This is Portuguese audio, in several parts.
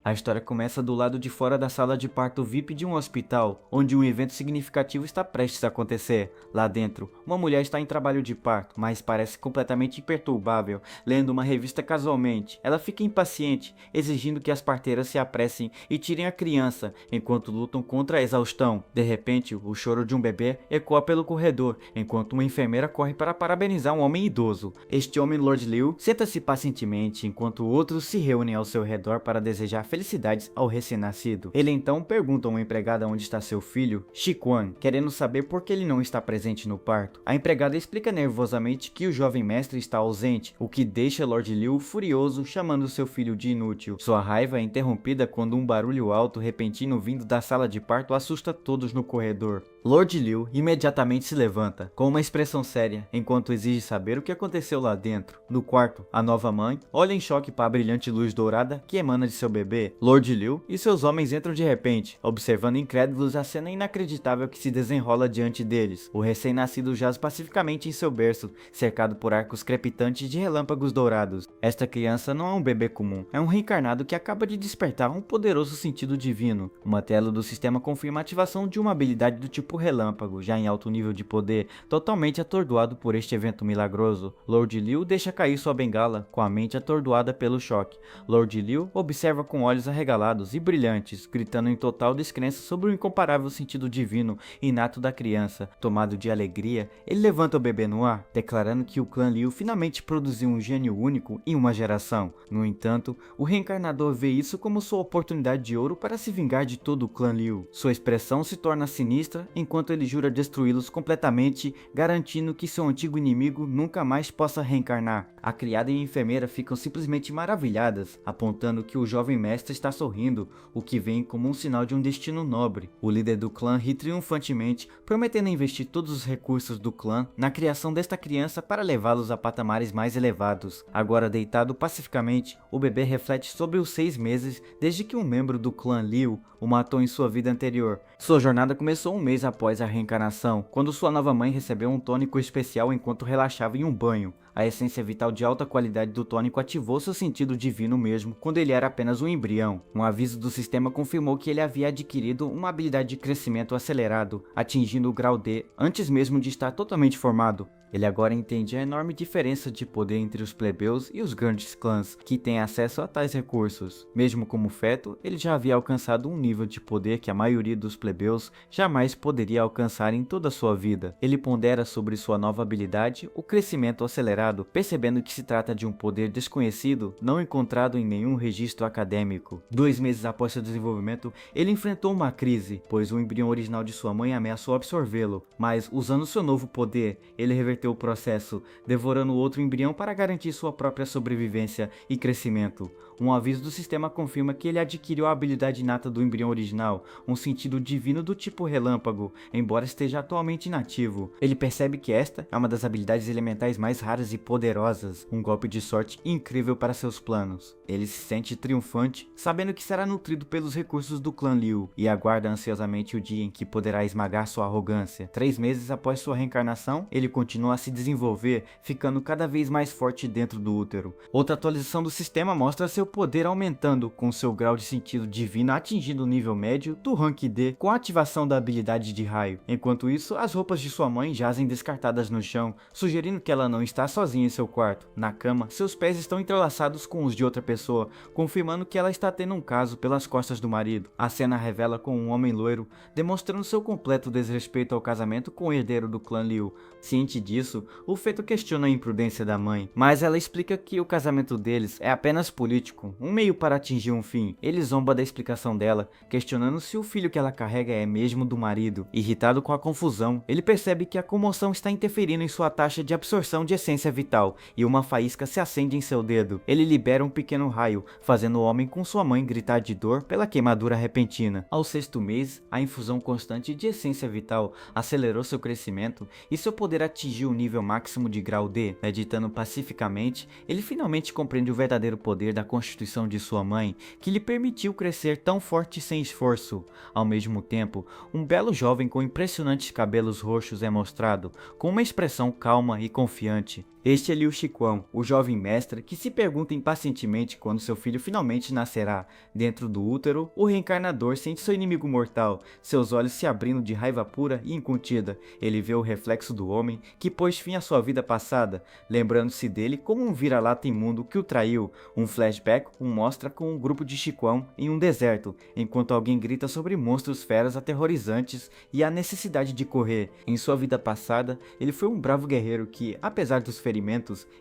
A história começa do lado de fora da sala de parto VIP de um hospital, onde um evento significativo está prestes a acontecer. Lá dentro, uma mulher está em trabalho de parto, mas parece completamente imperturbável, lendo uma revista casualmente. Ela fica impaciente, exigindo que as parteiras se apressem e tirem a criança, enquanto lutam contra a exaustão. De repente, o choro de um bebê ecoa pelo corredor, enquanto uma enfermeira corre para parabenizar um homem idoso. Este homem, Lord Liu, senta-se pacientemente, enquanto outros se reúnem ao seu redor para desejar felicidades ao recém-nascido. Ele então pergunta a uma empregada onde está seu filho, Shikuan, querendo saber por que ele não está presente no parto. A empregada explica nervosamente que o jovem mestre está ausente, o que deixa Lord Liu furioso, chamando seu filho de inútil. Sua raiva é interrompida quando um barulho alto repentino vindo da sala de parto assusta todos no corredor. Lord Liu imediatamente se levanta, com uma expressão séria, enquanto exige saber o que aconteceu lá dentro. No quarto, a nova mãe olha em choque para a brilhante luz dourada que emana de seu bebê. Lord Liu e seus homens entram de repente, observando incrédulos a cena inacreditável que se desenrola diante deles. O recém-nascido jaz pacificamente em seu berço, cercado por arcos crepitantes de relâmpagos dourados. Esta criança não é um bebê comum, é um reencarnado que acaba de despertar um poderoso sentido divino. Uma tela do sistema confirma a ativação de uma habilidade do tipo relâmpago, já em alto nível de poder, totalmente atordoado por este evento milagroso. Lord Liu deixa cair sua bengala, com a mente atordoada pelo choque. Lord Liu observa com olhos arregalados e brilhantes, gritando em total descrença sobre o incomparável sentido divino inato da criança. Tomado de alegria, ele levanta o bebê no ar, declarando que o clã Liu finalmente produziu um gênio único em uma geração. No entanto, o reencarnador vê isso como sua oportunidade de ouro para se vingar de todo o clã Liu. Sua expressão se torna sinistra enquanto ele jura destruí-los completamente, garantindo que seu antigo inimigo nunca mais possa reencarnar. A criada e a enfermeira ficam simplesmente maravilhadas, apontando que o jovem mestre está sorrindo, o que vem como um sinal de um destino nobre. O líder do clã ri triunfantemente, prometendo investir todos os recursos do clã na criação desta criança para levá-los a patamares mais elevados. Agora deitado pacificamente, o bebê reflete sobre os 6 meses desde que um membro do clã Liu o matou em sua vida anterior. Sua jornada começou um mês após a reencarnação, quando sua nova mãe recebeu um tônico especial enquanto relaxava em um banho. A essência vital de alta qualidade do tônico ativou seu sentido divino mesmo quando ele era apenas um embrião. Um aviso do sistema confirmou que ele havia adquirido uma habilidade de crescimento acelerado, atingindo o grau D antes mesmo de estar totalmente formado. Ele agora entende a enorme diferença de poder entre os plebeus e os grandes clãs, que têm acesso a tais recursos. Mesmo como feto, ele já havia alcançado um nível de poder que a maioria dos plebeus jamais poderia alcançar em toda a sua vida. Ele pondera sobre sua nova habilidade, o crescimento acelerado, percebendo que se trata de um poder desconhecido, não encontrado em nenhum registro acadêmico. 2 meses após seu desenvolvimento, ele enfrentou uma crise, pois o embrião original de sua mãe ameaçou absorvê-lo, mas usando seu novo poder, ele reverteu o processo, devorando outro embrião para garantir sua própria sobrevivência e crescimento. Um aviso do sistema confirma que ele adquiriu a habilidade inata do embrião original, um sentido divino do tipo relâmpago, embora esteja atualmente inativo. Ele percebe que esta é uma das habilidades elementais mais raras e poderosas, um golpe de sorte incrível para seus planos. Ele se sente triunfante, sabendo que será nutrido pelos recursos do clã Liu, e aguarda ansiosamente o dia em que poderá esmagar sua arrogância. 3 meses após sua reencarnação, ele continua a se desenvolver, ficando cada vez mais forte dentro do útero. Outra atualização do sistema mostra seu poder aumentando, com seu grau de sentido divino atingindo o nível médio do rank D com a ativação da habilidade de raio. Enquanto isso, as roupas de sua mãe jazem descartadas no chão, sugerindo que ela não está sozinha em seu quarto. Na cama, seus pés estão entrelaçados com os de outra pessoa, confirmando que ela está tendo um caso pelas costas do marido. A cena revela com um homem loiro, demonstrando seu completo desrespeito ao casamento com o herdeiro do clã Liu. Ciente disso, o feto questiona a imprudência da mãe, mas ela explica que o casamento deles é apenas político, um meio para atingir um fim. Ele zomba da explicação dela, questionando se o filho que ela carrega é mesmo do marido. Irritado com a confusão, ele percebe que a comoção está interferindo em sua taxa de absorção de essência vital, e uma faísca se acende em seu dedo. Ele libera um pequeno raio, fazendo o homem com sua mãe gritar de dor pela queimadura repentina. Ao 6º mês, a infusão constante de essência vital acelerou seu crescimento e seu poder atingiu o nível máximo de grau D. Meditando pacificamente, ele finalmente compreende o verdadeiro poder da constituição de sua mãe, que lhe permitiu crescer tão forte sem esforço. Ao mesmo tempo, um belo jovem com impressionantes cabelos roxos é mostrado, com uma expressão calma e confiante. Este é Liu Shiquan, o jovem mestre que se pergunta impacientemente quando seu filho finalmente nascerá. Dentro do útero, o reencarnador sente seu inimigo mortal, seus olhos se abrindo de raiva pura e incontida. Ele vê o reflexo do homem que pôs fim à sua vida passada, lembrando-se dele como um vira-lata imundo que o traiu. Um flashback o mostra com um grupo de Shiquan em um deserto, enquanto alguém grita sobre monstros feras aterrorizantes e a necessidade de correr. Em sua vida passada, ele foi um bravo guerreiro que, apesar dos ferimentos,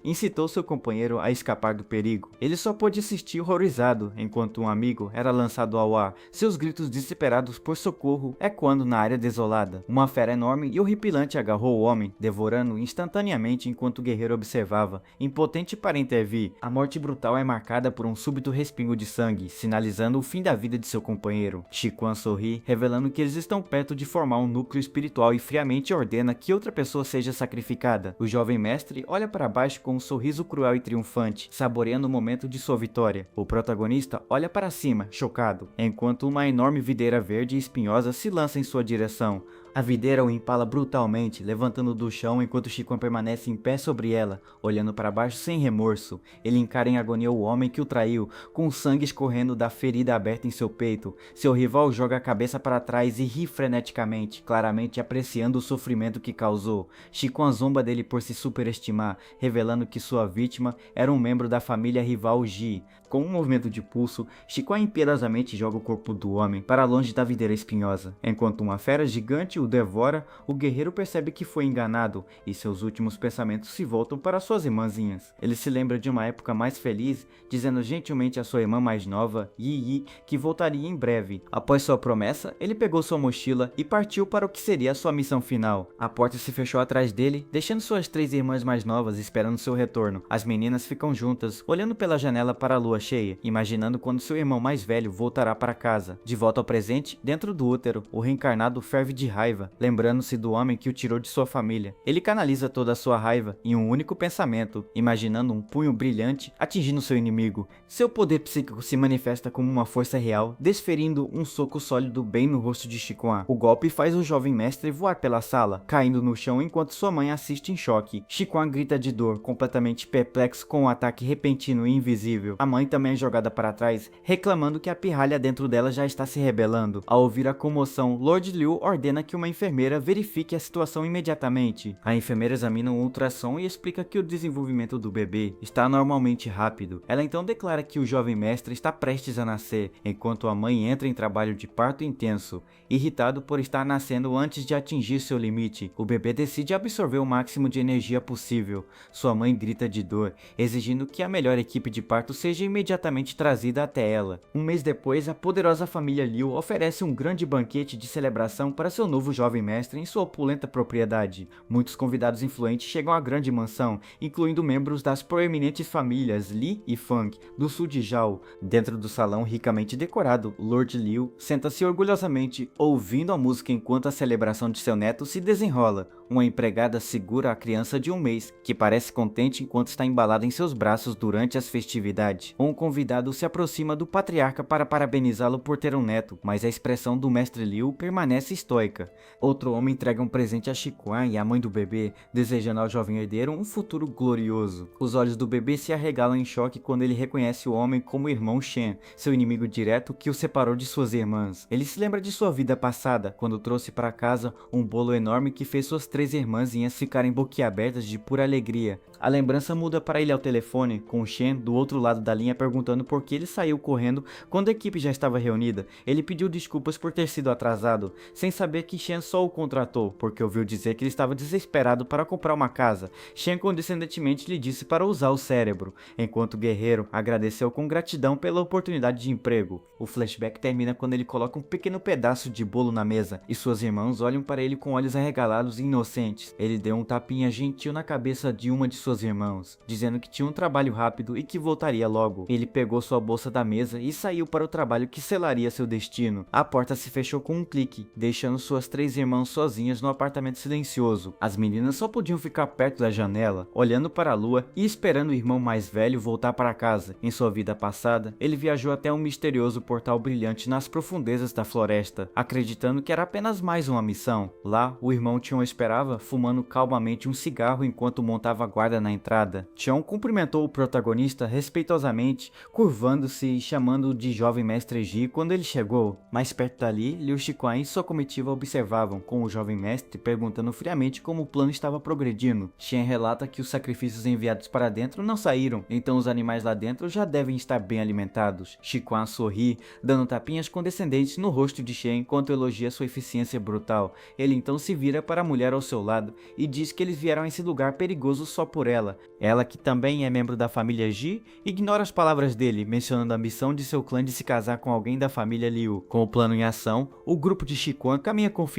incitou seu companheiro a escapar do perigo. Ele só pôde assistir horrorizado, enquanto um amigo era lançado ao ar, seus gritos desesperados por socorro ecoando na área desolada. Uma fera enorme e horripilante agarrou o homem, devorando-o instantaneamente enquanto o guerreiro observava, impotente para intervir. A morte brutal é marcada por um súbito respingo de sangue, sinalizando o fim da vida de seu companheiro. Shiquan sorri, revelando que eles estão perto de formar um núcleo espiritual e friamente ordena que outra pessoa seja sacrificada. O jovem mestre olha para baixo com um sorriso cruel e triunfante, saboreando o momento de sua vitória. O protagonista olha para cima, chocado, enquanto uma enorme videira verde e espinhosa se lança em sua direção. A videira o empala brutalmente, levantando do chão enquanto Shiquan permanece em pé sobre ela, olhando para baixo sem remorso. Ele encara em agonia o homem que o traiu, com sangue escorrendo da ferida aberta em seu peito. Seu rival joga a cabeça para trás e ri freneticamente, claramente apreciando o sofrimento que causou. Shiquan zomba dele por se superestimar, revelando que sua vítima era um membro da família rival Ji. Com um movimento de pulso, Shiquan impiedosamente joga o corpo do homem para longe da videira espinhosa. Enquanto uma fera gigante o devora, o guerreiro percebe que foi enganado e seus últimos pensamentos se voltam para suas irmãzinhas. Ele se lembra de uma época mais feliz, dizendo gentilmente à sua irmã mais nova, Yi Yi, que voltaria em breve. Após sua promessa, ele pegou sua mochila e partiu para o que seria a sua missão final. A porta se fechou atrás dele, deixando suas 3 irmãs mais novas esperando seu retorno. As meninas ficam juntas, olhando pela janela para a lua cheia, imaginando quando seu irmão mais velho voltará para casa. De volta ao presente, dentro do útero, o reencarnado ferve de raiva, lembrando-se do homem que o tirou de sua família. Ele canaliza toda a sua raiva em um único pensamento, imaginando um punho brilhante atingindo seu inimigo. Seu poder psíquico se manifesta como uma força real, desferindo um soco sólido bem no rosto de Shiquan. O golpe faz o jovem mestre voar pela sala, caindo no chão enquanto sua mãe assiste em choque. Shiquan grita de dor, completamente perplexo com o ataque repentino e invisível. A mãe também é jogada para trás, reclamando que a pirralha dentro dela já está se rebelando. Ao ouvir a comoção, Lord Liu ordena que uma enfermeira verifique a situação imediatamente. A enfermeira examina um ultrassom e explica que o desenvolvimento do bebê está normalmente rápido. Ela então declara que o jovem mestre está prestes a nascer, enquanto a mãe entra em trabalho de parto intenso. Irritado por estar nascendo antes de atingir seu limite, o bebê decide absorver o máximo de energia possível. Sua mãe grita de dor, exigindo que a melhor equipe de parto seja imediatamente trazida até ela. Um mês depois, a poderosa família Liu oferece um grande banquete de celebração para seu novo jovem mestre em sua opulenta propriedade. Muitos convidados influentes chegam à grande mansão, incluindo membros das proeminentes famílias Li e Fang, do sul de Zhao. Dentro do salão ricamente decorado, Lord Liu senta-se orgulhosamente, ouvindo a música enquanto a celebração de seu neto se desenrola. Uma empregada segura a criança de 1 mês, que parece contente enquanto está embalada em seus braços durante as festividades. Um convidado se aproxima do patriarca para parabenizá-lo por ter um neto, mas a expressão do mestre Liu permanece estoica. Outro homem entrega um presente a Shiquan e a mãe do bebê, desejando ao jovem herdeiro um futuro glorioso. Os olhos do bebê se arregalam em choque quando ele reconhece o homem como o irmão Shen, seu inimigo direto que o separou de suas irmãs. Ele se lembra de sua vida passada, quando trouxe para casa um bolo enorme que fez suas 3 irmãzinhas ficarem boquiabertas de pura alegria. A lembrança muda para ele ao telefone, com Shen do outro lado da linha perguntando por que ele saiu correndo quando a equipe já estava reunida. Ele pediu desculpas por ter sido atrasado, sem saber que Shen só o contratou, porque ouviu dizer que ele estava desesperado para comprar uma casa. Shen condescendentemente lhe disse para usar o cérebro, enquanto o guerreiro agradeceu com gratidão pela oportunidade de emprego. O flashback termina quando ele coloca um pequeno pedaço de bolo na mesa, e suas irmãs olham para ele com olhos arregalados e inocentes. Ele deu um tapinha gentil na cabeça de uma de suas irmãs, dizendo que tinha um trabalho rápido e que voltaria logo. Ele pegou sua bolsa da mesa e saiu para o trabalho que selaria seu destino. A porta se fechou com um clique, deixando suas 3 três irmãos sozinhas no apartamento silencioso. As meninas só podiam ficar perto da janela, olhando para a lua e esperando o irmão mais velho voltar para casa. Em sua vida passada, ele viajou até um misterioso portal brilhante nas profundezas da floresta, acreditando que era apenas mais uma missão. Lá, o irmão Tion esperava, fumando calmamente um cigarro enquanto montava guarda na entrada. Tion cumprimentou o protagonista respeitosamente, curvando-se e chamando-o de jovem mestre Ji quando ele chegou. Mais perto dali, Liu Shiquan e sua comitiva observavam, com o jovem mestre perguntando friamente como o plano estava progredindo. Shen relata que os sacrifícios enviados para dentro não saíram, então os animais lá dentro já devem estar bem alimentados. Shiquan sorri, dando tapinhas condescendentes no rosto de Shen enquanto elogia sua eficiência brutal. Ele então se vira para a mulher ao seu lado e diz que eles vieram a esse lugar perigoso só por ela. Ela, que também é membro da família Ji, ignora as palavras dele, mencionando a ambição de seu clã de se casar com alguém da família Liu. Com o plano em ação, o grupo de Shiquan caminha confiantemente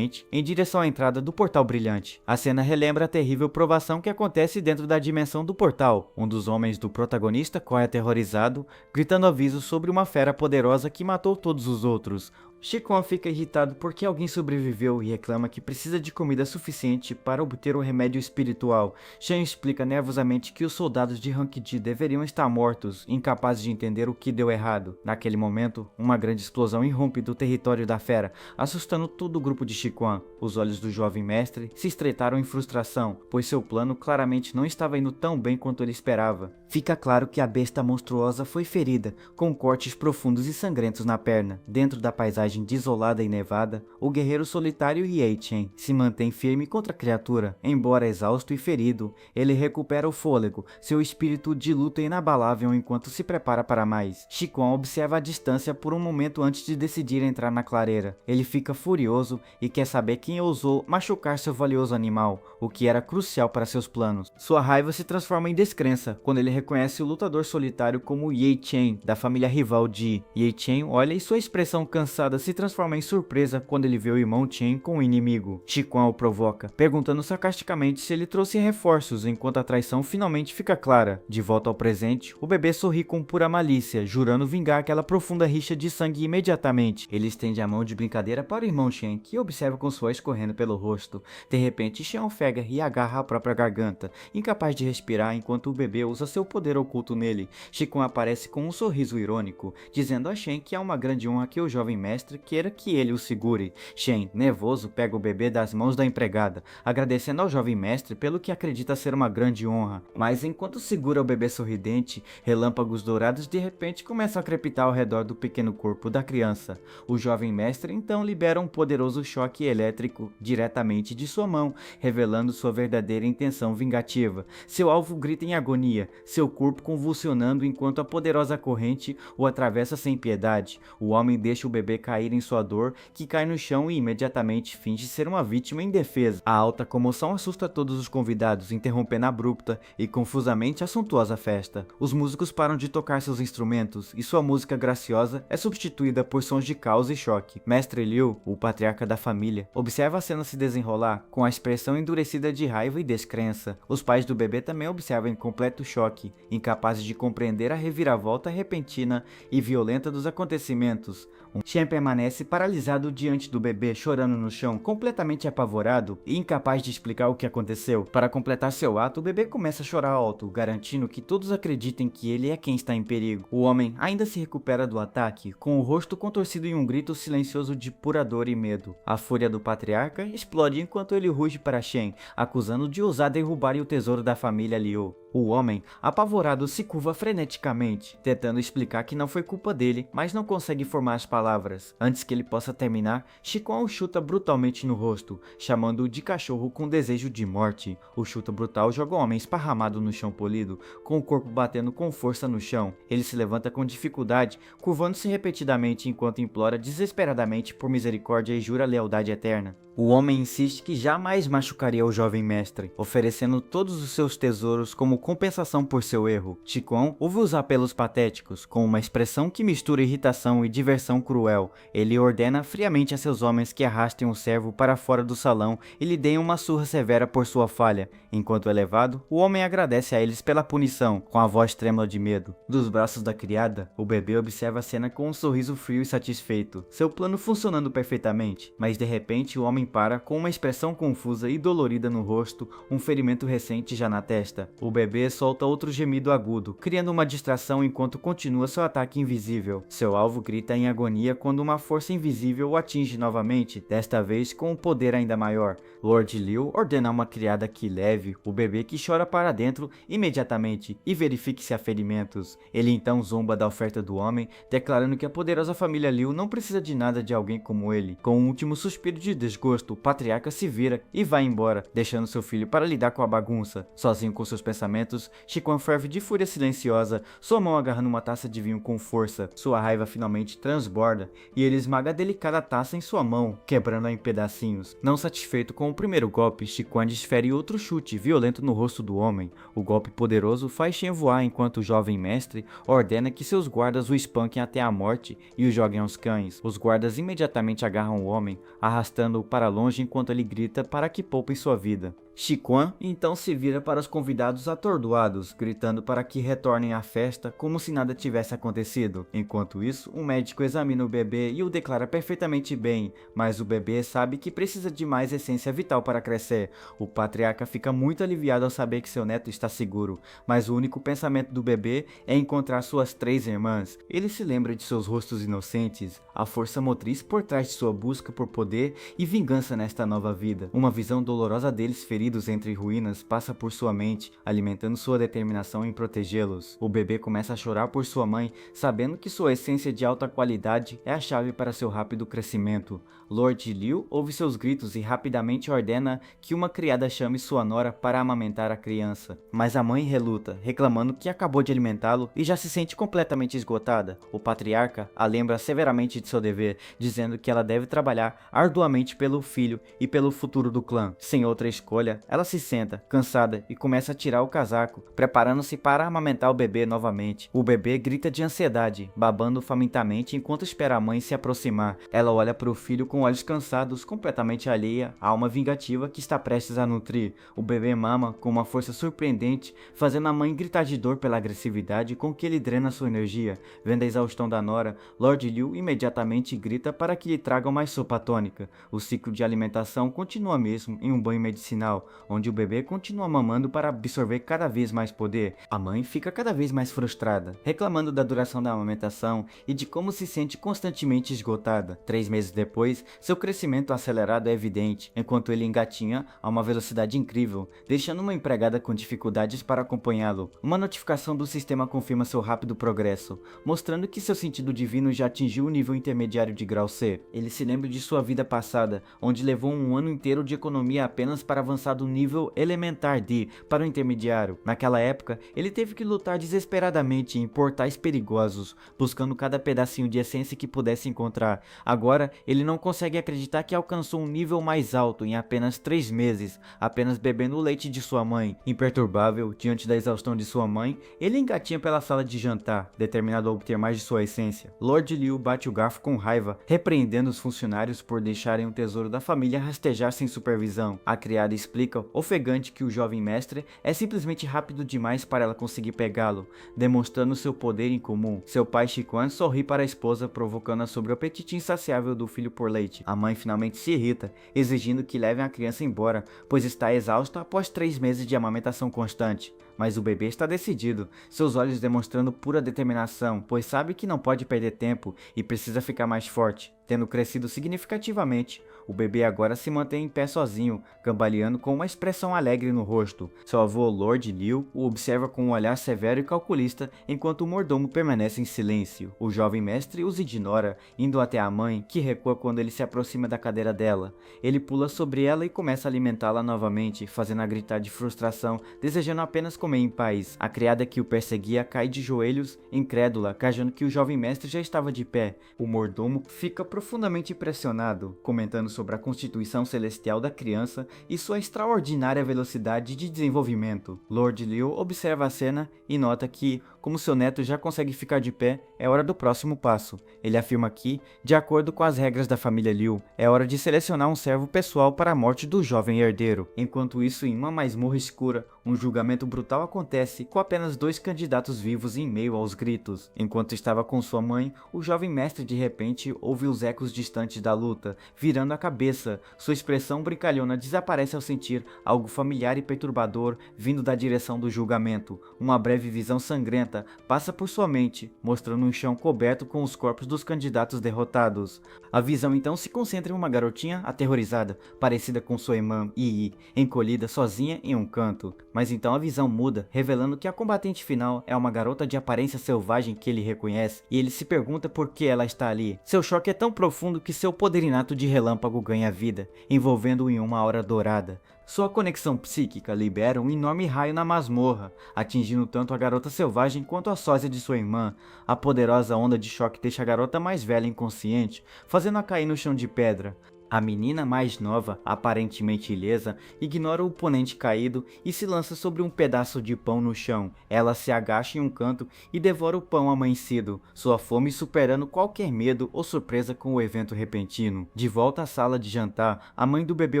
em direção à entrada do portal brilhante. A cena relembra a terrível provação que acontece dentro da dimensão do portal. Um dos homens do protagonista corre aterrorizado, gritando aviso sobre uma fera poderosa que matou todos os outros. Shiquan fica irritado porque alguém sobreviveu e reclama que precisa de comida suficiente para obter o remédio espiritual. Shen explica nervosamente que os soldados de Rank Ji deveriam estar mortos, incapazes de entender o que deu errado. Naquele momento, uma grande explosão irrompe do território da fera, assustando todo o grupo de Shiquan. Os olhos do jovem mestre se estreitaram em frustração, pois seu plano claramente não estava indo tão bem quanto ele esperava. Fica claro que a besta monstruosa foi ferida, com cortes profundos e sangrentos na perna. Dentro da paisagem desolada e nevada, o guerreiro solitário Ye Chen se mantém firme contra a criatura. Embora exausto e ferido, ele recupera o fôlego, seu espírito de luta inabalável enquanto se prepara para mais. Shiquan observa a distância por um momento antes de decidir entrar na clareira. Ele fica furioso e quer saber quem ousou machucar seu valioso animal, o que era crucial para seus planos. Sua raiva se transforma em descrença quando ele reconhece o lutador solitário como Ye Chen, da família rival Ji. Ye Chen olha e sua expressão cansada se transforma em surpresa quando ele vê o irmão Chen com o inimigo. Shiquan o provoca, perguntando sarcasticamente se ele trouxe reforços enquanto a traição finalmente fica clara. De volta ao presente, o bebê sorri com pura malícia, jurando vingar aquela profunda rixa de sangue imediatamente. Ele estende a mão de brincadeira para o irmão Chen, que observa com suor escorrendo pelo rosto. De repente, Chen ofega e agarra a própria garganta, incapaz de respirar enquanto o bebê usa seu poder oculto nele. Shiquan aparece com um sorriso irônico, dizendo a Shen que é uma grande honra que o jovem mestre queira que ele o segure. Shen, nervoso, pega o bebê das mãos da empregada, agradecendo ao jovem mestre pelo que acredita ser uma grande honra. Mas enquanto segura o bebê sorridente, relâmpagos dourados de repente começam a crepitar ao redor do pequeno corpo da criança. O jovem mestre então libera um poderoso choque elétrico diretamente de sua mão, revelando sua verdadeira intenção vingativa. Seu alvo grita em agonia, seu corpo convulsionando enquanto a poderosa corrente o atravessa sem piedade. O homem deixa o bebê cair em sua dor, que cai no chão e imediatamente finge ser uma vítima indefesa. A alta comoção assusta todos os convidados, interrompendo a abrupta e confusamente a suntuosa festa. Os músicos param de tocar seus instrumentos e sua música graciosa é substituída por sons de caos e choque. Mestre Liu, o patriarca da família, observa a cena se desenrolar com a expressão endurecida de raiva e descrença. Os pais do bebê também observam em completo choque, incapazes de compreender a reviravolta repentina e violenta dos acontecimentos. Shen permanece paralisado diante do bebê, chorando no chão, completamente apavorado e incapaz de explicar o que aconteceu. Para completar seu ato, o bebê começa a chorar alto, garantindo que todos acreditem que ele é quem está em perigo. O homem ainda se recupera do ataque, com o rosto contorcido em um grito silencioso de pura dor e medo. A fúria do patriarca explode enquanto ele ruge para Shen, acusando de ousar derrubar o tesouro da família Liu. O homem, apavorado, se curva freneticamente, tentando explicar que não foi culpa dele, mas não consegue formar as palavras. Antes que ele possa terminar, Shiquan o chuta brutalmente no rosto, chamando-o de cachorro com desejo de morte. O chute brutal joga o homem esparramado no chão polido, com o corpo batendo com força no chão. Ele se levanta com dificuldade, curvando-se repetidamente enquanto implora desesperadamente por misericórdia e jura lealdade eterna. O homem insiste que jamais machucaria o jovem mestre, oferecendo todos os seus tesouros como compensação por seu erro. Chikwon ouve os apelos patéticos, com uma expressão que mistura irritação e diversão cruel. Ele ordena friamente a seus homens que arrastem o servo para fora do salão e lhe deem uma surra severa por sua falha. Enquanto é levado, o homem agradece a eles pela punição, com a voz trêmula de medo. Dos braços da criada, o bebê observa a cena com um sorriso frio e satisfeito, seu plano funcionando perfeitamente. Mas de repente o homem para, com uma expressão confusa e dolorida no rosto, um ferimento recente já na testa. O bebê solta outro gemido agudo, criando uma distração enquanto continua seu ataque invisível. Seu alvo grita em agonia quando uma força invisível o atinge novamente, desta vez com um poder ainda maior. Lord Liu ordena a uma criada que leve o bebê, que chora para dentro imediatamente e verifique se há ferimentos. Ele então zomba da oferta do homem, declarando que a poderosa família Liu não precisa de nada de alguém como ele. Com um último suspiro de desgosto, o patriarca se vira e vai embora, deixando seu filho para lidar com a bagunça. Sozinho com seus pensamentos, Chikwon ferve de fúria silenciosa, sua mão agarrando uma taça de vinho com força. Sua raiva finalmente transborda e ele esmaga a delicada taça em sua mão, quebrando-a em pedacinhos. Não satisfeito com o primeiro golpe, Chikwon desfere outro chute violento no rosto do homem. O golpe poderoso faz Shen voar enquanto o jovem mestre ordena que seus guardas o espanquem até a morte e o joguem aos cães. Os guardas imediatamente agarram o homem, arrastando-o para longe enquanto ele grita para que poupem sua vida. Chikwon então se vira para os convidados atordoados, gritando para que retornem à festa como se nada tivesse acontecido. Enquanto isso, um médico examina o bebê e o declara perfeitamente bem, mas o bebê sabe que precisa de mais essência vital para crescer. O patriarca fica muito aliviado ao saber que seu neto está seguro, mas o único pensamento do bebê é encontrar suas 3 irmãs. Ele se lembra de seus rostos inocentes, a força motriz por trás de sua busca por poder e vingança nesta nova vida. Uma visão dolorosa deles feridos entre ruínas passa por sua mente, alimentando sua determinação em protegê-los. O bebê começa a chorar por sua mãe, sabendo que sua essência de alta qualidade é a chave para seu rápido crescimento. Lord Liu ouve seus gritos e rapidamente ordena que uma criada chame sua nora para amamentar a criança. Mas a mãe reluta, reclamando que acabou de alimentá-lo e já se sente completamente esgotada. O patriarca a lembra severamente de seu dever, dizendo que ela deve trabalhar arduamente pelo filho e pelo futuro do clã. Sem outra escolha, ela se senta, cansada, e começa a tirar o casaco, preparando-se para amamentar o bebê novamente. O bebê grita de ansiedade, babando famintantemente enquanto espera a mãe se aproximar. Ela olha para o filho com olhos cansados, completamente alheia à alma vingativa que está prestes a nutrir. O bebê mama com uma força surpreendente, fazendo a mãe gritar de dor pela agressividade com que ele drena sua energia. Vendo a exaustão da nora, Lord Liu imediatamente grita para que lhe tragam mais sopa tônica. O ciclo de alimentação continua mesmo em um banho medicinal, onde o bebê continua mamando para absorver cada vez mais poder. A mãe fica cada vez mais frustrada, reclamando da duração da amamentação e de como se sente constantemente esgotada. 3 meses depois, seu crescimento acelerado é evidente, enquanto ele engatinha a uma velocidade incrível, deixando uma empregada com dificuldades para acompanhá-lo. Uma notificação do sistema confirma seu rápido progresso, mostrando que seu sentido divino já atingiu o nível intermediário de grau C. Ele se lembra de sua vida passada, onde levou um ano inteiro de economia apenas para avançar do nível elementar D para o intermediário. Naquela época, ele teve que lutar desesperadamente em portais perigosos, buscando cada pedacinho de essência que pudesse encontrar. Agora, ele não consegue acreditar que alcançou um nível mais alto em apenas 3 meses, apenas bebendo o leite de sua mãe. Imperturbável, diante da exaustão de sua mãe, ele engatinha pela sala de jantar, determinado a obter mais de sua essência. Lord Liu bate o garfo com raiva, repreendendo os funcionários por deixarem o tesouro da família rastejar sem supervisão. A criada explica, ofegante, que o jovem mestre é simplesmente rápido demais para ela conseguir pegá-lo, demonstrando seu poder incomum. Seu pai Chikwon sorri para a esposa, provocando-a sobre o apetite insaciável do filho por leite. A mãe finalmente se irrita, exigindo que levem a criança embora, pois está exausta após 3 meses de amamentação constante. Mas o bebê está decidido, seus olhos demonstrando pura determinação, pois sabe que não pode perder tempo e precisa ficar mais forte. Tendo crescido significativamente, o bebê agora se mantém em pé sozinho, cambaleando com uma expressão alegre no rosto. Seu avô Lord Liu o observa com um olhar severo e calculista, enquanto o mordomo permanece em silêncio. O jovem mestre os ignora, indo até a mãe, que recua quando ele se aproxima da cadeira dela. Ele pula sobre ela e começa a alimentá-la novamente, fazendo-a gritar de frustração, desejando apenas comer em paz. A criada que o perseguia cai de joelhos, incrédula, cajando que o jovem mestre já estava de pé. O mordomo fica profundamente impressionado, comentando sobre a constituição celestial da criança e sua extraordinária velocidade de desenvolvimento. Lord Liu observa a cena e nota que, como seu neto já consegue ficar de pé, é hora do próximo passo. Ele afirma que, de acordo com as regras da família Liu, é hora de selecionar um servo pessoal para a morte do jovem herdeiro. Enquanto isso, em uma masmorra escura, um julgamento brutal acontece com apenas 2 candidatos vivos em meio aos gritos. Enquanto estava com sua mãe, o jovem mestre de repente ouve os ecos distantes da luta, virando a cabeça. Sua expressão brincalhona desaparece ao sentir algo familiar e perturbador vindo da direção do julgamento. Uma breve visão sangrenta passa por sua mente, mostrando um chão coberto com os corpos dos candidatos derrotados. A visão então se concentra em uma garotinha aterrorizada, parecida com sua irmã Yi, encolhida sozinha em um canto. Mas então a visão muda, revelando que a combatente final é uma garota de aparência selvagem que ele reconhece, e ele se pergunta por que ela está ali. Seu choque é tão profundo que seu poder inato de relâmpago ganha vida, envolvendo-o em uma aura dourada. Sua conexão psíquica libera um enorme raio na masmorra, atingindo tanto a garota selvagem quanto a sósia de sua irmã. A poderosa onda de choque deixa a garota mais velha inconsciente, fazendo-a cair no chão de pedra. A menina mais nova, aparentemente ilesa, ignora o oponente caído e se lança sobre um pedaço de pão no chão. Ela se agacha em um canto e devora o pão amanhecido, sua fome superando qualquer medo ou surpresa com o evento repentino. De volta à sala de jantar, a mãe do bebê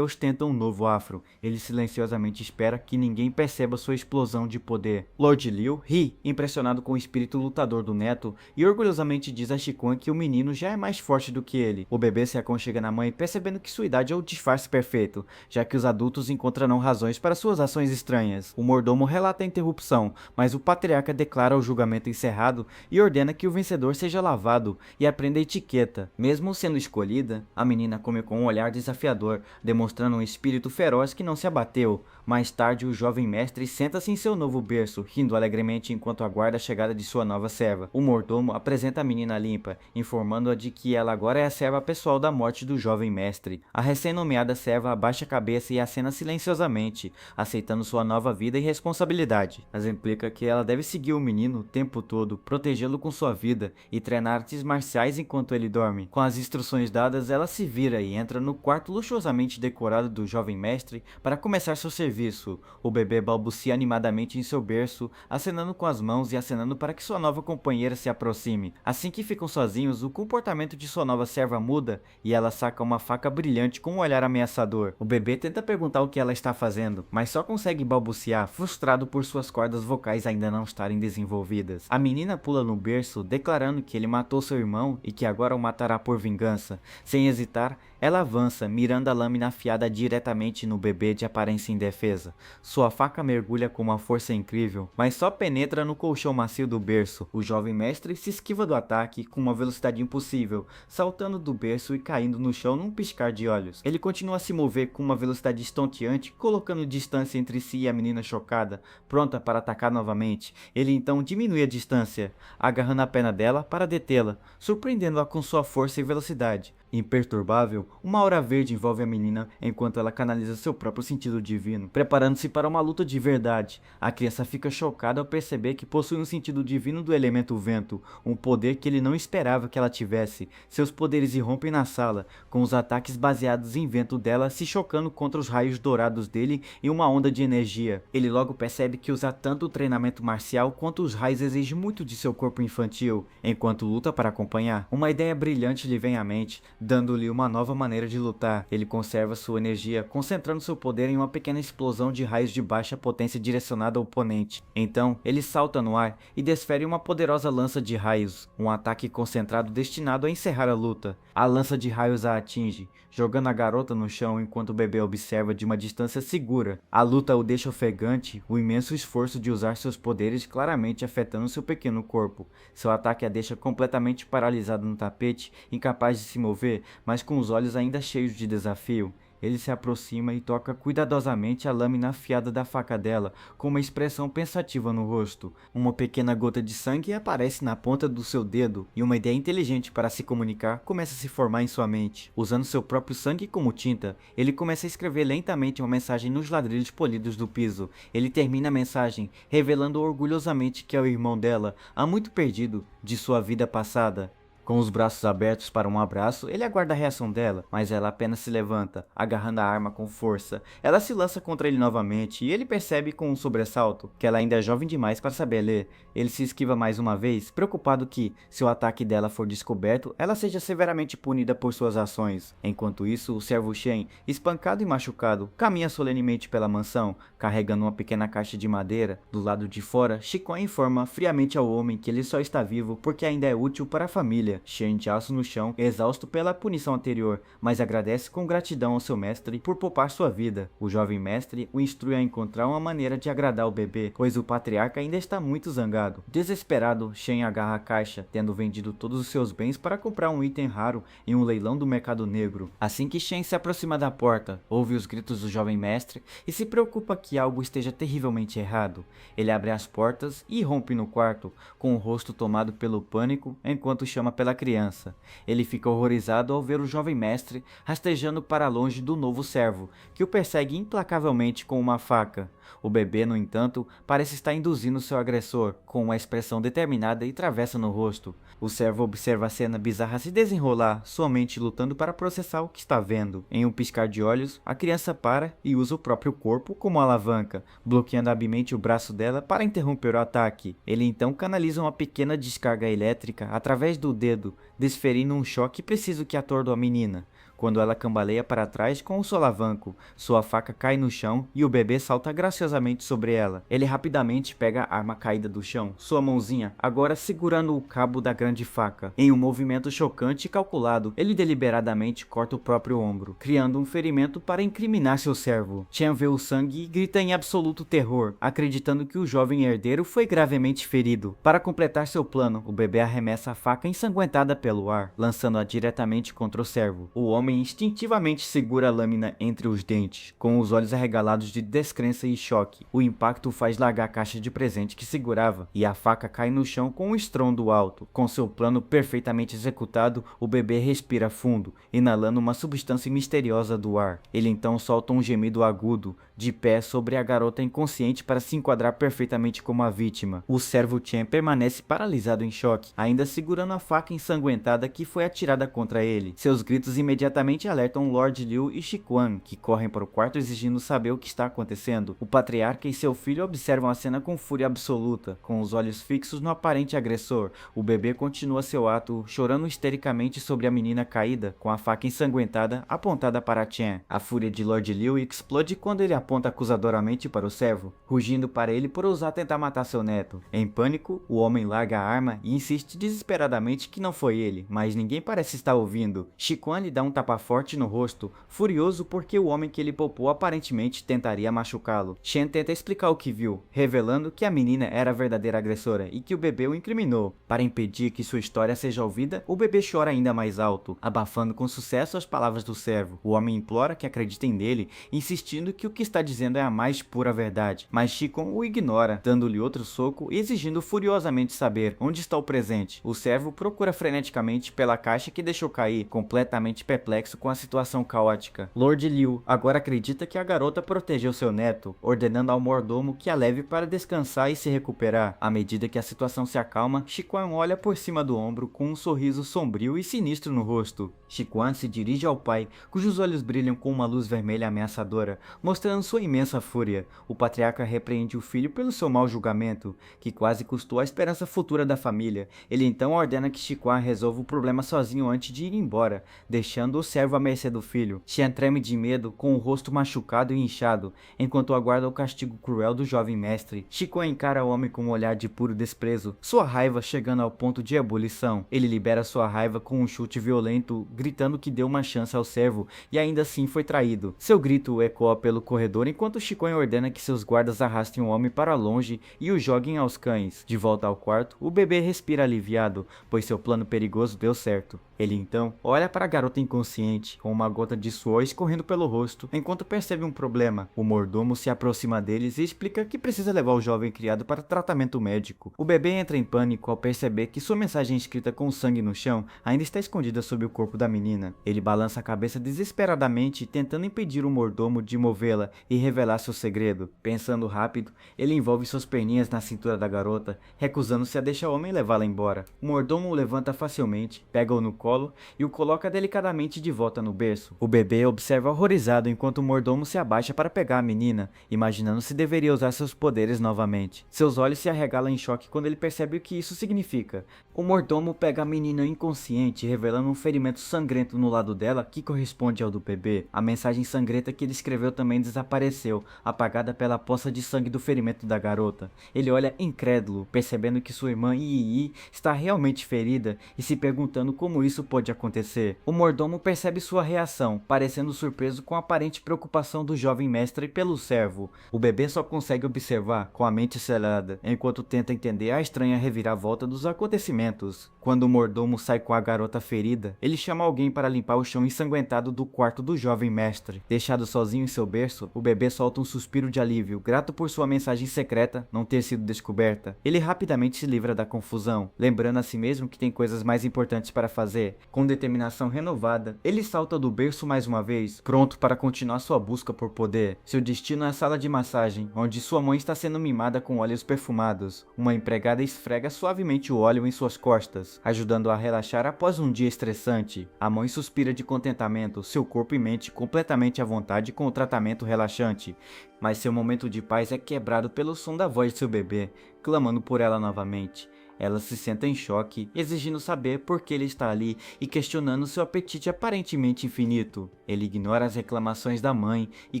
ostenta um novo afro. Ele silenciosamente espera que ninguém perceba sua explosão de poder. Lord Liu ri, impressionado com o espírito lutador do neto, e orgulhosamente diz a Shikun que o menino já é mais forte do que ele. O bebê se aconchega na mãe, percebendo que sua idade é o disfarce perfeito, já que os adultos encontrarão razões para suas ações estranhas. O mordomo relata a interrupção, mas o patriarca declara o julgamento encerrado e ordena que o vencedor seja lavado e aprenda a etiqueta. Mesmo sendo escolhida, a menina come com um olhar desafiador, demonstrando um espírito feroz que não se abateu. Mais tarde, o jovem mestre senta-se em seu novo berço, rindo alegremente enquanto aguarda a chegada de sua nova serva. O mordomo apresenta a menina limpa, informando-a de que ela agora é a serva pessoal da morte do jovem mestre. A recém-nomeada serva abaixa a cabeça e acena silenciosamente, aceitando sua nova vida e responsabilidade. Mas implica que ela deve seguir o menino o tempo todo, protegê-lo com sua vida e treinar artes marciais enquanto ele dorme. Com as instruções dadas, ela se vira e entra no quarto luxuosamente decorado do jovem mestre para começar seu serviço. O bebê balbucia animadamente em seu berço, acenando com as mãos e acenando para que sua nova companheira se aproxime. Assim que ficam sozinhos, o comportamento de sua nova serva muda e ela saca uma faca brilhante com um olhar ameaçador. O bebê tenta perguntar o que ela está fazendo, mas só consegue balbuciar, frustrado por suas cordas vocais ainda não estarem desenvolvidas. A menina pula no berço, declarando que ele matou seu irmão e que agora o matará por vingança. Sem hesitar, ela avança, mirando a lâmina afiada diretamente no bebê de aparência indefesa. Sua faca mergulha com uma força incrível, mas só penetra no colchão macio do berço. O jovem mestre se esquiva do ataque com uma velocidade impossível, saltando do berço e caindo no chão num piscar de olhos. Ele continua a se mover com uma velocidade estonteante, colocando distância entre si e a menina chocada, pronta para atacar novamente. Ele então diminui a distância, agarrando a perna dela para detê-la, surpreendendo-a com sua força e velocidade. Imperturbável, uma aura verde envolve a menina enquanto ela canaliza seu próprio sentido divino, preparando-se para uma luta de verdade. A criança fica chocada ao perceber que possui um sentido divino do elemento vento, um poder que ele não esperava que ela tivesse. Seus poderes irrompem na sala, com os ataques baseados em vento dela se chocando contra os raios dourados dele em uma onda de energia. Ele logo percebe que usar tanto o treinamento marcial quanto os raios exige muito de seu corpo infantil, enquanto luta para acompanhar. Uma ideia brilhante lhe vem à mente, dando-lhe uma nova maneira de lutar. Ele conserva sua energia, concentrando seu poder em uma pequena explosão de raios de baixa potência direcionada ao oponente. Então, ele salta no ar e desfere uma poderosa lança de raios, um ataque concentrado destinado a encerrar a luta. A lança de raios a atinge, jogando a garota no chão enquanto o bebê observa de uma distância segura. A luta o deixa ofegante, o imenso esforço de usar seus poderes claramente afetando seu pequeno corpo. Seu ataque a deixa completamente paralisado no tapete, incapaz de se mover, mas com os olhos ainda cheios de desafio. Ele se aproxima e toca cuidadosamente a lâmina afiada da faca dela, com uma expressão pensativa no rosto. Uma pequena gota de sangue aparece na ponta do seu dedo, e uma ideia inteligente para se comunicar começa a se formar em sua mente. Usando seu próprio sangue como tinta, ele começa a escrever lentamente uma mensagem nos ladrilhos polidos do piso. Ele termina a mensagem, revelando orgulhosamente que é o irmão dela, há muito perdido, de sua vida passada. Com os braços abertos para um abraço, ele aguarda a reação dela, mas ela apenas se levanta, agarrando a arma com força. Ela se lança contra ele novamente e ele percebe com um sobressalto que ela ainda é jovem demais para saber ler. Ele se esquiva mais uma vez, preocupado que, se o ataque dela for descoberto, ela seja severamente punida por suas ações. Enquanto isso, o servo Shen, espancado e machucado, caminha solenemente pela mansão, carregando uma pequena caixa de madeira. Do lado de fora, Shikon informa friamente ao homem que ele só está vivo porque ainda é útil para a família. Shen jaz no chão, exausto pela punição anterior, mas agradece com gratidão ao seu mestre por poupar sua vida. O jovem mestre o instrui a encontrar uma maneira de agradar o bebê, pois o patriarca ainda está muito zangado. Desesperado, Shen agarra a caixa, tendo vendido todos os seus bens para comprar um item raro em um leilão do mercado negro. Assim que Shen se aproxima da porta, ouve os gritos do jovem mestre e se preocupa que algo esteja terrivelmente errado. Ele abre as portas e irrompe no quarto, com o rosto tomado pelo pânico, enquanto chama pela criança. Ele fica horrorizado ao ver o jovem mestre rastejando para longe do novo servo, que o persegue implacavelmente com uma faca. O bebê, no entanto, parece estar induzindo seu agressor, com uma expressão determinada e travessa no rosto. O servo observa a cena bizarra se desenrolar, sua mente lutando para processar o que está vendo. Em um piscar de olhos, a criança para e usa o próprio corpo como alavanca, bloqueando habilmente o braço dela para interromper o ataque. Ele então canaliza uma pequena descarga elétrica através do dedo, desferindo um choque preciso que atordoa a menina. Quando ela cambaleia para trás com o solavanco, sua faca cai no chão e o bebê salta graciosamente sobre ela. Ele rapidamente pega a arma caída do chão, sua mãozinha agora segurando o cabo da grande faca. Em um movimento chocante e calculado, ele deliberadamente corta o próprio ombro, criando um ferimento para incriminar seu servo. Chen vê o sangue e grita em absoluto terror, acreditando que o jovem herdeiro foi gravemente ferido. Para completar seu plano, o bebê arremessa a faca ensanguentada pelo ar, lançando-a diretamente contra o servo. O homem instintivamente segura a lâmina entre os dentes, com os olhos arregalados de descrença e choque. O impacto faz largar a caixa de presente que segurava, e a faca cai no chão com um estrondo alto. Com seu plano perfeitamente executado, o bebê respira fundo, inalando uma substância misteriosa do ar. Ele então solta um gemido agudo, de pé sobre a garota inconsciente para se enquadrar perfeitamente como a vítima. O servo Chen permanece paralisado em choque, ainda segurando a faca ensanguentada que foi atirada contra ele. Seus gritos imediatamente alertam Lord Liu e Shikuan, que correm para o quarto exigindo saber o que está acontecendo. O patriarca e seu filho observam a cena com fúria absoluta, com os olhos fixos no aparente agressor. O bebê continua seu ato, chorando histericamente sobre a menina caída, com a faca ensanguentada apontada para Chen. A fúria de Lord Liu explode quando ele aponta acusadoramente para o servo, rugindo para ele por ousar tentar matar seu neto. Em pânico, o homem larga a arma e insiste desesperadamente que não foi ele, mas ninguém parece estar ouvindo. Shikuan lhe dá um tapa forte no rosto, furioso porque o homem que ele poupou aparentemente tentaria machucá-lo. Shen tenta explicar o que viu, revelando que a menina era a verdadeira agressora e que o bebê o incriminou. Para impedir que sua história seja ouvida, o bebê chora ainda mais alto, abafando com sucesso as palavras do servo. O homem implora que acreditem nele, insistindo que o que está dizendo é a mais pura verdade, mas Shikon o ignora, dando-lhe outro soco e exigindo furiosamente saber onde está o presente. O servo procura freneticamente pela caixa que deixou cair, completamente perplexo com a situação caótica. Lord Liu agora acredita que a garota protegeu seu neto, ordenando ao mordomo que a leve para descansar e se recuperar. À medida que a situação se acalma, Shikuan olha por cima do ombro com um sorriso sombrio e sinistro no rosto. Shikuan se dirige ao pai, cujos olhos brilham com uma luz vermelha ameaçadora, mostrando sua imensa fúria. O patriarca repreende o filho pelo seu mau julgamento, que quase custou a esperança futura da família. Ele então ordena que Shikuan resolva o problema sozinho antes de ir embora, deixando o servo à mercê do filho. Xian treme de medo, com o rosto machucado e inchado, enquanto aguarda o castigo cruel do jovem mestre. Shikuan encara o homem com um olhar de puro desprezo, sua raiva chegando ao ponto de ebulição. Ele libera sua raiva com um chute violento, gritando que deu uma chance ao servo e ainda assim foi traído. Seu grito ecoa pelo corredor enquanto Shikuan ordena que seus guardas arrastem o homem para longe e o joguem aos cães. De volta ao quarto, o bebê respira aliviado, pois seu plano perigoso perigoso deu certo. Ele então olha para a garota inconsciente, com uma gota de suor escorrendo pelo rosto, enquanto percebe um problema. O mordomo se aproxima deles e explica que precisa levar o jovem criado para tratamento médico. O bebê entra em pânico ao perceber que sua mensagem escrita com sangue no chão ainda está escondida sob o corpo da menina. Ele balança a cabeça desesperadamente, tentando impedir o mordomo de movê-la e revelar seu segredo. Pensando rápido, ele envolve suas perninhas na cintura da garota, recusando-se a deixar o homem levá-la embora. O mordomo o levanta facilmente, pega-o no colo e o coloca delicadamente de volta no berço. O bebê observa horrorizado enquanto o mordomo se abaixa para pegar a menina, imaginando se deveria usar seus poderes novamente. Seus olhos se arregalam em choque quando ele percebe o que isso significa. O mordomo pega a menina inconsciente, revelando um ferimento sangrento no lado dela que corresponde ao do bebê. A mensagem sangrenta que ele escreveu também desapareceu, apagada pela poça de sangue do ferimento da garota. Ele olha incrédulo, percebendo que sua irmã Yi está realmente ferida e se perguntando como isso pode acontecer. O mordomo percebe sua reação, parecendo surpreso com a aparente preocupação do jovem mestre pelo servo. O bebê só consegue observar com a mente acelerada, enquanto tenta entender a estranha reviravolta dos acontecimentos. Quando o mordomo sai com a garota ferida, ele chama alguém para limpar o chão ensanguentado do quarto do jovem mestre. Deixado sozinho em seu berço, o bebê solta um suspiro de alívio, grato por sua mensagem secreta não ter sido descoberta. Ele rapidamente se livra da confusão, lembrando a si mesmo que tem coisas mais importantes para fazer. Com determinação renovada, ele salta do berço mais uma vez, pronto para continuar sua busca por poder. Seu destino é a sala de massagem, onde sua mãe está sendo mimada com óleos perfumados. Uma empregada esfrega suavemente o óleo em suas costas, ajudando-a a relaxar após um dia estressante. A mãe suspira de contentamento, seu corpo e mente completamente à vontade com o tratamento relaxante. Mas seu momento de paz é quebrado pelo som da voz de seu bebê, clamando por ela novamente. Ela se senta em choque, exigindo saber por que ele está ali e questionando seu apetite aparentemente infinito. Ele ignora as reclamações da mãe e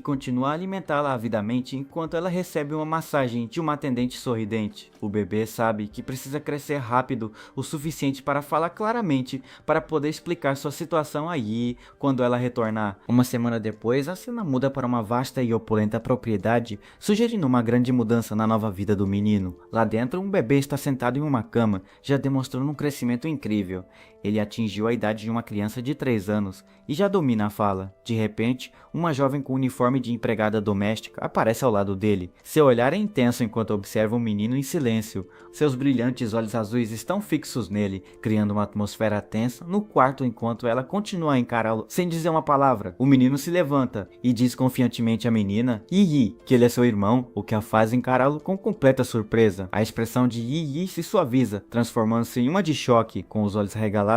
continua a alimentá-la avidamente enquanto ela recebe uma massagem de uma atendente sorridente. O bebê sabe que precisa crescer rápido o suficiente para falar claramente para poder explicar sua situação a Yi quando ela retornar. Uma semana depois, a cena muda para uma vasta e opulenta propriedade, sugerindo uma grande mudança na nova vida do menino. Lá dentro, um bebê está sentado em uma cama, já demonstrando um crescimento incrível. Ele atingiu a idade de uma criança de 3 anos e já domina a fala. De repente, uma jovem com uniforme de empregada doméstica aparece ao lado dele. Seu olhar é intenso enquanto observa o menino em silêncio. Seus brilhantes olhos azuis estão fixos nele, criando uma atmosfera tensa no quarto enquanto ela continua a encará-lo sem dizer uma palavra. O menino se levanta e diz confiantemente à menina, Yi, que ele é seu irmão, o que a faz encará-lo com completa surpresa. A expressão de Yi se suaviza, transformando-se em uma de choque, com os olhos regalados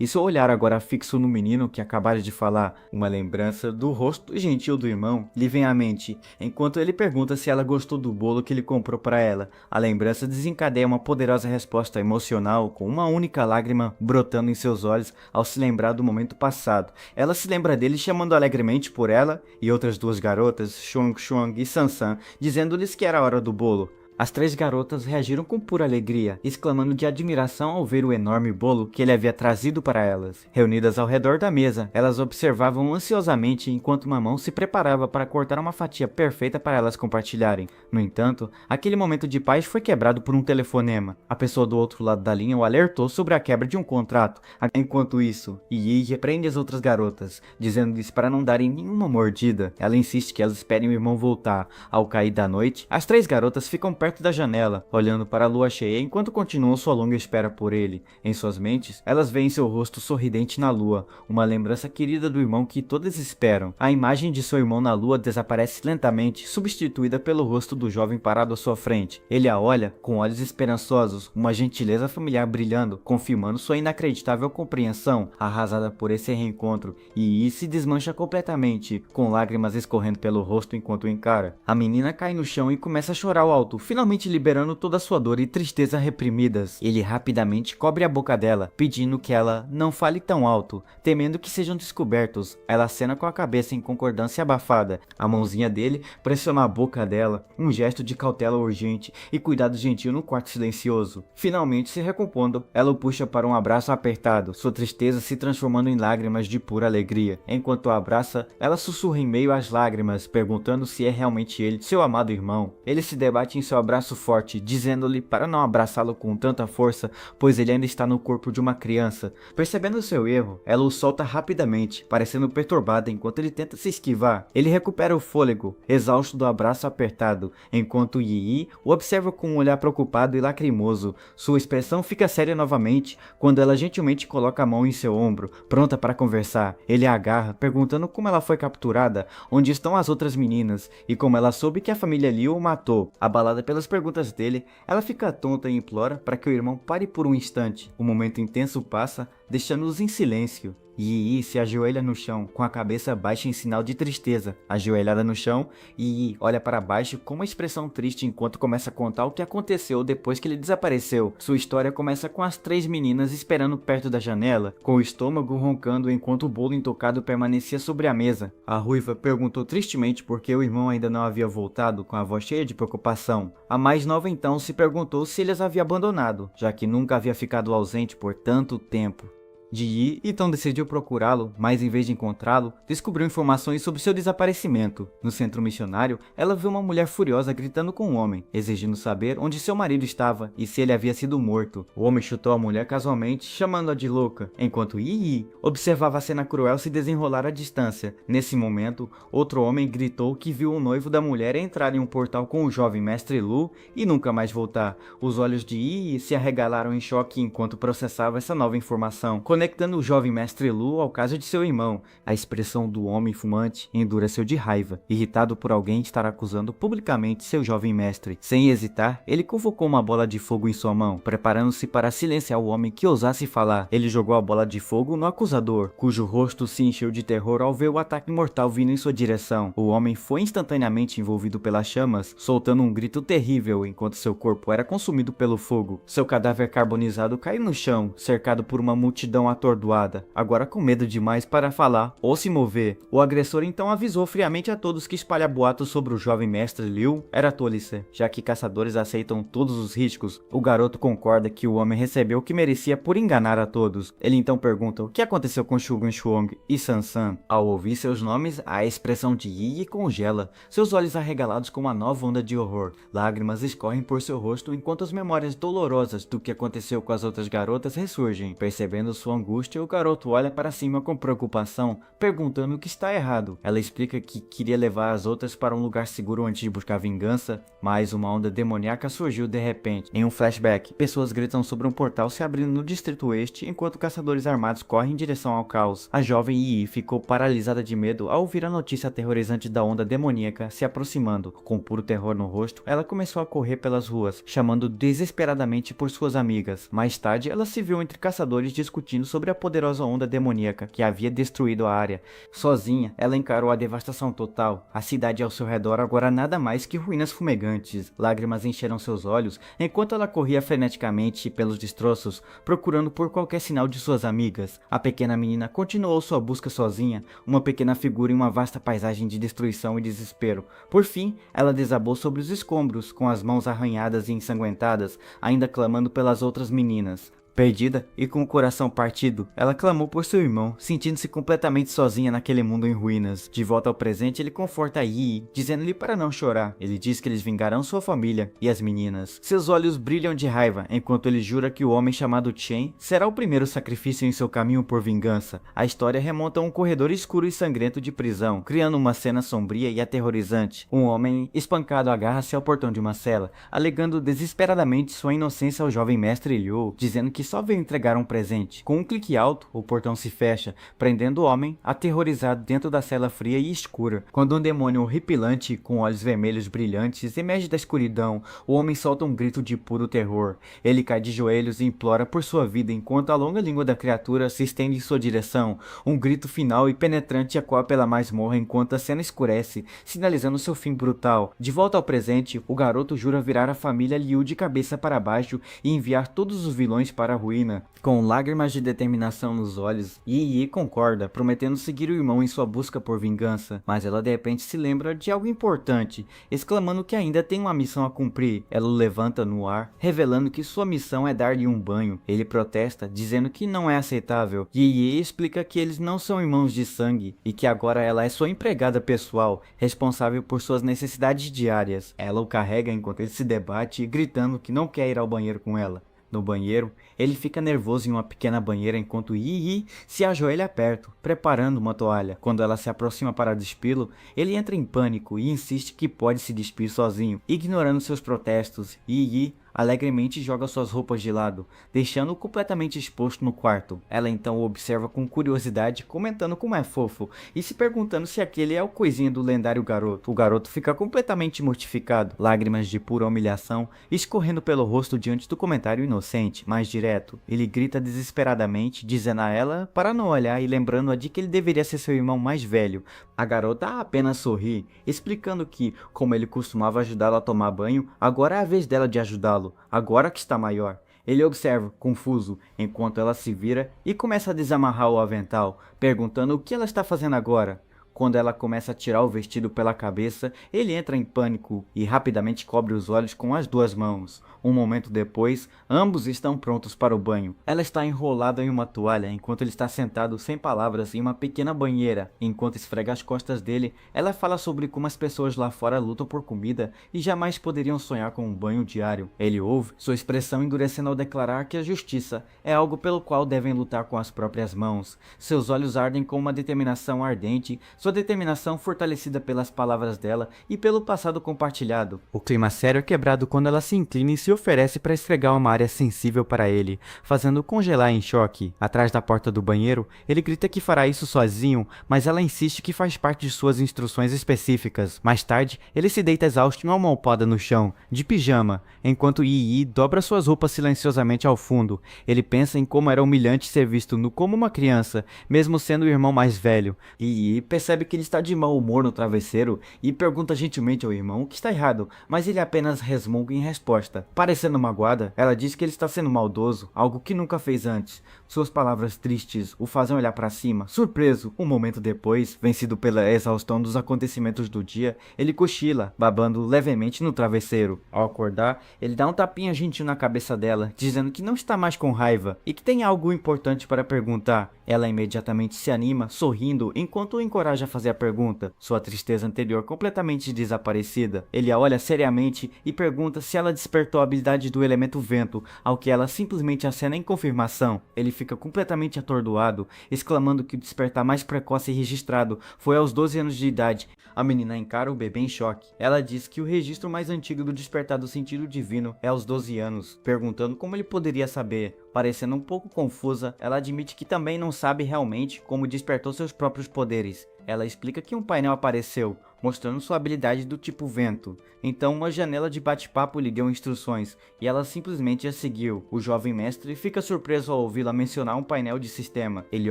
e seu olhar agora fixo no menino que acabara de falar. Uma lembrança do rosto gentil do irmão lhe vem à mente, enquanto ele pergunta se ela gostou do bolo que ele comprou para ela. A lembrança desencadeia uma poderosa resposta emocional, com uma única lágrima brotando em seus olhos ao se lembrar do momento passado. Ela se lembra dele chamando alegremente por ela e outras duas garotas, Xuang e Sansan, dizendo-lhes que era a hora do bolo. As 3 garotas reagiram com pura alegria, exclamando de admiração ao ver o enorme bolo que ele havia trazido para elas. Reunidas ao redor da mesa, elas observavam ansiosamente enquanto uma mão se preparava para cortar uma fatia perfeita para elas compartilharem. No entanto, aquele momento de paz foi quebrado por um telefonema. A pessoa do outro lado da linha o alertou sobre a quebra de um contrato. Enquanto isso, Yi repreende as outras garotas, dizendo-lhes para não darem nenhuma mordida. Ela insiste que elas esperem o irmão voltar. Ao cair da noite, as 3 garotas ficam perto da janela, olhando para a lua cheia enquanto continuam sua longa espera por ele. Em suas mentes, elas veem seu rosto sorridente na lua, uma lembrança querida do irmão que todas esperam. A imagem de seu irmão na lua desaparece lentamente, substituída pelo rosto do jovem parado à sua frente. Ele a olha com olhos esperançosos, uma gentileza familiar brilhando, confirmando sua inacreditável compreensão, arrasada por esse reencontro, e Yi se desmancha completamente, com lágrimas escorrendo pelo rosto enquanto o encara. A menina cai no chão e começa a chorar alto, finalmente liberando toda a sua dor e tristeza reprimidas. Ele rapidamente cobre a boca dela, pedindo que ela não fale tão alto, temendo que sejam descobertos. Ela acena com a cabeça em concordância abafada. A mãozinha dele pressiona a boca dela, um gesto de cautela urgente e cuidado gentil no quarto silencioso. Finalmente se recompondo, ela o puxa para um abraço apertado, sua tristeza se transformando em lágrimas de pura alegria. Enquanto o abraça, ela sussurra em meio às lágrimas, perguntando se é realmente ele, seu amado irmão. Ele se debate em seu abraço forte, dizendo-lhe para não abraçá-lo com tanta força, pois ele ainda está no corpo de uma criança. Percebendo seu erro, ela o solta rapidamente, parecendo perturbada enquanto ele tenta se esquivar. Ele recupera o fôlego, exausto do abraço apertado, enquanto Yi o observa com um olhar preocupado e lacrimoso. Sua expressão fica séria novamente quando ela gentilmente coloca a mão em seu ombro, pronta para conversar. Ele a agarra, perguntando como ela foi capturada, onde estão as outras meninas e como ela soube que a família Liu o matou. Abalada pelas perguntas dele, ela fica tonta e implora para que o irmão pare por um instante. O momento intenso passa, deixando-os em silêncio. Yi se ajoelha no chão, com a cabeça baixa em sinal de tristeza. Ajoelhada no chão, Yi olha para baixo com uma expressão triste enquanto começa a contar o que aconteceu depois que ele desapareceu. Sua história começa com as 3 meninas esperando perto da janela, com o estômago roncando enquanto o bolo intocado permanecia sobre a mesa. A ruiva perguntou tristemente por que o irmão ainda não havia voltado, com a voz cheia de preocupação. A mais nova então se perguntou se ele as havia abandonado, já que nunca havia ficado ausente por tanto tempo. Yi então decidiu procurá-lo, mas em vez de encontrá-lo, descobriu informações sobre seu desaparecimento. No centro missionário, ela viu uma mulher furiosa gritando com um homem, exigindo saber onde seu marido estava e se ele havia sido morto. O homem chutou a mulher casualmente, chamando-a de louca, enquanto Yi observava a cena cruel se desenrolar à distância. Nesse momento, outro homem gritou que viu o noivo da mulher entrar em um portal com o jovem mestre Lu e nunca mais voltar. Os olhos de Yi se arregalaram em choque enquanto processava essa nova informação, conectando o jovem mestre Lu ao caso de seu irmão. A expressão do homem fumante endureceu de raiva, irritado por alguém estar acusando publicamente seu jovem mestre. Sem hesitar, ele convocou uma bola de fogo em sua mão, preparando-se para silenciar o homem que ousasse falar. Ele jogou a bola de fogo no acusador, cujo rosto se encheu de terror ao ver o ataque mortal vindo em sua direção. O homem foi instantaneamente envolvido pelas chamas, soltando um grito terrível enquanto seu corpo era consumido pelo fogo. Seu cadáver carbonizado caiu no chão, cercado por uma multidão atordoada, agora com medo demais para falar ou se mover. O agressor então avisou friamente a todos que espalhar boatos sobre o jovem mestre Liu era tolice, já que caçadores aceitam todos os riscos. O garoto concorda que o homem recebeu o que merecia por enganar a todos. Ele então pergunta o que aconteceu com Shugun Shuong e Sansan. Ao ouvir seus nomes, a expressão de Yi congela, seus olhos arregalados com uma nova onda de horror. Lágrimas escorrem por seu rosto enquanto as memórias dolorosas do que aconteceu com as outras garotas ressurgem. Percebendo sua angústia, o garoto olha para cima com preocupação, perguntando o que está errado. Ela explica que queria levar as outras para um lugar seguro antes de buscar vingança, mas uma onda demoníaca surgiu de repente. Em um flashback, pessoas gritam sobre um portal se abrindo no Distrito Oeste, enquanto caçadores armados correm em direção ao caos. A jovem Yi ficou paralisada de medo ao ouvir a notícia aterrorizante da onda demoníaca se aproximando. Com puro terror no rosto, ela começou a correr pelas ruas, chamando desesperadamente por suas amigas. Mais tarde, ela se viu entre caçadores discutindo sobre a poderosa onda demoníaca que havia destruído a área. Sozinha, ela encarou a devastação total. A cidade ao seu redor agora nada mais que ruínas fumegantes. Lágrimas encheram seus olhos enquanto ela corria freneticamente pelos destroços, procurando por qualquer sinal de suas amigas. A pequena menina continuou sua busca sozinha, uma pequena figura em uma vasta paisagem de destruição e desespero. Por fim, ela desabou sobre os escombros, com as mãos arranhadas e ensanguentadas, ainda clamando pelas outras meninas. Perdida e com o coração partido, ela clamou por seu irmão, sentindo-se completamente sozinha naquele mundo em ruínas. De volta ao presente, ele conforta Yi, dizendo-lhe para não chorar. Ele diz que eles vingarão sua família e as meninas. Seus olhos brilham de raiva, enquanto ele jura que o homem chamado Chen será o primeiro sacrifício em seu caminho por vingança. A história remonta a um corredor escuro e sangrento de prisão, criando uma cena sombria e aterrorizante. Um homem espancado agarra-se ao portão de uma cela, alegando desesperadamente sua inocência ao jovem mestre Liu, dizendo que só veio entregar um presente. Com um clique alto, o portão se fecha, prendendo o homem aterrorizado dentro da cela fria e escura. Quando um demônio horripilante com olhos vermelhos brilhantes emerge da escuridão, o homem solta um grito de puro terror. Ele cai de joelhos e implora por sua vida enquanto a longa língua da criatura se estende em sua direção. Um grito final e penetrante ecoa pela masmorra enquanto a cena escurece, sinalizando seu fim brutal. De volta ao presente, o garoto jura virar a família Liu de cabeça para baixo e enviar todos os vilões para a ruína. Com lágrimas de determinação nos olhos, Yi concorda, prometendo seguir o irmão em sua busca por vingança, mas ela de repente se lembra de algo importante, exclamando que ainda tem uma missão a cumprir. Ela o levanta no ar, revelando que sua missão é dar-lhe um banho. Ele protesta, dizendo que não é aceitável. Yi explica que eles não são irmãos de sangue e que agora ela é sua empregada pessoal, responsável por suas necessidades diárias. Ela o carrega enquanto ele se debate, gritando que não quer ir ao banheiro com ela. No banheiro, ele fica nervoso em uma pequena banheira enquanto Yi se ajoelha perto, preparando uma toalha. Quando ela se aproxima para despí-lo, ele entra em pânico e insiste que pode se despir sozinho. Ignorando seus protestos, Yi alegremente joga suas roupas de lado, deixando-o completamente exposto no quarto. Ela então o observa com curiosidade, comentando como é fofo e se perguntando se aquele é o coisinha do lendário garoto. O garoto fica completamente mortificado, lágrimas de pura humilhação escorrendo pelo rosto diante do comentário inocente, mais direto. Ele grita desesperadamente, dizendo a ela para não olhar e lembrando-a de que ele deveria ser seu irmão mais velho. A garota apenas sorri, explicando que, como ele costumava ajudá-la a tomar banho, agora é a vez dela de ajudá-lo, agora que está maior. Ele observa, confuso, enquanto ela se vira e começa a desamarrar o avental, perguntando o que ela está fazendo agora. Quando ela começa a tirar o vestido pela cabeça, ele entra em pânico e rapidamente cobre os olhos com as duas mãos. Um momento depois, ambos estão prontos para o banho. Ela está enrolada em uma toalha enquanto ele está sentado sem palavras em uma pequena banheira. Enquanto esfrega as costas dele, ela fala sobre como as pessoas lá fora lutam por comida e jamais poderiam sonhar com um banho diário. Ele ouve, sua expressão endurecendo ao declarar que a justiça é algo pelo qual devem lutar com as próprias mãos. Seus olhos ardem com uma determinação ardente, sua determinação fortalecida pelas palavras dela e pelo passado compartilhado. O clima sério é quebrado quando ela se inclina e se oferece para esfregar uma área sensível para ele, fazendo-o congelar em choque. Atrás da porta do banheiro, ele grita que fará isso sozinho, mas ela insiste que faz parte de suas instruções específicas. Mais tarde, ele se deita exausto em uma almofada no chão, de pijama, enquanto Yi dobra suas roupas silenciosamente ao fundo. Ele pensa em como era humilhante ser visto nu como uma criança, mesmo sendo o irmão mais velho. Yi percebe que ele está de mau humor no travesseiro e pergunta gentilmente ao irmão o que está errado, mas ele apenas resmunga em resposta. Parecendo magoada, ela diz que ele está sendo maldoso, algo que nunca fez antes. Suas palavras tristes o fazem olhar para cima, surpreso. Um momento depois, vencido pela exaustão dos acontecimentos do dia, ele cochila, babando levemente no travesseiro. Ao acordar, ele dá um tapinha gentil na cabeça dela, dizendo que não está mais com raiva e que tem algo importante para perguntar. Ela imediatamente se anima, sorrindo, enquanto o encoraja a fazer a pergunta, sua tristeza anterior completamente desaparecida. Ele a olha seriamente e pergunta se ela despertou a habilidade do elemento vento, ao que ela simplesmente acena em confirmação. Ele fica completamente atordoado, exclamando que o despertar mais precoce registrado foi aos 12 anos de idade. A menina encara o bebê em choque. Ela diz que o registro mais antigo do despertar do sentido divino é aos 12 anos, perguntando como ele poderia saber. Parecendo um pouco confusa, ela admite que também não sabe realmente como despertou seus próprios poderes. Ela explica que um painel apareceu, mostrando sua habilidade do tipo vento. Então uma janela de bate-papo lhe deu instruções, e ela simplesmente a seguiu. O jovem mestre fica surpreso ao ouvi-la mencionar um painel de sistema. Ele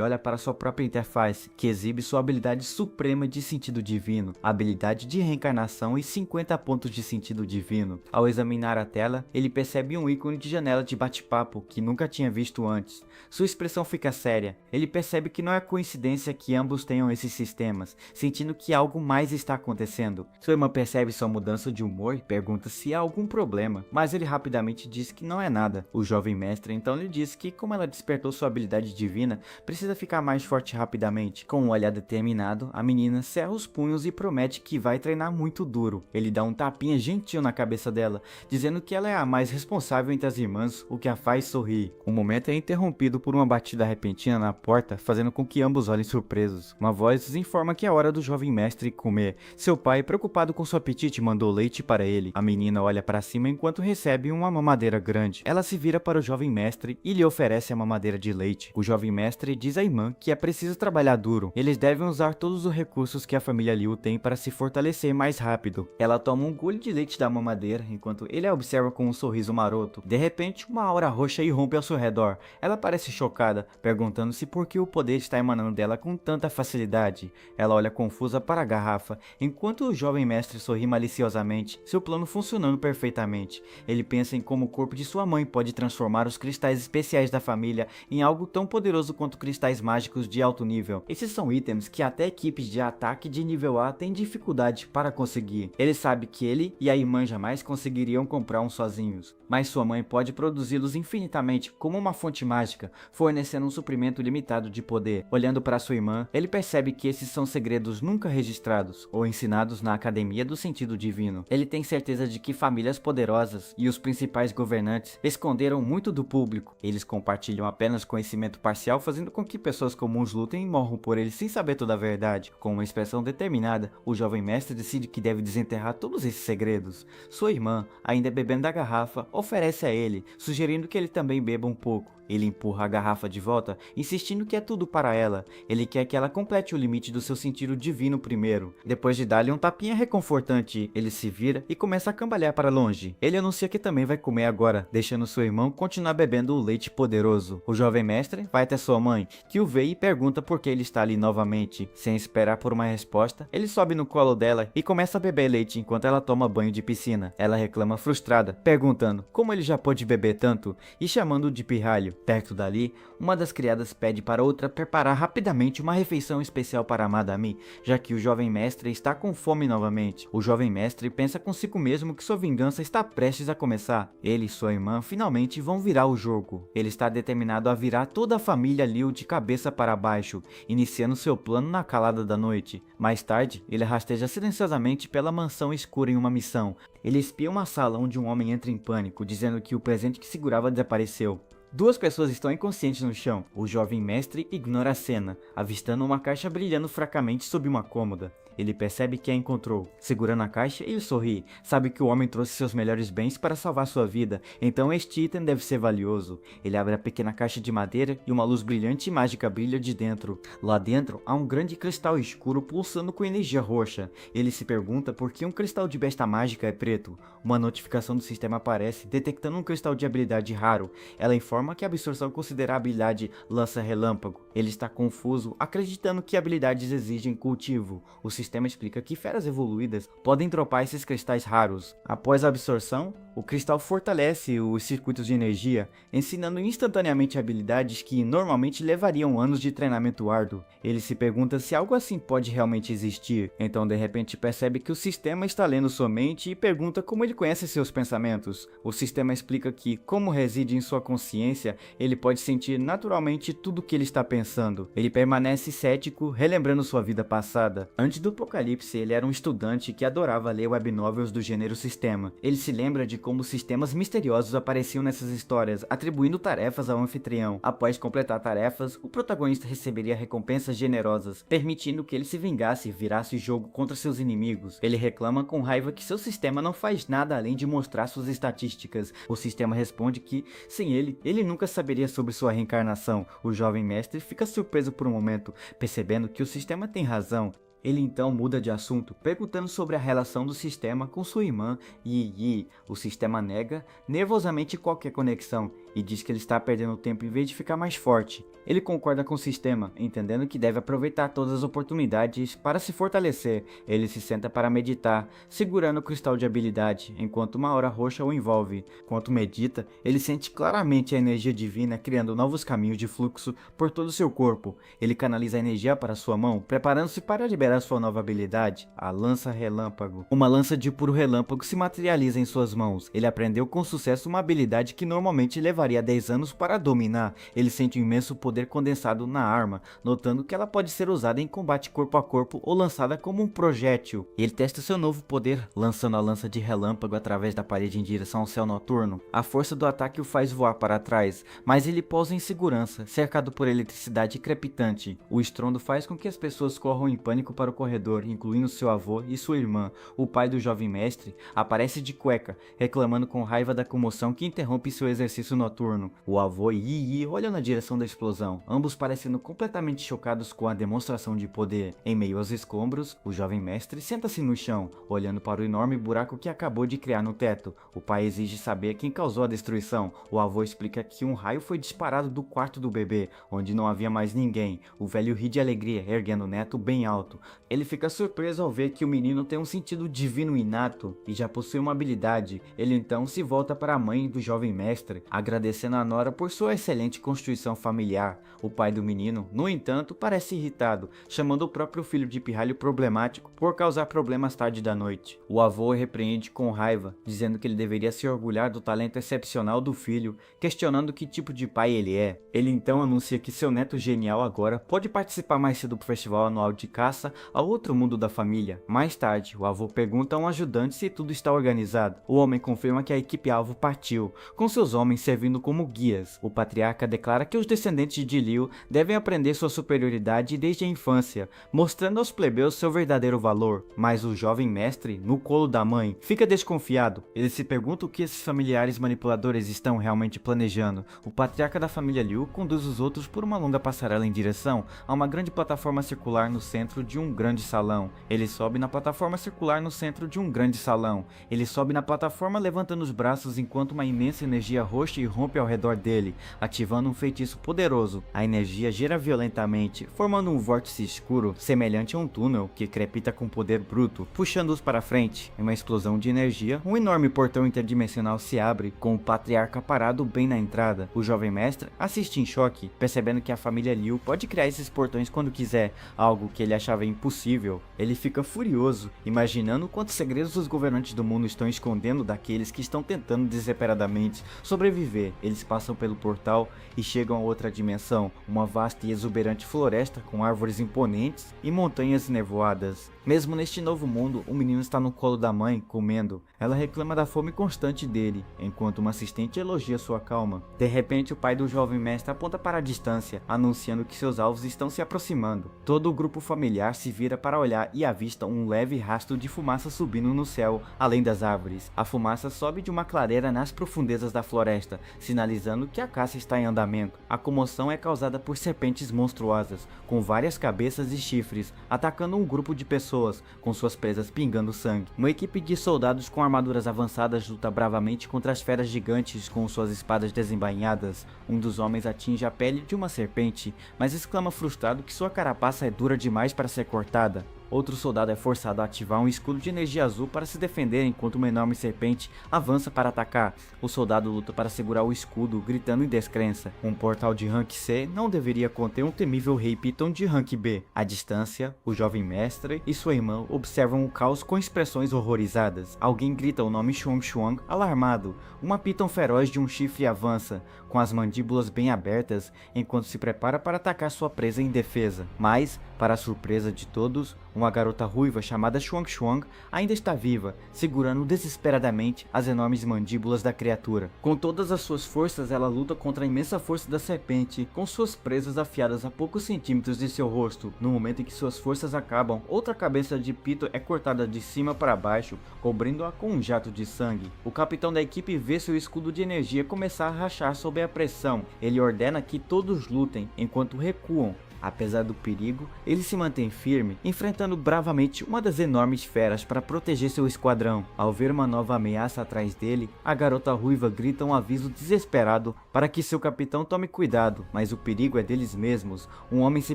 olha para sua própria interface, que exibe sua habilidade suprema de sentido divino, habilidade de reencarnação e 50 pontos de sentido divino. Ao examinar a tela, ele percebe um ícone de janela de bate-papo que nunca tinha visto antes. Sua expressão fica séria. Ele percebe que não é coincidência que ambos tenham esses sistemas, sentindo que algo mais está acontecendo. Sua irmã percebe sua mudança de humor e pergunta se há algum problema, mas ele rapidamente diz que não é nada. O jovem mestre então lhe diz que, como ela despertou sua habilidade divina, precisa ficar mais forte rapidamente. Com um olhar determinado, a menina cerra os punhos e promete que vai treinar muito duro. Ele dá um tapinha gentil na cabeça dela, dizendo que ela é a mais responsável entre as irmãs, o que a faz sorrir. O momento é interrompido por uma batida repentina na porta, fazendo com que ambos olhem surpresos. Uma voz informa que é hora do jovem mestre comer. Seu pai, preocupado com seu apetite, mandou leite para ele. A menina olha para cima enquanto recebe uma mamadeira grande. Ela se vira para o jovem mestre e lhe oferece a mamadeira de leite. O jovem mestre diz à irmã que é preciso trabalhar duro. Eles devem usar todos os recursos que a família Liu tem para se fortalecer mais rápido. Ela toma um gole de leite da mamadeira enquanto ele a observa com um sorriso maroto. De repente, uma aura roxa irrompe ao seu redor. Ela parece chocada, perguntando-se por que o poder está emanando dela com tanta facilidade. Ela olha confusa para a garrafa Enquanto o jovem mestre sorri maliciosamente, seu plano funcionando perfeitamente. Ele pensa em como o corpo de sua mãe pode transformar os cristais especiais da família em algo tão poderoso quanto cristais mágicos de alto nível. Esses são itens que até equipes de ataque de nível A têm dificuldade para conseguir. Ele sabe que ele e a irmã jamais conseguiriam comprar um sozinhos, mas sua mãe pode produzi-los infinitamente como uma fonte mágica, fornecendo um suprimento limitado de poder. Olhando para sua irmã, ele percebe que esses são segredos nunca registrados ou ensinados na Academia do Sentido Divino. Ele tem certeza de que famílias poderosas e os principais governantes esconderam muito do público. Eles compartilham apenas conhecimento parcial, fazendo com que pessoas comuns lutem e morram por eles sem saber toda a verdade. Com uma expressão determinada, o jovem mestre decide que deve desenterrar todos esses segredos. Sua irmã, ainda bebendo da garrafa, oferece a ele, sugerindo que ele também beba um pouco. Ele empurra a garrafa de volta, insistindo que é tudo para ela. Ele quer que ela complete o limite do seu sentido divino primeiro. Depois de dar-lhe um tapinha reconfortante, ele se vira e começa a cambalear para longe. Ele anuncia que também vai comer agora, deixando seu irmão continuar bebendo o leite poderoso. O jovem mestre vai até sua mãe, que o vê e pergunta por que ele está ali novamente. Sem esperar por uma resposta, ele sobe no colo dela e começa a beber leite enquanto ela toma banho de piscina. Ela reclama frustrada, perguntando como ele já pôde beber tanto e chamando-o de pirralho. Perto dali, uma das criadas pede para outra preparar rapidamente uma refeição especial para a Madame, já que o jovem mestre está com fome novamente. O jovem mestre pensa consigo mesmo que sua vingança está prestes a começar. Ele e sua irmã finalmente vão virar o jogo. Ele está determinado a virar toda a família Liu de cabeça para baixo, iniciando seu plano na calada da noite. Mais tarde, ele rasteja silenciosamente pela mansão escura em uma missão. Ele espia uma sala onde um homem entra em pânico, dizendo que o presente que segurava desapareceu. Duas pessoas estão inconscientes no chão. O jovem mestre ignora a cena, avistando uma caixa brilhando fracamente sob uma cômoda. Ele percebe que a encontrou. Segurando a caixa, ele sorri. Sabe que o homem trouxe seus melhores bens para salvar sua vida, então este item deve ser valioso. Ele abre a pequena caixa de madeira e uma luz brilhante e mágica brilha de dentro. Lá dentro, há um grande cristal escuro pulsando com energia roxa. Ele se pergunta por que um cristal de besta mágica é preto. Uma notificação do sistema aparece, detectando um cristal de habilidade raro. Ela informa que a absorção considera a habilidade Lança Relâmpago. Ele está confuso, acreditando que habilidades exigem cultivo. O sistema explica que feras evoluídas podem dropar esses cristais raros. Após a absorção, o cristal fortalece os circuitos de energia, ensinando instantaneamente habilidades que normalmente levariam anos de treinamento árduo. Ele se pergunta se algo assim pode realmente existir, então de repente percebe que o sistema está lendo sua mente e pergunta como ele conhece seus pensamentos. O sistema explica que, como reside em sua consciência, ele pode sentir naturalmente tudo o que ele está pensando. Ele permanece cético, relembrando sua vida passada. Antes do Apocalipse, ele era um estudante que adorava ler webnovels do gênero sistema. Ele se lembra de como sistemas misteriosos apareciam nessas histórias, atribuindo tarefas ao anfitrião. Após completar tarefas, o protagonista receberia recompensas generosas, permitindo que ele se vingasse e virasse o jogo contra seus inimigos. Ele reclama com raiva que seu sistema não faz nada além de mostrar suas estatísticas. O sistema responde que, sem ele nunca saberia sobre sua reencarnação. O jovem mestre fica surpreso por um momento, percebendo que o sistema tem razão. Ele então muda de assunto, perguntando sobre a relação do sistema com sua irmã Yi. O sistema nega nervosamente qualquer conexão e diz que ele está perdendo tempo em vez de ficar mais forte. Ele concorda com o sistema, entendendo que deve aproveitar todas as oportunidades para se fortalecer. Ele se senta para meditar, segurando o cristal de habilidade, enquanto uma aura roxa o envolve. Enquanto medita, ele sente claramente a energia divina criando novos caminhos de fluxo por todo o seu corpo. Ele canaliza a energia para sua mão, preparando-se para liberar sua nova habilidade, a Lança Relâmpago. Uma lança de puro relâmpago se materializa em suas mãos. Ele aprendeu com sucesso uma habilidade que normalmente levaria 10 anos para dominar. Ele sente um imenso poder condensado na arma, notando que ela pode ser usada em combate corpo a corpo ou lançada como um projétil. Ele testa seu novo poder, lançando a lança de relâmpago através da parede em direção ao céu noturno. A força do ataque o faz voar para trás, mas ele pousa em segurança, cercado por eletricidade crepitante. O estrondo faz com que as pessoas corram em pânico para o corredor, incluindo seu avô e sua irmã. O pai do jovem mestre aparece de cueca, reclamando com raiva da comoção que interrompe seu exercício noturno. O avô e Yi olham na direção da explosão, ambos parecendo completamente chocados com a demonstração de poder. Em meio aos escombros, o jovem mestre senta-se no chão, olhando para o enorme buraco que acabou de criar no teto. O pai exige saber quem causou a destruição. O avô explica que um raio foi disparado do quarto do bebê, onde não havia mais ninguém. O velho ri de alegria, erguendo o neto bem alto. Ele fica surpreso ao ver que o menino tem um sentido divino inato e já possui uma habilidade. Ele então se volta para a mãe do jovem mestre, agradecendo a nora por sua excelente constituição familiar. O pai do menino, no entanto, parece irritado, chamando o próprio filho de pirralho problemático por causar problemas tarde da noite. O avô repreende com raiva, dizendo que ele deveria se orgulhar do talento excepcional do filho, questionando que tipo de pai ele é. Ele então anuncia que seu neto genial agora pode participar mais cedo do festival anual de caça ao outro mundo da família. Mais tarde, o avô pergunta a um ajudante se tudo está organizado. O homem confirma que a equipe-alvo partiu, com seus homens servindo como guias. O patriarca declara que os descendentes de Liu devem aprender sua superioridade desde a infância, mostrando aos plebeus seu verdadeiro valor. Mas o jovem mestre, no colo da mãe, fica desconfiado. Ele se pergunta o que esses familiares manipuladores estão realmente planejando. O patriarca da família Liu conduz os outros por uma longa passarela em direção a uma grande plataforma circular no centro de um grande salão. Ele sobe na plataforma circular no centro de um grande salão. Ele sobe na plataforma levantando os braços enquanto uma imensa energia roxa irrompe ao redor dele, ativando um feitiço poderoso. A energia gira violentamente, formando um vórtice escuro semelhante a um túnel que crepita com poder bruto, puxando-os para frente. Em uma explosão de energia, um enorme portão interdimensional se abre, com o patriarca parado bem na entrada. O jovem mestre assiste em choque, percebendo que a família Liu pode criar esses portões quando quiser, algo que ele achava impossível. Ele fica furioso, imaginando quantos segredos os governantes do mundo estão escondendo daqueles que estão tentando desesperadamente sobreviver. Eles passam pelo portal e chegam a outra dimensão, uma vasta e exuberante floresta com árvores imponentes e montanhas nevoadas. Mesmo neste novo mundo, o menino está no colo da mãe, comendo. Ela reclama da fome constante dele, enquanto uma assistente elogia sua calma. De repente, o pai do jovem mestre aponta para a distância, anunciando que seus alvos estão se aproximando. Todo o grupo familiar se vira para olhar e avista um leve rastro de fumaça subindo no céu, além das árvores. A fumaça sobe de uma clareira nas profundezas da floresta, sinalizando que a caça está em andamento. A comoção é causada por serpentes monstruosas, com várias cabeças e chifres, atacando um grupo de pessoas, com suas presas pingando sangue. Uma equipe de soldados com armaduras avançadas luta bravamente contra as feras gigantes com suas espadas desembainhadas. Um dos homens atinge a pele de uma serpente, mas exclama frustrado que sua carapaça é dura demais para ser cortada. Outro soldado é forçado a ativar um escudo de energia azul para se defender enquanto uma enorme serpente avança para atacar. O soldado luta para segurar o escudo, gritando em descrença. Um portal de rank C não deveria conter um temível rei Piton de rank B. À distância, o jovem mestre e sua irmã observam o caos com expressões horrorizadas. Alguém grita o nome Xuang Xuang, alarmado. Uma Piton feroz de um chifre avança, com as mandíbulas bem abertas, enquanto se prepara para atacar sua presa indefesa. Mas, para a surpresa de todos, uma garota ruiva chamada Xuang Xuang ainda está viva, segurando desesperadamente as enormes mandíbulas da criatura. Com todas as suas forças, ela luta contra a imensa força da serpente, com suas presas afiadas a poucos centímetros de seu rosto. No momento em que suas forças acabam, outra cabeça de Pito é cortada de cima para baixo, cobrindo-a com um jato de sangue. O capitão da equipe vê seu escudo de energia começar a rachar sob a pressão. Ele ordena que todos lutem, enquanto recuam. Apesar do perigo, ele se mantém firme, enfrentando bravamente uma das enormes feras para proteger seu esquadrão. Ao ver uma nova ameaça atrás dele, a garota ruiva grita um aviso desesperado para que seu capitão tome cuidado, mas o perigo é deles mesmos. Um homem se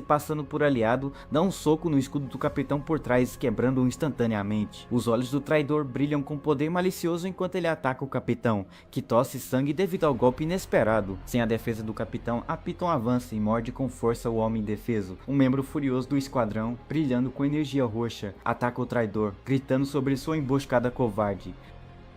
passando por aliado dá um soco no escudo do capitão por trás, quebrando-o instantaneamente. Os olhos do traidor brilham com poder malicioso enquanto ele ataca o capitão, que tosse sangue devido ao golpe inesperado. Sem a defesa do capitão, a Piton avança e morde com força o homem indefeso. Um membro furioso do esquadrão, brilhando com energia roxa, ataca o traidor, gritando sobre sua emboscada covarde.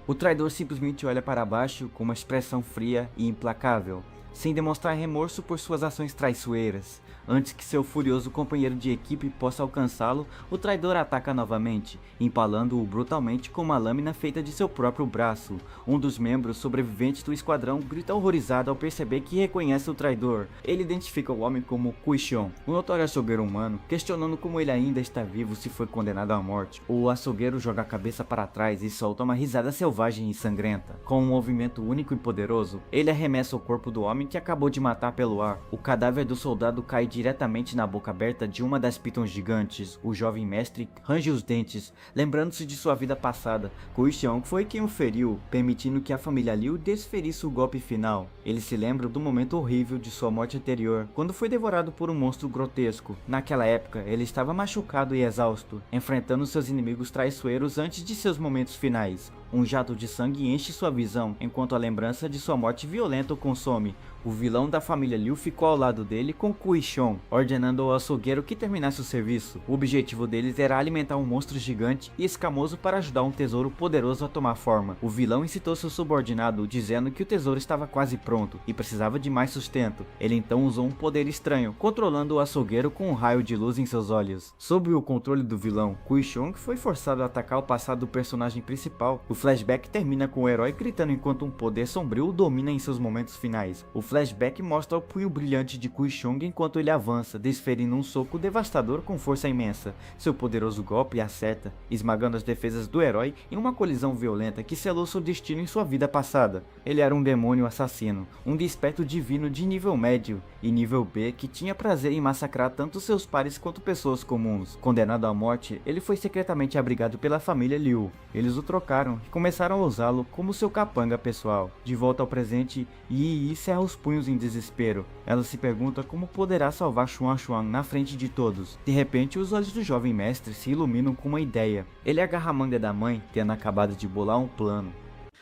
O traidor simplesmente olha para baixo com uma expressão fria e implacável. sem demonstrar remorso por suas ações traiçoeiras. Antes que seu furioso companheiro de equipe possa alcançá-lo, o traidor ataca novamente, empalando-o brutalmente com uma lâmina feita de seu próprio braço. Um dos membros sobreviventes do esquadrão grita horrorizado ao perceber que reconhece o traidor. Ele identifica o homem como Kuishon, um notório açougueiro humano, questionando como ele ainda está vivo se foi condenado à morte. O açougueiro joga a cabeça para trás e solta uma risada selvagem e sangrenta. Com um movimento único e poderoso, ele arremessa o corpo do homem que acabou de matar pelo ar. O cadáver do soldado cai diretamente na boca aberta de uma das pitons gigantes. O jovem mestre range os dentes, lembrando-se de sua vida passada. Kuishon foi quem o feriu, permitindo que a família Liu desferisse o golpe final. Ele se lembra do momento horrível de sua morte anterior, quando foi devorado por um monstro grotesco. Naquela época, ele estava machucado e exausto, enfrentando seus inimigos traiçoeiros antes de seus momentos finais. Um jato de sangue enche sua visão, enquanto a lembrança de sua morte violenta o consome. O vilão da família Liu ficou ao lado dele com Kuishon, ordenando ao açougueiro que terminasse o serviço. O objetivo deles era alimentar um monstro gigante e escamoso para ajudar um tesouro poderoso a tomar forma. O vilão incitou seu subordinado, dizendo que o tesouro estava quase pronto e precisava de mais sustento. Ele então usou um poder estranho, controlando o açougueiro com um raio de luz em seus olhos. Sob o controle do vilão, Kuishon foi forçado a atacar o passado do personagem principal. O flashback termina com o herói gritando enquanto um poder sombrio o domina em seus momentos finais. O flashback mostra o punho brilhante de Kuishon enquanto ele avança, desferindo um soco devastador com força imensa. Seu poderoso golpe acerta, esmagando as defesas do herói em uma colisão violenta que selou seu destino em sua vida passada. Ele era um demônio assassino, um desperto divino de nível médio e nível B que tinha prazer em massacrar tanto seus pares quanto pessoas comuns. Condenado à morte, ele foi secretamente abrigado pela família Liu. Eles o trocaram e começaram a usá-lo como seu capanga pessoal. De volta ao presente, Yi cerra os punhos em desespero. Ela se pergunta como poderá salvar Xuan Xuan na frente de todos. De repente, os olhos do jovem mestre se iluminam com uma ideia. Ele agarra a manga da mãe, tendo acabado de bolar um plano.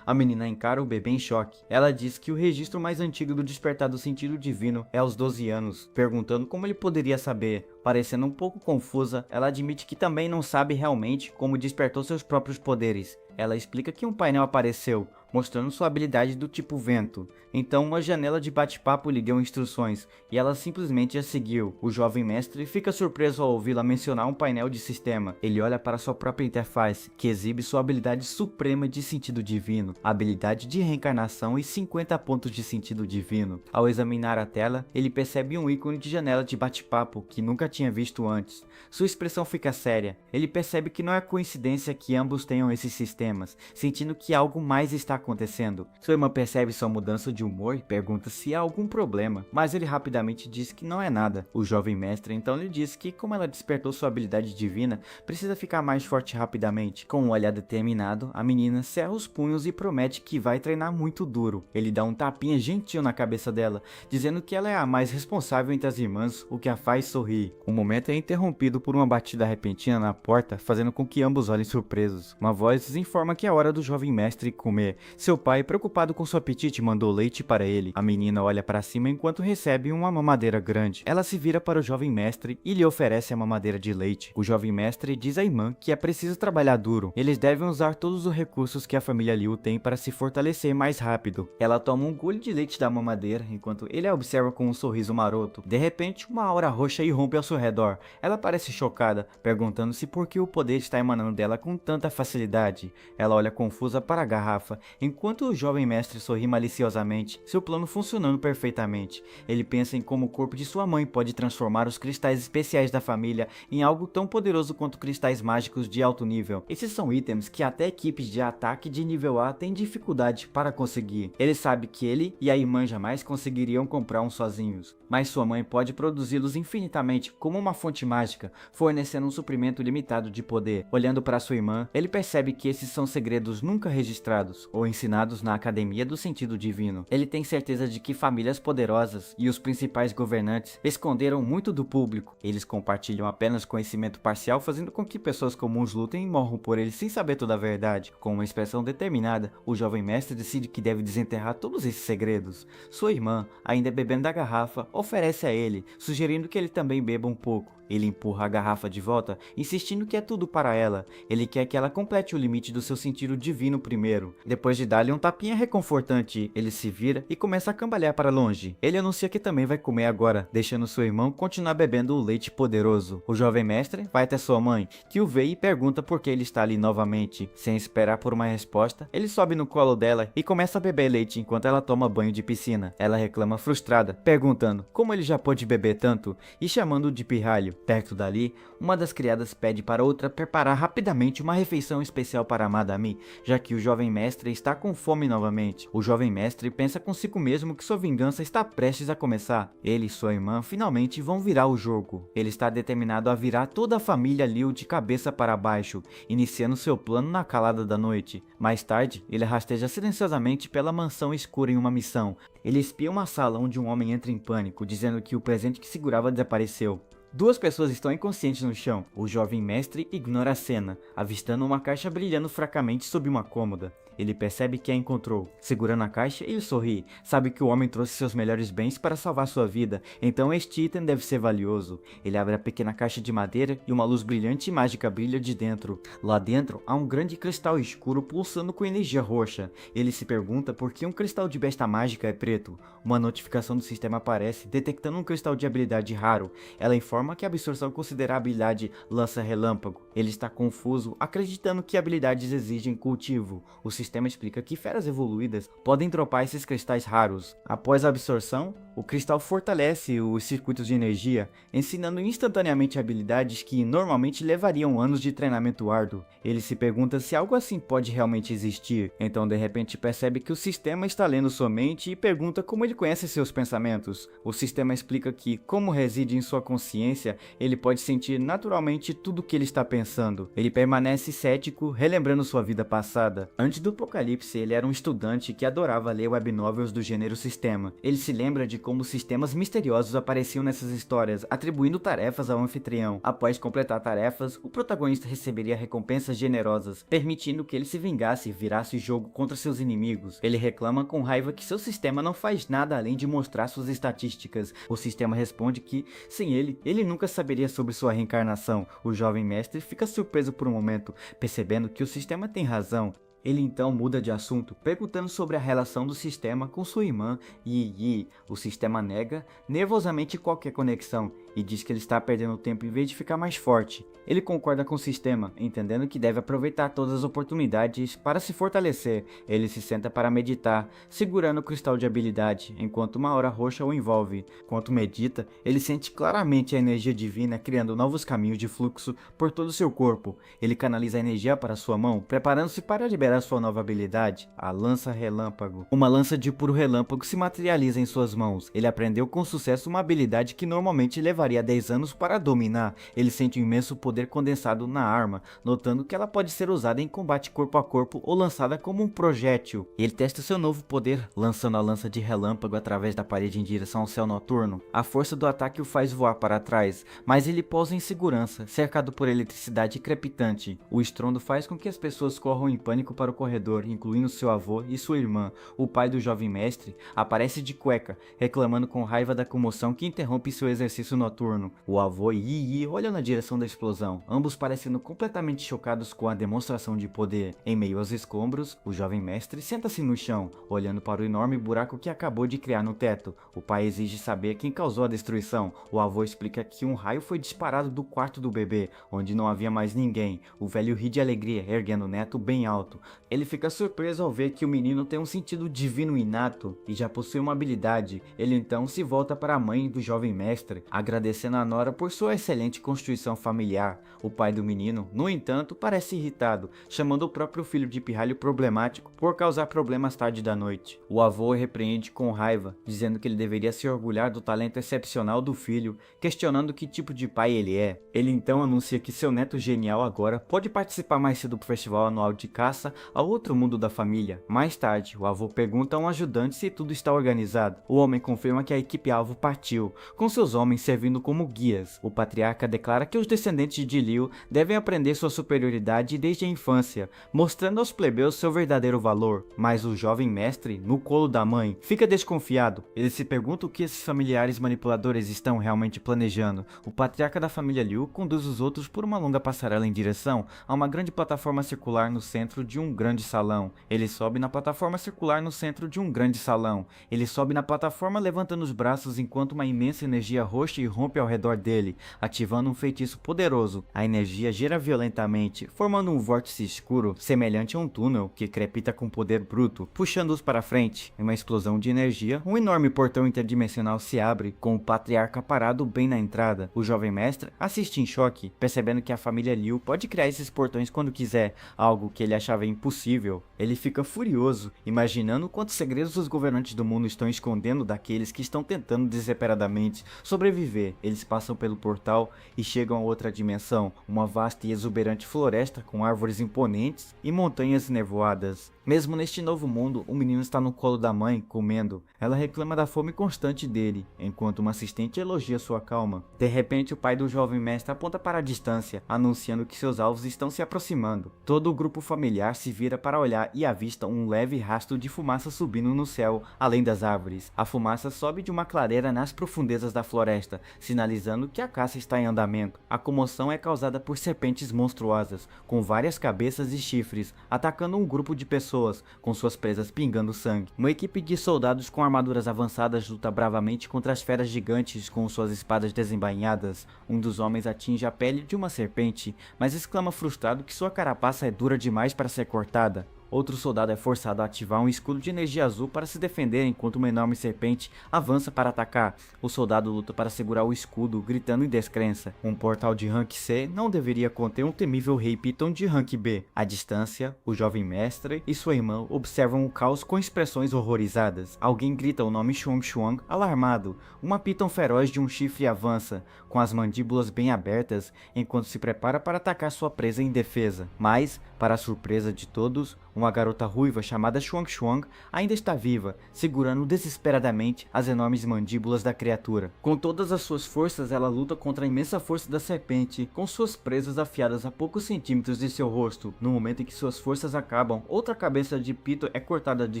A menina encara o bebê em choque. Ela diz que o registro mais antigo do despertar do sentido divino é aos 12 anos, perguntando como ele poderia saber. Parecendo um pouco confusa, ela admite que também não sabe realmente como despertou seus próprios poderes. Ela explica que um painel apareceu, mostrando sua habilidade do tipo vento. Então uma janela de bate-papo lhe deu instruções, e ela simplesmente a seguiu. O jovem mestre fica surpreso ao ouvi-la mencionar um painel de sistema. Ele olha para sua própria interface, que exibe sua habilidade suprema de sentido divino, habilidade de reencarnação e 50 pontos de sentido divino. Ao examinar a tela, ele percebe um ícone de janela de bate-papo que nunca tinha visto antes. Sua expressão fica séria. Ele percebe que não é coincidência que ambos tenham esses sistemas, sentindo que algo mais está acontecendo. Sua irmã percebe sua mudança de humor e pergunta se há algum problema, mas ele rapidamente diz que não é nada. O jovem mestre então lhe diz que, como ela despertou sua habilidade divina, precisa ficar mais forte rapidamente. Com um olhar determinado, a menina cerra os punhos e promete que vai treinar muito duro. Ele dá um tapinha gentil na cabeça dela, dizendo que ela é a mais responsável entre as irmãs, o que a faz sorrir. O momento é interrompido por uma batida repentina na porta, fazendo com que ambos olhem surpresos. Uma voz informa que é hora do jovem mestre comer. Seu pai, preocupado com seu apetite, mandou leite para ele. A menina olha para cima enquanto recebe uma mamadeira grande. Ela se vira para o jovem mestre e lhe oferece a mamadeira de leite. O jovem mestre diz à irmã que é preciso trabalhar duro. Eles devem usar todos os recursos que a família Liu tem para se fortalecer mais rápido. Ela toma um gole de leite da mamadeira enquanto ele a observa com um sorriso maroto. De repente, uma aura roxa irrompe ao seu redor. Ela parece chocada, perguntando-se por que o poder está emanando dela com tanta facilidade. Ela olha confusa para a garrafa, enquanto o jovem mestre sorri maliciosamente, seu plano funcionando perfeitamente. Ele pensa em como o corpo de sua mãe pode transformar os cristais especiais da família em algo tão poderoso quanto cristais mágicos de alto nível. Esses são itens que até equipes de ataque de nível A têm dificuldade para conseguir. Ele sabe que ele e a irmã jamais conseguiriam comprar um sozinhos, mas sua mãe pode produzi-los infinitamente como uma fonte mágica, fornecendo um suprimento limitado de poder. Olhando para sua irmã, ele percebe que esses são segredos nunca registrados ou ensinados na Academia do Sentido Divino. Ele tem certeza de que famílias poderosas e os principais governantes esconderam muito do público. Eles compartilham apenas conhecimento parcial, fazendo com que pessoas comuns lutem e morram por eles sem saber toda a verdade. Com uma expressão determinada, o jovem mestre decide que deve desenterrar todos esses segredos. Sua irmã, ainda bebendo da garrafa, oferece a ele, sugerindo que ele também beba um pouco. Ele empurra a garrafa de volta, insistindo que é tudo para ela. Ele quer que ela complete o limite do seu sentido divino primeiro. Depois de dar-lhe um tapinha reconfortante, ele se vira e começa a cambalear para longe. Ele anuncia que também vai comer agora, deixando seu irmão continuar bebendo o leite poderoso. O jovem mestre vai até sua mãe, que o vê e pergunta por que ele está ali novamente. Sem esperar por uma resposta, ele sobe no colo dela e começa a beber leite enquanto ela toma banho de piscina. Ela reclama frustrada, perguntando como ele já pôde beber tanto e chamando-o de pirralho. Perto dali, uma das criadas pede para outra preparar rapidamente uma refeição especial para Madame, já que o jovem mestre está com fome novamente. O jovem mestre pensa consigo mesmo que sua vingança está prestes a começar. Ele e sua irmã finalmente vão virar o jogo. Ele está determinado a virar toda a família Liu de cabeça para baixo, iniciando seu plano na calada da noite. Mais tarde, ele rasteja silenciosamente pela mansão escura em uma missão. Ele espia uma sala onde um homem entra em pânico, dizendo que o presente que segurava desapareceu. Duas pessoas estão inconscientes no chão. O jovem mestre ignora a cena, avistando uma caixa brilhando fracamente sob uma cômoda. Ele percebe que a encontrou. Segurando a caixa, ele sorri. Sabe que o homem trouxe seus melhores bens para salvar sua vida, então este item deve ser valioso. Ele abre a pequena caixa de madeira e uma luz brilhante e mágica brilha de dentro. Lá dentro, há um grande cristal escuro pulsando com energia roxa. Ele se pergunta por que um cristal de besta mágica é preto. Uma notificação do sistema aparece, detectando um cristal de habilidade raro. Ela informa que a absorção considera a habilidade lança-relâmpago. Ele está confuso, acreditando que habilidades exigem cultivo. O sistema explica que feras evoluídas podem dropar esses cristais raros. Após a absorção, o cristal fortalece os circuitos de energia, ensinando instantaneamente habilidades que normalmente levariam anos de treinamento árduo. Ele se pergunta se algo assim pode realmente existir, então de repente percebe que o sistema está lendo sua mente e pergunta como ele conhece seus pensamentos. O sistema explica que, como reside em sua consciência, ele pode sentir naturalmente tudo o que ele está pensando. Ele permanece cético, relembrando sua vida passada. Antes do apocalipse, ele era um estudante que adorava ler webnovels do gênero sistema. Ele se lembra de como sistemas misteriosos apareciam nessas histórias, atribuindo tarefas ao anfitrião. Após completar tarefas, o protagonista receberia recompensas generosas, permitindo que ele se vingasse e virasse o jogo contra seus inimigos. Ele reclama com raiva que seu sistema não faz nada além de mostrar suas estatísticas. O sistema responde que, sem ele nunca saberia sobre sua reencarnação. O jovem mestre fica surpreso por um momento, percebendo que o sistema tem razão. Ele então muda de assunto, perguntando sobre a relação do sistema com sua irmã Yi Yi. O sistema nega nervosamente qualquer conexão e diz que ele está perdendo tempo em vez de ficar mais forte. Ele concorda com o sistema, entendendo que deve aproveitar todas as oportunidades para se fortalecer. Ele se senta para meditar, segurando o cristal de habilidade, enquanto uma aura roxa o envolve. Enquanto medita, ele sente claramente a energia divina criando novos caminhos de fluxo por todo o seu corpo. Ele canaliza a energia para sua mão, preparando-se para liberar sua nova habilidade, a Lança Relâmpago. Uma lança de puro relâmpago se materializa em suas mãos. Ele aprendeu com sucesso uma habilidade que normalmente levaria 10 anos para dominar. Ele sente um imenso poder condensado na arma, notando que ela pode ser usada em combate corpo a corpo ou lançada como um projétil. Ele testa seu novo poder, lançando a lança de relâmpago através da parede em direção ao céu noturno. A força do ataque o faz voar para trás, mas ele pousa em segurança, cercado por eletricidade crepitante. O estrondo faz com que as pessoas corram em pânico para o corredor, incluindo seu avô e sua irmã. O pai do jovem mestre aparece de cueca, reclamando com raiva da comoção que interrompe seu exercício noturno. O avô e Yi Yi olham na direção da explosão, ambos parecendo completamente chocados com a demonstração de poder. Em meio aos escombros, o jovem mestre senta-se no chão, olhando para o enorme buraco que acabou de criar no teto. O pai exige saber quem causou a destruição. O avô explica que um raio foi disparado do quarto do bebê, onde não havia mais ninguém. O velho ri de alegria, erguendo o neto bem alto. Ele fica surpreso ao ver que o menino tem um sentido divino inato e já possui uma habilidade. Ele então se volta para a mãe do jovem mestre, agradecendo a nora por sua excelente constituição familiar. O pai do menino, no entanto, parece irritado, chamando o próprio filho de pirralho problemático por causar problemas tarde da noite. O avô repreende com raiva, dizendo que ele deveria se orgulhar do talento excepcional do filho, questionando que tipo de pai ele é. Ele então anuncia que seu neto genial agora pode participar mais cedo do festival anual de caça ao outro mundo da família. Mais tarde, o avô pergunta a um ajudante se tudo está organizado. O homem confirma que a equipe alvo partiu, com seus homens servindo servindo como guias. O patriarca declara que os descendentes de Liu devem aprender sua superioridade desde a infância, mostrando aos plebeus seu verdadeiro valor. Mas o jovem mestre, no colo da mãe, fica desconfiado. Ele se pergunta o que esses familiares manipuladores estão realmente planejando. O patriarca da família Liu conduz os outros por uma longa passarela em direção a uma grande plataforma circular no centro de um grande salão. Ele sobe na plataforma circular no centro de um grande salão. Ele sobe na plataforma levantando os braços enquanto uma imensa energia roxa irrompe ao redor dele, ativando um feitiço poderoso. A energia gira violentamente, formando um vórtice escuro, semelhante a um túnel que crepita com poder bruto, puxando-os para frente. Em uma explosão de energia, um enorme portão interdimensional se abre, com o patriarca parado bem na entrada. O jovem mestre assiste em choque, percebendo que a família Liu pode criar esses portões quando quiser, algo que ele achava impossível. Ele fica furioso, imaginando quantos segredos os governantes do mundo estão escondendo daqueles que estão tentando desesperadamente sobreviver. Eles passam pelo portal e chegam a outra dimensão, uma vasta e exuberante floresta com árvores imponentes e montanhas nevoadas. Mesmo neste novo mundo, o menino está no colo da mãe, comendo. Ela reclama da fome constante dele, enquanto uma assistente elogia sua calma. De repente, o pai do jovem mestre aponta para a distância, anunciando que seus alvos estão se aproximando. Todo o grupo familiar se vira para olhar e avista um leve rastro de fumaça subindo no céu, além das árvores. A fumaça sobe de uma clareira nas profundezas da floresta, sinalizando que a caça está em andamento. A comoção é causada por serpentes monstruosas, com várias cabeças e chifres, atacando um grupo de pessoas, com suas presas pingando sangue. Uma equipe de soldados com armaduras avançadas luta bravamente contra as feras gigantes com suas espadas desembainhadas. Um dos homens atinge a pele de uma serpente, mas exclama frustrado que sua carapaça é dura demais para ser cortada. Outro soldado é forçado a ativar um escudo de energia azul para se defender enquanto uma enorme serpente avança para atacar. O soldado luta para segurar o escudo, gritando em descrença. Um portal de rank C não deveria conter um temível rei Piton de rank B. À distância, o jovem mestre e sua irmã observam o caos com expressões horrorizadas. Alguém grita o nome Xuang Xuang, alarmado. Uma Piton feroz de um chifre avança, com as mandíbulas bem abertas, enquanto se prepara para atacar sua presa indefesa. Mas, para a surpresa de todos, uma garota ruiva chamada Xuang Xuang ainda está viva, segurando desesperadamente as enormes mandíbulas da criatura. Com todas as suas forças, ela luta contra a imensa força da serpente, com suas presas afiadas a poucos centímetros de seu rosto. No momento em que suas forças acabam, outra cabeça de Pito é cortada de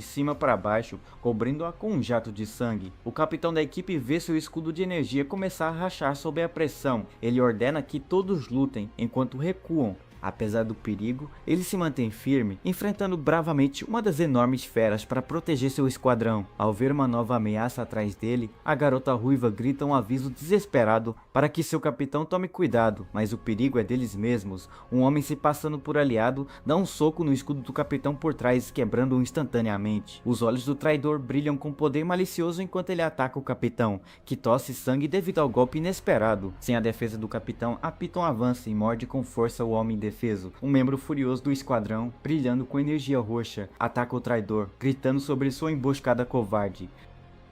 cima para baixo, cobrindo-a com um jato de sangue. O capitão da equipe vê seu escudo de energia começar a rachar sob a pressão. Ele ordena que todos lutem, enquanto recuam. Apesar do perigo, ele se mantém firme, enfrentando bravamente uma das enormes feras para proteger seu esquadrão. Ao ver uma nova ameaça atrás dele, a garota ruiva grita um aviso desesperado para que seu capitão tome cuidado, mas o perigo é deles mesmos. Um homem se passando por aliado dá um soco no escudo do capitão por trás, quebrando-o instantaneamente. Os olhos do traidor brilham com poder malicioso enquanto ele ataca o capitão, que tosse sangue devido ao golpe inesperado. Sem a defesa do capitão, a Piton avança e morde com força o homem defeso. Um membro furioso do esquadrão, brilhando com energia roxa, ataca o traidor, gritando sobre sua emboscada covarde.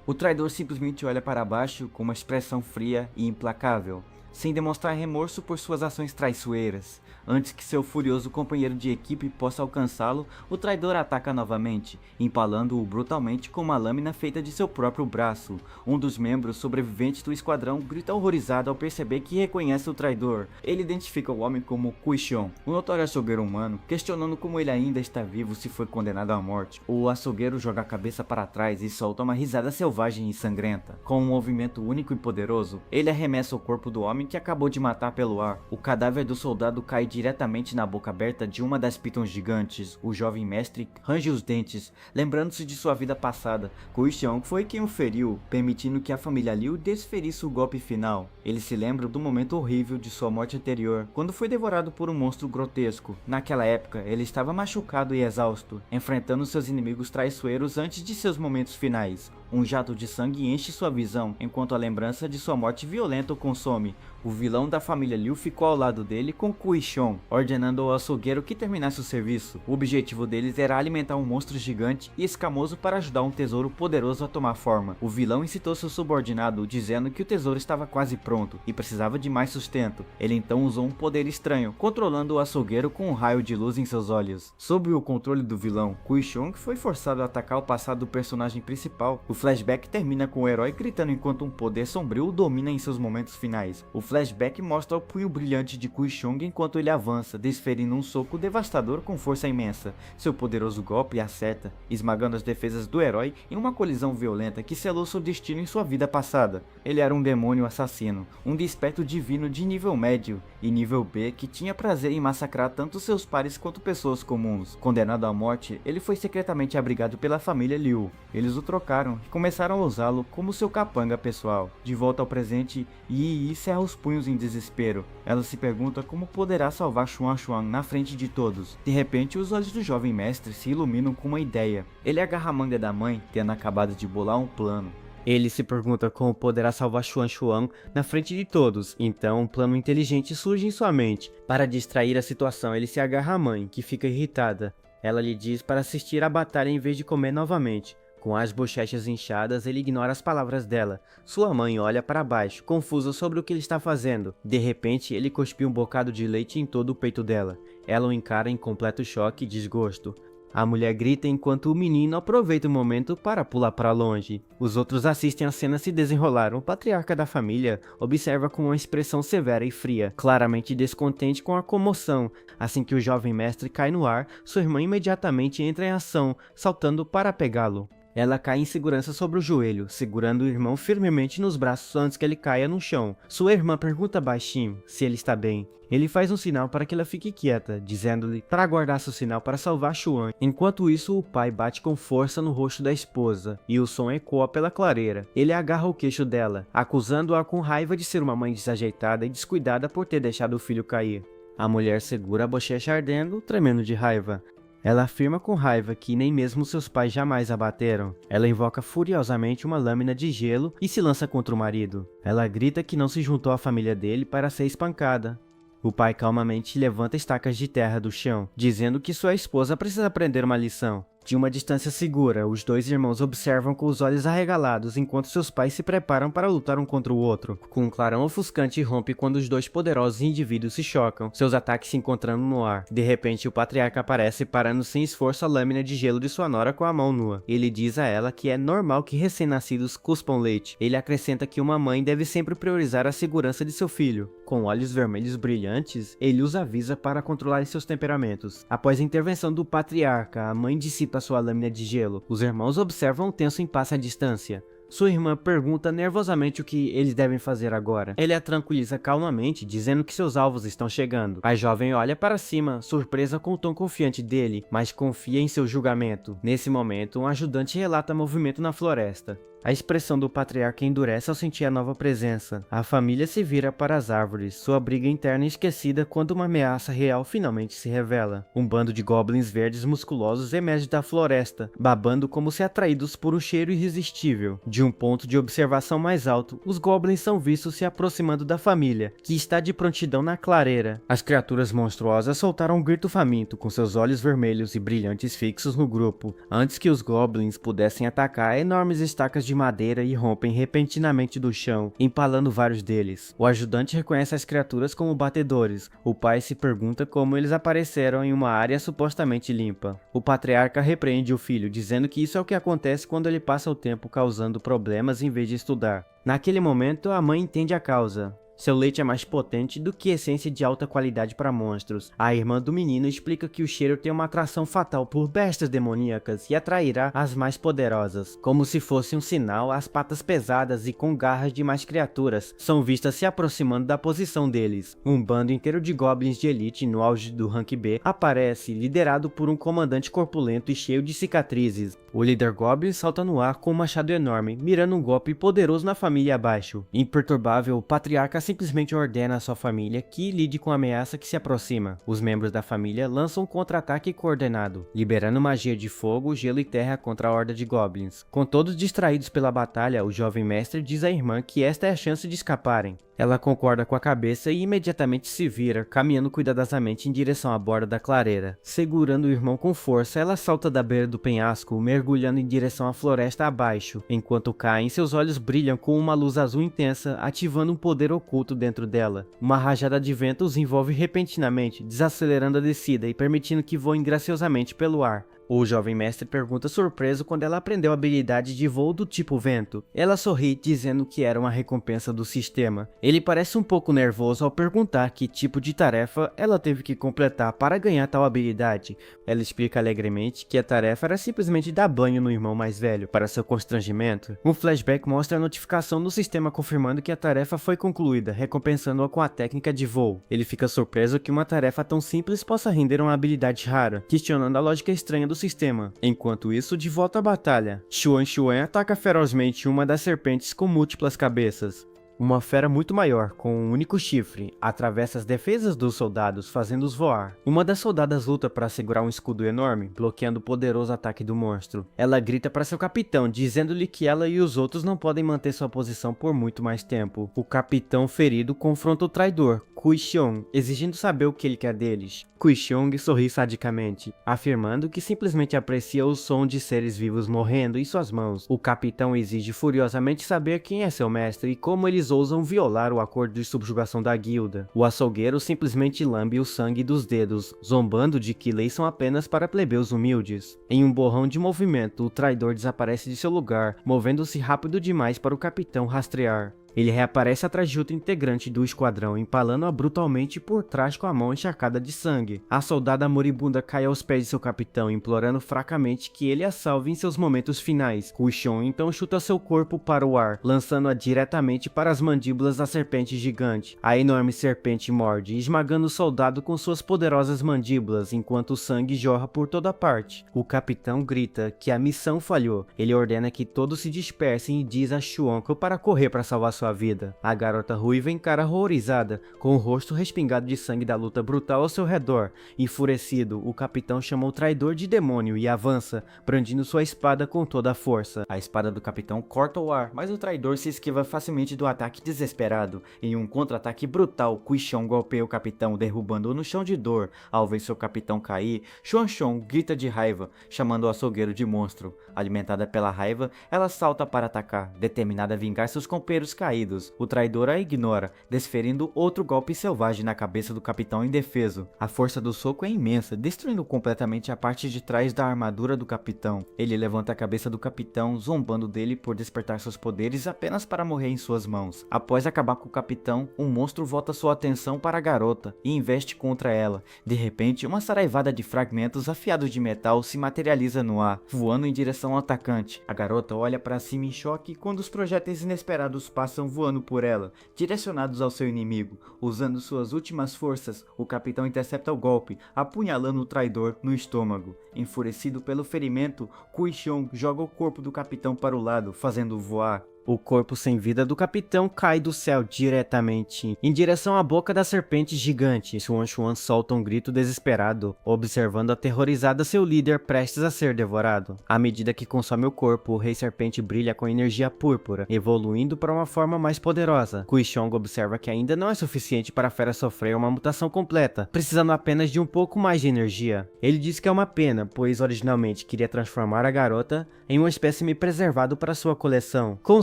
O traidor simplesmente olha para baixo com uma expressão fria e implacável, sem demonstrar remorso por suas ações traiçoeiras. Antes que seu furioso companheiro de equipe possa alcançá-lo, o traidor ataca novamente, empalando-o brutalmente com uma lâmina feita de seu próprio braço. Um dos membros sobreviventes do esquadrão grita horrorizado ao perceber que reconhece o traidor. Ele identifica o homem como Kui Xiong, um notório açougueiro humano, questionando como ele ainda está vivo se foi condenado à morte. O açougueiro joga a cabeça para trás e solta uma risada selvagem e sangrenta. Com um movimento único e poderoso, ele arremessa o corpo do homem que acabou de matar pelo ar. O cadáver do soldado cai diretamente na boca aberta de uma das pitons gigantes. O jovem mestre range os dentes, lembrando-se de sua vida passada. Kui Xiong foi quem o feriu, permitindo que a família Liu desferisse o golpe final. Ele se lembra do momento horrível de sua morte anterior, quando foi devorado por um monstro grotesco. Naquela época, ele estava machucado e exausto, enfrentando seus inimigos traiçoeiros antes de seus momentos finais. Um jato de sangue enche sua visão, enquanto a lembrança de sua morte violenta o consome. O vilão da família Liu ficou ao lado dele com Kui Xiong, ordenando ao açougueiro que terminasse o serviço. O objetivo deles era alimentar um monstro gigante e escamoso para ajudar um tesouro poderoso a tomar forma. O vilão incitou seu subordinado, dizendo que o tesouro estava quase pronto e precisava de mais sustento. Ele então usou um poder estranho, controlando o açougueiro com um raio de luz em seus olhos. Sob o controle do vilão, Kui Xiong foi forçado a atacar o passado do personagem principal. O flashback termina com o herói gritando enquanto um poder sombrio o domina em seus momentos finais. O flashback mostra o punho brilhante de Kui Xiong enquanto ele avança, desferindo um soco devastador com força imensa. Seu poderoso golpe acerta, esmagando as defesas do herói em uma colisão violenta que selou seu destino em sua vida passada. Ele era um demônio assassino, um desperto divino de nível médio e nível B que tinha prazer em massacrar tanto seus pares quanto pessoas comuns. Condenado à morte, ele foi secretamente abrigado pela família Liu. Eles o trocaram e começaram a usá-lo como seu capanga pessoal. De volta ao presente, Yi Yi cerra os punhos em desespero. Ela se pergunta como poderá salvar Xuan Xuan na frente de todos. De repente, os olhos do jovem mestre se iluminam com uma ideia. Ele agarra a manga da mãe, tendo acabado de bolar um plano. Ele se pergunta como poderá salvar Xuan Xuan na frente de todos, então um plano inteligente surge em sua mente. Para distrair a situação, ele se agarra à mãe, que fica irritada. Ela lhe diz para assistir à batalha em vez de comer novamente. Com as bochechas inchadas, ele ignora as palavras dela. Sua mãe olha para baixo, confusa sobre o que ele está fazendo. De repente, ele cuspiu um bocado de leite em todo o peito dela. Ela o encara em completo choque e desgosto. A mulher grita enquanto o menino aproveita o momento para pular para longe. Os outros assistem a cena se desenrolar. O patriarca da família observa com uma expressão severa e fria, claramente descontente com a comoção. Assim que o jovem mestre cai no ar, sua irmã imediatamente entra em ação, saltando para pegá-lo. Ela cai em segurança sobre o joelho, segurando o irmão firmemente nos braços antes que ele caia no chão. Sua irmã pergunta baixinho se ele está bem. Ele faz um sinal para que ela fique quieta, dizendo-lhe para aguardar seu sinal para salvar Xuan. Enquanto isso, o pai bate com força no rosto da esposa, e o som ecoa pela clareira. Ele agarra o queixo dela, acusando-a com raiva de ser uma mãe desajeitada e descuidada por ter deixado o filho cair. A mulher segura a bochecha ardendo, tremendo de raiva. Ela afirma com raiva que nem mesmo seus pais jamais a bateram. Ela invoca furiosamente uma lâmina de gelo e se lança contra o marido. Ela grita que não se juntou à família dele para ser espancada. O pai calmamente levanta estacas de terra do chão, dizendo que sua esposa precisa aprender uma lição. De uma distância segura, os dois irmãos observam com os olhos arregalados enquanto seus pais se preparam para lutar um contra o outro. Com um clarão ofuscante rompe quando os dois poderosos indivíduos se chocam, seus ataques se encontrando no ar. De repente, o patriarca aparece parando sem esforço a lâmina de gelo de sua nora com a mão nua. Ele diz a ela que é normal que recém-nascidos cuspam leite. Ele acrescenta que uma mãe deve sempre priorizar a segurança de seu filho. Com olhos vermelhos brilhantes, ele os avisa para controlar seus temperamentos. Após a intervenção do patriarca, a mãe dissipa sua lâmina de gelo. Os irmãos observam um tenso impasse à distância. Sua irmã pergunta nervosamente o que eles devem fazer agora. Ele a tranquiliza calmamente, dizendo que seus alvos estão chegando. A jovem olha para cima, surpresa com o tom confiante dele, mas confia em seu julgamento. Nesse momento, um ajudante relata movimento na floresta. A expressão do patriarca endurece ao sentir a nova presença. A família se vira para as árvores, sua briga interna esquecida quando uma ameaça real finalmente se revela. Um bando de goblins verdes musculosos emerge da floresta, babando como se atraídos por um cheiro irresistível. De um ponto de observação mais alto, os goblins são vistos se aproximando da família, que está de prontidão na clareira. As criaturas monstruosas soltaram um grito faminto, com seus olhos vermelhos e brilhantes fixos no grupo. Antes que os goblins pudessem atacar, enormes estacas de madeira irrompem repentinamente do chão, empalando vários deles. O ajudante reconhece as criaturas como batedores. O pai se pergunta como eles apareceram em uma área supostamente limpa. O patriarca repreende o filho, dizendo que isso é o que acontece quando ele passa o tempo causando problemas em vez de estudar. Naquele momento, a mãe entende a causa. Seu leite é mais potente do que essência de alta qualidade para monstros. A irmã do menino explica que o cheiro tem uma atração fatal por bestas demoníacas e atrairá as mais poderosas. Como se fosse um sinal, as patas pesadas e com garras de mais criaturas são vistas se aproximando da posição deles. Um bando inteiro de goblins de elite no auge do rank B aparece, liderado por um comandante corpulento e cheio de cicatrizes. O líder goblin salta no ar com um machado enorme, mirando um golpe poderoso na família abaixo. Imperturbável, o patriarca simplesmente ordena à sua família que lide com a ameaça que se aproxima. Os membros da família lançam um contra-ataque coordenado, liberando magia de fogo, gelo e terra contra a horda de goblins. Com todos distraídos pela batalha, o jovem mestre diz à irmã que esta é a chance de escaparem. Ela concorda com a cabeça e imediatamente se vira, caminhando cuidadosamente em direção à borda da clareira. Segurando o irmão com força, ela salta da beira do penhasco, mergulhando em direção à floresta abaixo. Enquanto caem, seus olhos brilham com uma luz azul intensa, ativando um poder oculto dentro dela. Uma rajada de vento os envolve repentinamente, desacelerando a descida e permitindo que voem graciosamente pelo ar. O jovem mestre pergunta surpreso quando ela aprendeu a habilidade de voo do tipo vento. Ela sorri, dizendo que era uma recompensa do sistema. Ele parece um pouco nervoso ao perguntar que tipo de tarefa ela teve que completar para ganhar tal habilidade. Ela explica alegremente que a tarefa era simplesmente dar banho no irmão mais velho. Para seu constrangimento, um flashback mostra a notificação no sistema confirmando que a tarefa foi concluída, recompensando-a com a técnica de voo. Ele fica surpreso que uma tarefa tão simples possa render uma habilidade rara, questionando a lógica estranha do sistema. Enquanto isso, de volta à batalha, Xuan Xuan ataca ferozmente uma das serpentes com múltiplas cabeças. Uma fera muito maior, com um único chifre, atravessa as defesas dos soldados, fazendo-os voar. Uma das soldadas luta para segurar um escudo enorme, bloqueando o poderoso ataque do monstro. Ela grita para seu capitão, dizendo-lhe que ela e os outros não podem manter sua posição por muito mais tempo. O capitão ferido confronta o traidor, Kui Xiong, exigindo saber o que ele quer deles. Kui Xiong sorri sadicamente, afirmando que simplesmente aprecia o som de seres vivos morrendo em suas mãos. O capitão exige furiosamente saber quem é seu mestre e como eles ousam violar o acordo de subjugação da guilda. O açougueiro simplesmente lambe o sangue dos dedos, zombando de que leis são apenas para plebeus humildes. Em um borrão de movimento, o traidor desaparece de seu lugar, movendo-se rápido demais para o capitão rastrear. Ele reaparece atrás de outro integrante do esquadrão, empalando-a brutalmente por trás com a mão encharcada de sangue. A soldada moribunda cai aos pés de seu capitão, implorando fracamente que ele a salve em seus momentos finais. Kui Xiong então chuta seu corpo para o ar, lançando-a diretamente para as mandíbulas da serpente gigante. A enorme serpente morde, esmagando o soldado com suas poderosas mandíbulas, enquanto o sangue jorra por toda parte. O capitão grita que a missão falhou. Ele ordena que todos se dispersem e diz a Xuanko para correr para salvar sua vida. A garota ruiva encara horrorizada, com o rosto respingado de sangue da luta brutal ao seu redor. Enfurecido, o capitão chama o traidor de demônio e avança, brandindo sua espada com toda a força. A espada do capitão corta o ar, mas o traidor se esquiva facilmente do ataque desesperado. Em um contra-ataque brutal, Kui Xiong golpeia o capitão, derrubando-o no chão de dor. Ao ver seu capitão cair, Xuan Xuan grita de raiva, chamando o açougueiro de monstro. Alimentada pela raiva, ela salta para atacar, determinada a vingar seus companheiros caídos. O traidor a ignora, desferindo outro golpe selvagem na cabeça do capitão indefeso. A força do soco é imensa, destruindo completamente a parte de trás da armadura do capitão. Ele levanta a cabeça do capitão, zombando dele por despertar seus poderes apenas para morrer em suas mãos. Após acabar com o capitão, um monstro volta sua atenção para a garota e investe contra ela. De repente, uma saraivada de fragmentos afiados de metal se materializa no ar, voando em direção ao atacante. A garota olha para cima em choque quando os projéteis inesperados passam voando por ela, direcionados ao seu inimigo. Usando suas últimas forças, o capitão intercepta o golpe, apunhalando o traidor no estômago. Enfurecido pelo ferimento, Kui Xiong joga o corpo do capitão para o lado, fazendo-o voar. O corpo sem vida do capitão cai do céu diretamente em direção à boca da serpente gigante. Xuan Xuan solta um grito desesperado, observando aterrorizada seu líder prestes a ser devorado. À medida que consome o corpo, o rei serpente brilha com energia púrpura, evoluindo para uma forma mais poderosa. Kui Xiong observa que ainda não é suficiente para a fera sofrer uma mutação completa, precisando apenas de um pouco mais de energia. Ele diz que é uma pena, pois originalmente queria transformar a garota em um espécime preservado para sua coleção. Com um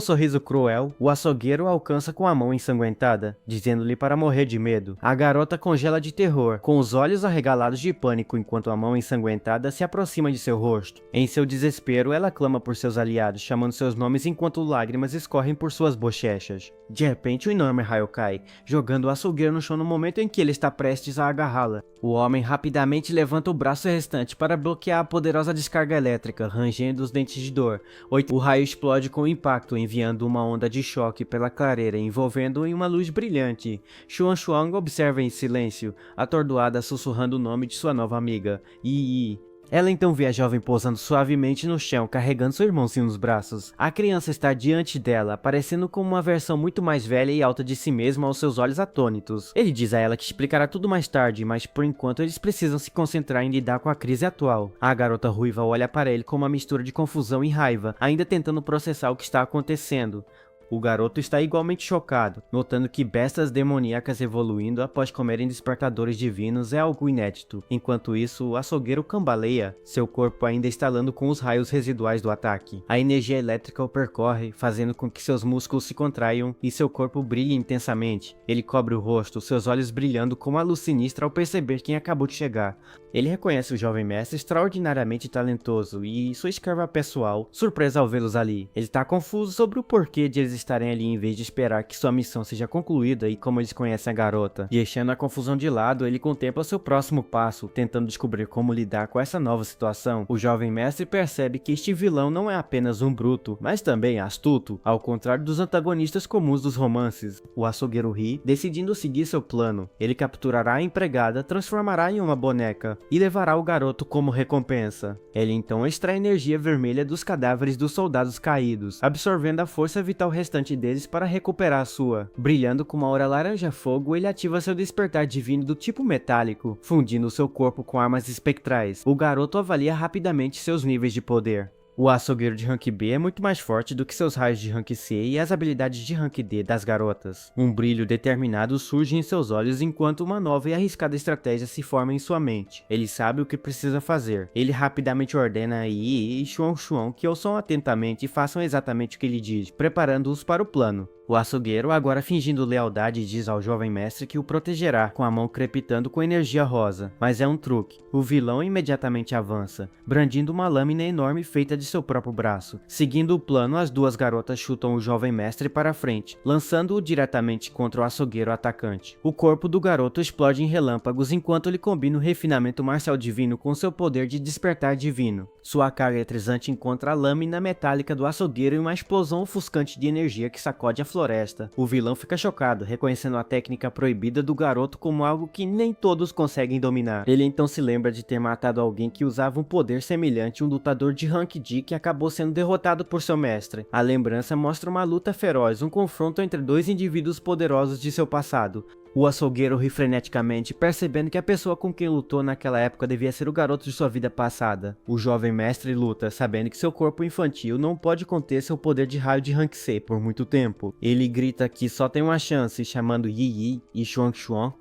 sorriso cruel, o açougueiro alcança com a mão ensanguentada, dizendo-lhe para morrer de medo. A garota congela de terror, com os olhos arregalados de pânico enquanto a mão ensanguentada se aproxima de seu rosto. Em seu desespero, ela clama por seus aliados, chamando seus nomes enquanto lágrimas escorrem por suas bochechas. De repente, um enorme raio cai, jogando o açougueiro no chão no momento em que ele está prestes a agarrá-la. O homem rapidamente levanta o braço restante para bloquear a poderosa descarga elétrica, rangendo os dentes de dor. O raio explode com impacto, enviando uma onda de choque pela clareira, envolvendo-o em uma luz brilhante. Xuan Xuan observa em silêncio, atordoada, sussurrando o nome de sua nova amiga, Yi. Ela então vê a jovem pousando suavemente no chão, carregando seu irmãozinho nos braços. A criança está diante dela, parecendo como uma versão muito mais velha e alta de si mesma aos seus olhos atônitos. Ele diz a ela que explicará tudo mais tarde, mas por enquanto eles precisam se concentrar em lidar com a crise atual. A garota ruiva olha para ele com uma mistura de confusão e raiva, ainda tentando processar o que está acontecendo. O garoto está igualmente chocado, notando que bestas demoníacas evoluindo após comerem despertadores divinos é algo inédito. Enquanto isso, o açougueiro cambaleia, seu corpo ainda estalando com os raios residuais do ataque. A energia elétrica o percorre, fazendo com que seus músculos se contraiam e seu corpo brilhe intensamente. Ele cobre o rosto, seus olhos brilhando com uma luz sinistra ao perceber quem acabou de chegar. Ele reconhece o jovem mestre extraordinariamente talentoso e sua escrava pessoal, surpresa ao vê-los ali. Ele está confuso sobre o porquê de eles estarem ali em vez de esperar que sua missão seja concluída e como eles conhecem a garota. Deixando a confusão de lado, ele contempla seu próximo passo, tentando descobrir como lidar com essa nova situação. O jovem mestre percebe que este vilão não é apenas um bruto, mas também astuto, ao contrário dos antagonistas comuns dos romances. O açougueiro ri, decidindo seguir seu plano. Ele capturará a empregada, transformará em uma boneca e levará o garoto como recompensa. Ele então extrai energia vermelha dos cadáveres dos soldados caídos, absorvendo a força vital restante deles para recuperar a sua. Brilhando com uma aura laranja-fogo, ele ativa seu despertar divino do tipo metálico, fundindo seu corpo com armas espectrais. O garoto avalia rapidamente seus níveis de poder. O açougueiro de rank B é muito mais forte do que seus raios de rank C e as habilidades de rank D das garotas. Um brilho determinado surge em seus olhos enquanto uma nova e arriscada estratégia se forma em sua mente. Ele sabe o que precisa fazer. Ele rapidamente ordena a Yi e Xuan que ouçam atentamente e façam exatamente o que ele diz, preparando-os para o plano. O açougueiro, agora fingindo lealdade, diz ao jovem mestre que o protegerá, com a mão crepitando com energia rosa. Mas é um truque. O vilão imediatamente avança, brandindo uma lâmina enorme feita de seu próprio braço. Seguindo o plano, as duas garotas chutam o jovem mestre para frente, lançando-o diretamente contra o açougueiro atacante. O corpo do garoto explode em relâmpagos enquanto ele combina o refinamento marcial divino com seu poder de despertar divino. Sua carga eletrizante encontra a lâmina metálica do açougueiro em uma explosão ofuscante de energia que sacode a floresta. O vilão fica chocado, reconhecendo a técnica proibida do garoto como algo que nem todos conseguem dominar. Ele então se lembra de ter matado alguém que usava um poder semelhante a um lutador de rank D que acabou sendo derrotado por seu mestre. A lembrança mostra uma luta feroz, um confronto entre dois indivíduos poderosos de seu passado. O açougueiro ri freneticamente, percebendo que a pessoa com quem lutou naquela época devia ser o garoto de sua vida passada. O jovem mestre luta, sabendo que seu corpo infantil não pode conter seu poder de raio de rank C por muito tempo. Ele grita que só tem uma chance, chamando Yi e Xuan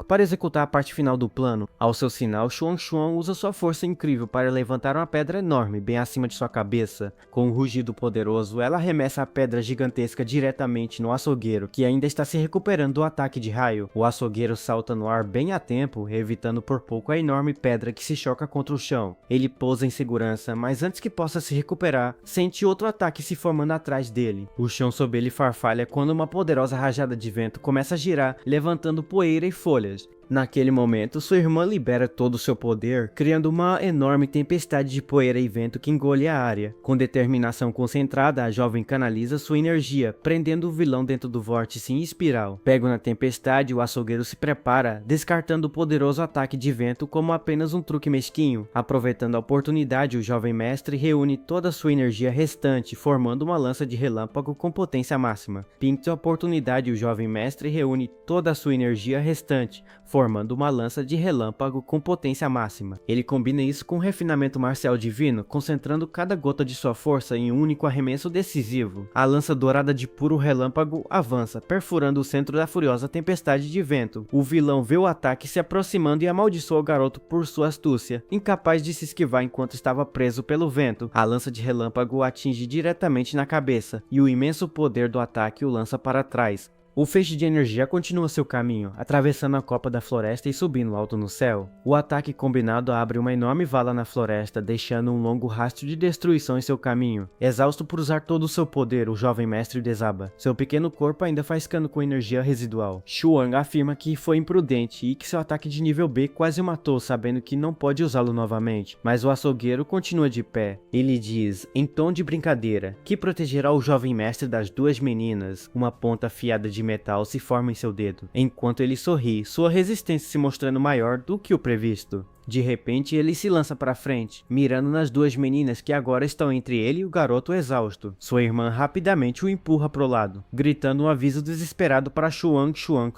para executar a parte final do plano. Ao seu sinal, Xuan usa sua força incrível para levantar uma pedra enorme bem acima de sua cabeça. Com um rugido poderoso, ela arremessa a pedra gigantesca diretamente no açougueiro, que ainda está se recuperando do ataque de raio. O açougueiro salta no ar bem a tempo, evitando por pouco a enorme pedra que se choca contra o chão. Ele pousa em segurança, mas antes que possa se recuperar, sente outro ataque se formando atrás dele. O chão sob ele farfalha quando uma poderosa rajada de vento começa a girar, levantando poeira e folhas. Naquele momento, sua irmã libera todo o seu poder, criando uma enorme tempestade de poeira e vento que engole a área. Com determinação concentrada, a jovem canaliza sua energia, prendendo o vilão dentro do vórtice em espiral. Pego na tempestade, o açougueiro se prepara, descartando o poderoso ataque de vento como apenas um truque mesquinho. Aproveitando a oportunidade, o jovem mestre reúne toda a sua energia restante, formando uma lança de relâmpago com potência máxima. Pinta a oportunidade, o jovem mestre reúne toda a sua energia restante, formando uma lança de relâmpago com potência máxima. Ele combina isso com um refinamento marcial divino, concentrando cada gota de sua força em um único arremesso decisivo. A lança dourada de puro relâmpago avança, perfurando o centro da furiosa tempestade de vento. O vilão vê o ataque se aproximando e amaldiçoa o garoto por sua astúcia, incapaz de se esquivar enquanto estava preso pelo vento. A lança de relâmpago o atinge diretamente na cabeça, e o imenso poder do ataque o lança para trás. O feixe de energia continua seu caminho, atravessando a copa da floresta e subindo alto no céu. O ataque combinado abre uma enorme vala na floresta, deixando um longo rastro de destruição em seu caminho. Exausto por usar todo o seu poder, o jovem mestre desaba. Seu pequeno corpo ainda faiscando com energia residual. Xuan afirma que foi imprudente e que seu ataque de nível B quase o matou, sabendo que não pode usá-lo novamente. Mas o açougueiro continua de pé. Ele diz, em tom de brincadeira, que protegerá o jovem mestre das duas meninas. Uma ponta afiada de metal se forma em seu dedo, enquanto ele sorri, sua resistência se mostrando maior do que o previsto. De repente, ele se lança para frente, mirando nas duas meninas que agora estão entre ele e o garoto exausto. Sua irmã rapidamente o empurra pro lado, gritando um aviso desesperado para Xuan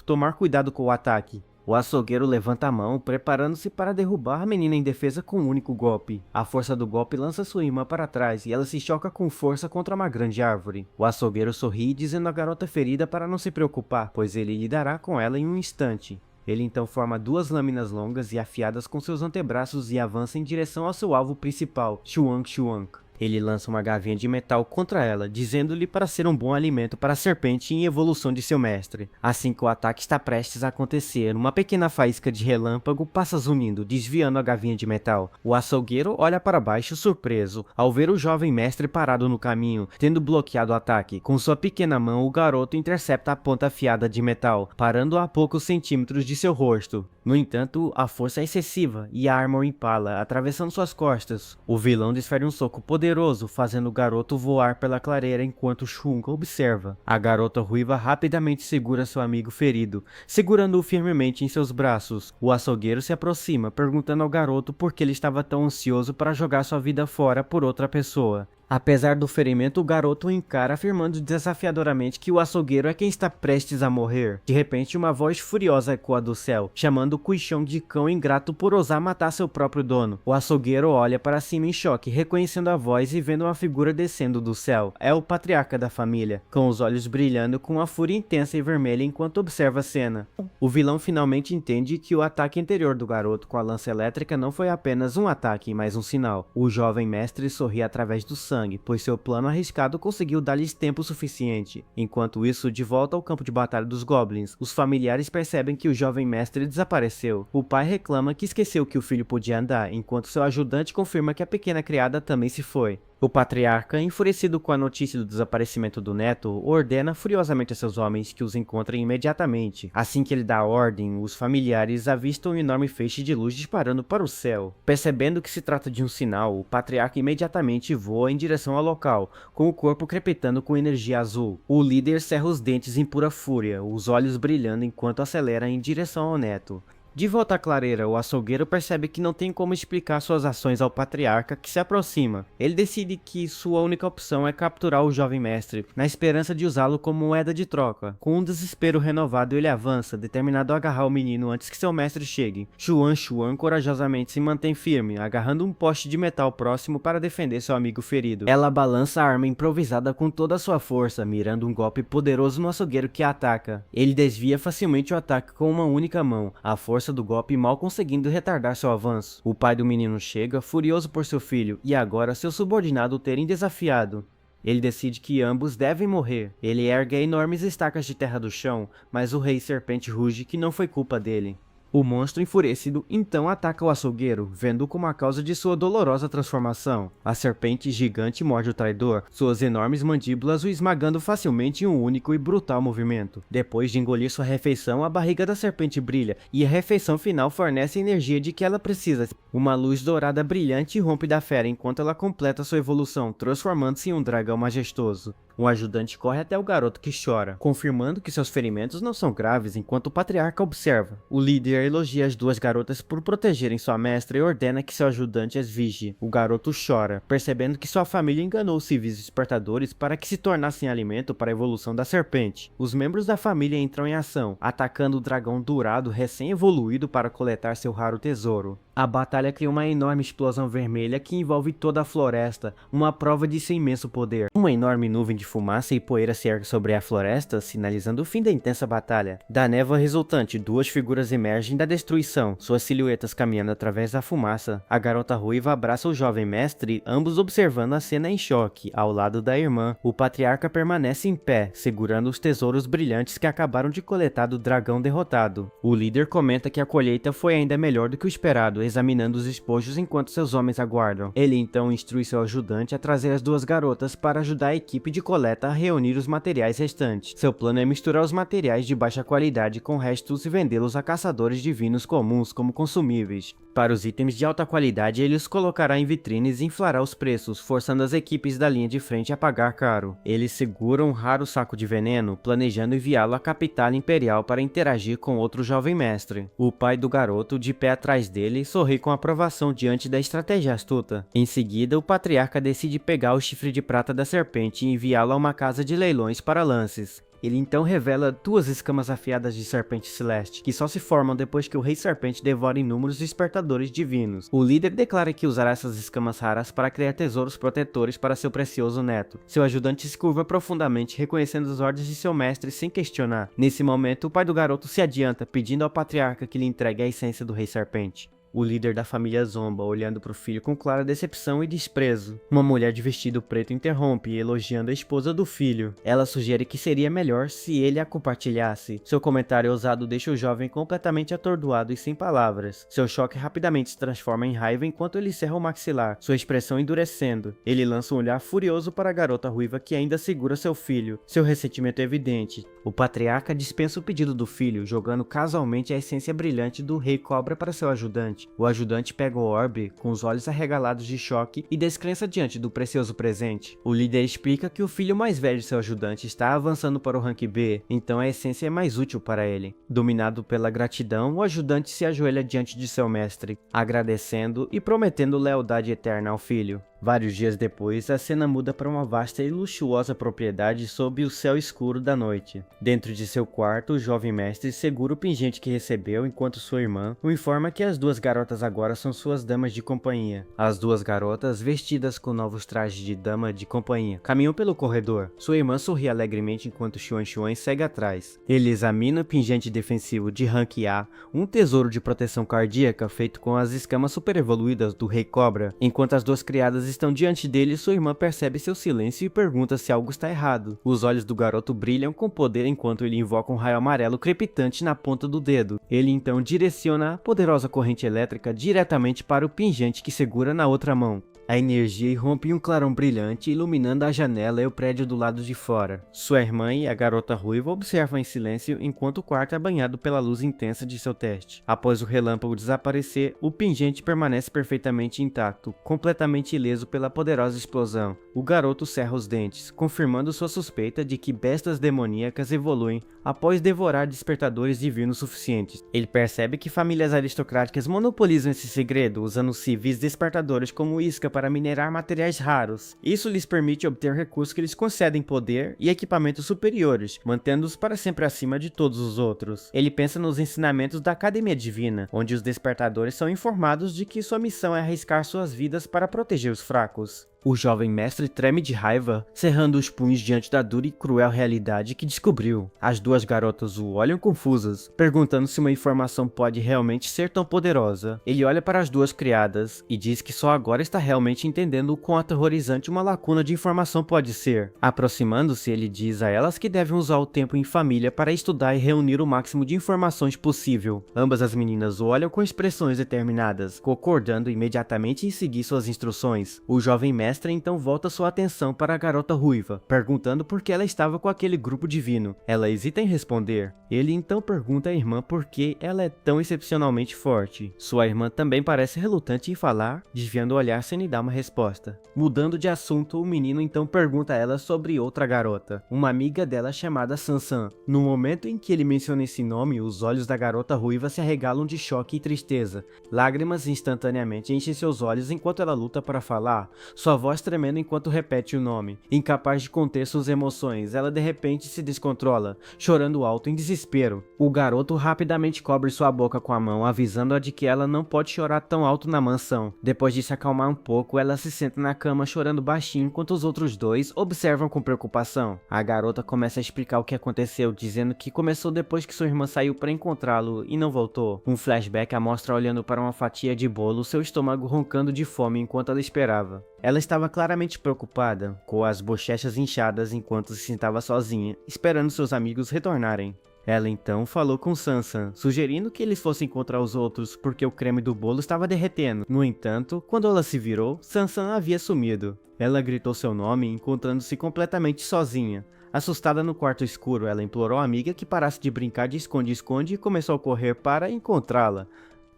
tomar cuidado com o ataque. O açougueiro levanta a mão, preparando-se para derrubar a menina indefesa com um único golpe. A força do golpe lança sua irmã para trás e ela se choca com força contra uma grande árvore. O açougueiro sorri, dizendo à garota ferida para não se preocupar, pois ele lidará com ela em um instante. Ele então forma duas lâminas longas e afiadas com seus antebraços e avança em direção ao seu alvo principal, Shuang Shuang. Ele lança uma gavinha de metal contra ela, dizendo-lhe para ser um bom alimento para a serpente em evolução de seu mestre. Assim que o ataque está prestes a acontecer, uma pequena faísca de relâmpago passa zunindo, desviando a gavinha de metal. O açougueiro olha para baixo surpreso, ao ver o jovem mestre parado no caminho, tendo bloqueado o ataque. Com sua pequena mão, o garoto intercepta a ponta afiada de metal, parando a poucos centímetros de seu rosto. No entanto, a força é excessiva e a arma o empala, atravessando suas costas. O vilão desfere um soco poderoso, fazendo o garoto voar pela clareira enquanto Shun observa. A garota ruiva rapidamente segura seu amigo ferido, segurando-o firmemente em seus braços. O açougueiro se aproxima, perguntando ao garoto por que ele estava tão ansioso para jogar sua vida fora por outra pessoa. Apesar do ferimento, o garoto o encara, afirmando desafiadoramente que o açougueiro é quem está prestes a morrer. De repente, uma voz furiosa ecoa do céu, chamando Kuishong de cão ingrato por ousar matar seu próprio dono. O açougueiro olha para cima em choque, reconhecendo a voz e vendo uma figura descendo do céu. É o patriarca da família, com os olhos brilhando com uma fúria intensa e vermelha enquanto observa a cena. O vilão finalmente entende que o ataque anterior do garoto com a lança elétrica não foi apenas um ataque, mas um sinal. O jovem mestre sorri através do sangue, pois seu plano arriscado conseguiu dar-lhes tempo suficiente. Enquanto isso, de volta ao campo de batalha dos Goblins, os familiares percebem que o jovem mestre desapareceu. O pai reclama que esqueceu que o filho podia andar, enquanto seu ajudante confirma que a pequena criada também se foi. O patriarca, enfurecido com a notícia do desaparecimento do neto, ordena furiosamente a seus homens que os encontrem imediatamente. Assim que ele dá a ordem, os familiares avistam um enorme feixe de luz disparando para o céu. Percebendo que se trata de um sinal, o patriarca imediatamente voa em direção ao local, com o corpo crepitando com energia azul. O líder cerra os dentes em pura fúria, os olhos brilhando enquanto acelera em direção ao neto. De volta à clareira, o açougueiro percebe que não tem como explicar suas ações ao patriarca que se aproxima. Ele decide que sua única opção é capturar o jovem mestre, na esperança de usá-lo como moeda de troca. Com um desespero renovado, ele avança, determinado a agarrar o menino antes que seu mestre chegue. Xuan corajosamente se mantém firme, agarrando um poste de metal próximo para defender seu amigo ferido. Ela balança a arma improvisada com toda a sua força, mirando um golpe poderoso no açougueiro que a ataca. Ele desvia facilmente o ataque com uma única mão, a força do golpe mal conseguindo retardar seu avanço. O pai do menino chega, furioso por seu filho, e agora seu subordinado o terem desafiado. Ele decide que ambos devem morrer. Ele ergue enormes estacas de terra do chão, mas o rei serpente ruge que não foi culpa dele. O monstro enfurecido então ataca o açougueiro, vendo-o como a causa de sua dolorosa transformação. A serpente gigante morde o traidor, suas enormes mandíbulas o esmagando facilmente em um único e brutal movimento. Depois de engolir sua refeição, a barriga da serpente brilha, e a refeição final fornece a energia de que ela precisa. Uma luz dourada brilhante rompe da fera enquanto ela completa sua evolução, transformando-se em um dragão majestoso. Um ajudante corre até o garoto que chora, confirmando que seus ferimentos não são graves enquanto o patriarca observa. O líder elogia as duas garotas por protegerem sua mestra e ordena que seu ajudante as vigie. O garoto chora, percebendo que sua família enganou os civis despertadores para que se tornassem alimento para a evolução da serpente. Os membros da família entram em ação, atacando o dragão dourado recém-evoluído para coletar seu raro tesouro. A batalha cria uma enorme explosão vermelha que envolve toda a floresta, uma prova de seu imenso poder. Uma enorme nuvem de fumaça e poeira se ergue sobre a floresta, sinalizando o fim da intensa batalha. Da névoa resultante, duas figuras emergem da destruição, suas silhuetas caminhando através da fumaça. A garota ruiva abraça o jovem mestre, ambos observando a cena em choque, ao lado da irmã. O patriarca permanece em pé, segurando os tesouros brilhantes que acabaram de coletar do dragão derrotado. O líder comenta que a colheita foi ainda melhor do que o esperado, examinando os espojos enquanto seus homens aguardam. Ele então instrui seu ajudante a trazer as duas garotas para ajudar a equipe de coleta a reunir os materiais restantes. Seu plano é misturar os materiais de baixa qualidade com restos e vendê-los a caçadores divinos comuns como consumíveis. Para os itens de alta qualidade, ele os colocará em vitrines e inflará os preços, forçando as equipes da linha de frente a pagar caro. Ele segura um raro saco de veneno, planejando enviá-lo à capital imperial para interagir com outro jovem mestre. O pai do garoto, de pé atrás dele, sorri com aprovação diante da estratégia astuta. Em seguida, o patriarca decide pegar o chifre de prata da serpente e enviá-lo a uma casa de leilões para lances. Ele então revela 2 escamas afiadas de serpente celeste, que só se formam depois que o Rei Serpente devora inúmeros despertadores divinos. O líder declara que usará essas escamas raras para criar tesouros protetores para seu precioso neto. Seu ajudante se curva profundamente, reconhecendo as ordens de seu mestre sem questionar. Nesse momento, o pai do garoto se adianta, pedindo ao patriarca que lhe entregue a essência do Rei Serpente. O líder da família zomba, olhando para o filho com clara decepção e desprezo. Uma mulher de vestido preto interrompe, elogiando a esposa do filho. Ela sugere que seria melhor se ele a compartilhasse. Seu comentário ousado deixa o jovem completamente atordoado e sem palavras. Seu choque rapidamente se transforma em raiva enquanto ele cerra o maxilar, sua expressão endurecendo. Ele lança um olhar furioso para a garota ruiva que ainda segura seu filho. Seu ressentimento é evidente. O patriarca dispensa o pedido do filho, jogando casualmente a essência brilhante do Rei Cobra para seu ajudante. O ajudante pega o orbe com os olhos arregalados de choque e descrença diante do precioso presente. O líder explica que o filho mais velho de seu ajudante está avançando para o rank B, então a essência é mais útil para ele. Dominado pela gratidão, o ajudante se ajoelha diante de seu mestre, agradecendo e prometendo lealdade eterna ao filho. Vários dias depois, a cena muda para uma vasta e luxuosa propriedade sob o céu escuro da noite. Dentro de seu quarto, o jovem mestre segura o pingente que recebeu enquanto sua irmã o informa que as 2 garotas agora são suas damas de companhia. As 2 garotas, vestidas com novos trajes de dama de companhia, caminham pelo corredor. Sua irmã sorri alegremente enquanto Xuan Xuan segue atrás. Ele examina o pingente defensivo de rank A, um tesouro de proteção cardíaca feito com as escamas superevoluídas do Rei Cobra. Enquanto as 2 criadas estão diante dele, sua irmã percebe seu silêncio e pergunta se algo está errado. Os olhos do garoto brilham com poder enquanto ele invoca um raio amarelo crepitante na ponta do dedo. Ele então direciona a poderosa corrente elétrica diretamente para o pingente que segura na outra mão. A energia irrompe em um clarão brilhante, iluminando a janela e o prédio do lado de fora. Sua irmã e a garota ruiva observam em silêncio enquanto o quarto é banhado pela luz intensa de seu teste. Após o relâmpago desaparecer, o pingente permanece perfeitamente intacto, completamente ileso pela poderosa explosão. O garoto cerra os dentes, confirmando sua suspeita de que bestas demoníacas evoluem após devorar despertadores divinos suficientes. Ele percebe que famílias aristocráticas monopolizam esse segredo, usando civis despertadores como isca para minerar materiais raros. Isso lhes permite obter recursos que lhes concedem poder e equipamentos superiores, mantendo-os para sempre acima de todos os outros. Ele pensa nos ensinamentos da Academia Divina, onde os despertadores são informados de que sua missão é arriscar suas vidas para proteger os fracos. O jovem mestre treme de raiva, cerrando os punhos diante da dura e cruel realidade que descobriu. As 2 garotas o olham confusas, perguntando se uma informação pode realmente ser tão poderosa. Ele olha para as 2 criadas e diz que só agora está realmente entendendo o quão aterrorizante uma lacuna de informação pode ser. Aproximando-se, ele diz a elas que devem usar o tempo em família para estudar e reunir o máximo de informações possível. Ambas as meninas o olham com expressões determinadas, concordando imediatamente em seguir suas instruções. O jovem mestre então volta sua atenção para a garota ruiva, perguntando por que ela estava com aquele grupo divino. Ela hesita em responder. Ele então pergunta à irmã por que ela é tão excepcionalmente forte. Sua irmã também parece relutante em falar, desviando o olhar sem lhe dar uma resposta. Mudando de assunto, o menino então pergunta a ela sobre outra garota, uma amiga dela chamada Sansan. No momento em que ele menciona esse nome, os olhos da garota ruiva se arregalam de choque e tristeza. Lágrimas instantaneamente enchem seus olhos enquanto ela luta para falar, sua voz tremendo enquanto repete o nome. Incapaz de conter suas emoções, ela de repente se descontrola, chorando alto em desespero. O garoto rapidamente cobre sua boca com a mão, avisando-a de que ela não pode chorar tão alto na mansão. Depois de se acalmar um pouco, ela se senta na cama chorando baixinho enquanto os outros 2 observam com preocupação. A garota começa a explicar o que aconteceu, dizendo que começou depois que sua irmã saiu para encontrá-lo e não voltou. Um flashback a mostra olhando para uma fatia de bolo, seu estômago roncando de fome enquanto ela esperava. Ela estava claramente preocupada, com as bochechas inchadas enquanto se sentava sozinha, esperando seus amigos retornarem. Ela então falou com Sansan, sugerindo que eles fossem encontrar os outros porque o creme do bolo estava derretendo. No entanto, quando ela se virou, Sansan havia sumido. Ela gritou seu nome, encontrando-se completamente sozinha. Assustada no quarto escuro, ela implorou à amiga que parasse de brincar de esconde-esconde e começou a correr para encontrá-la.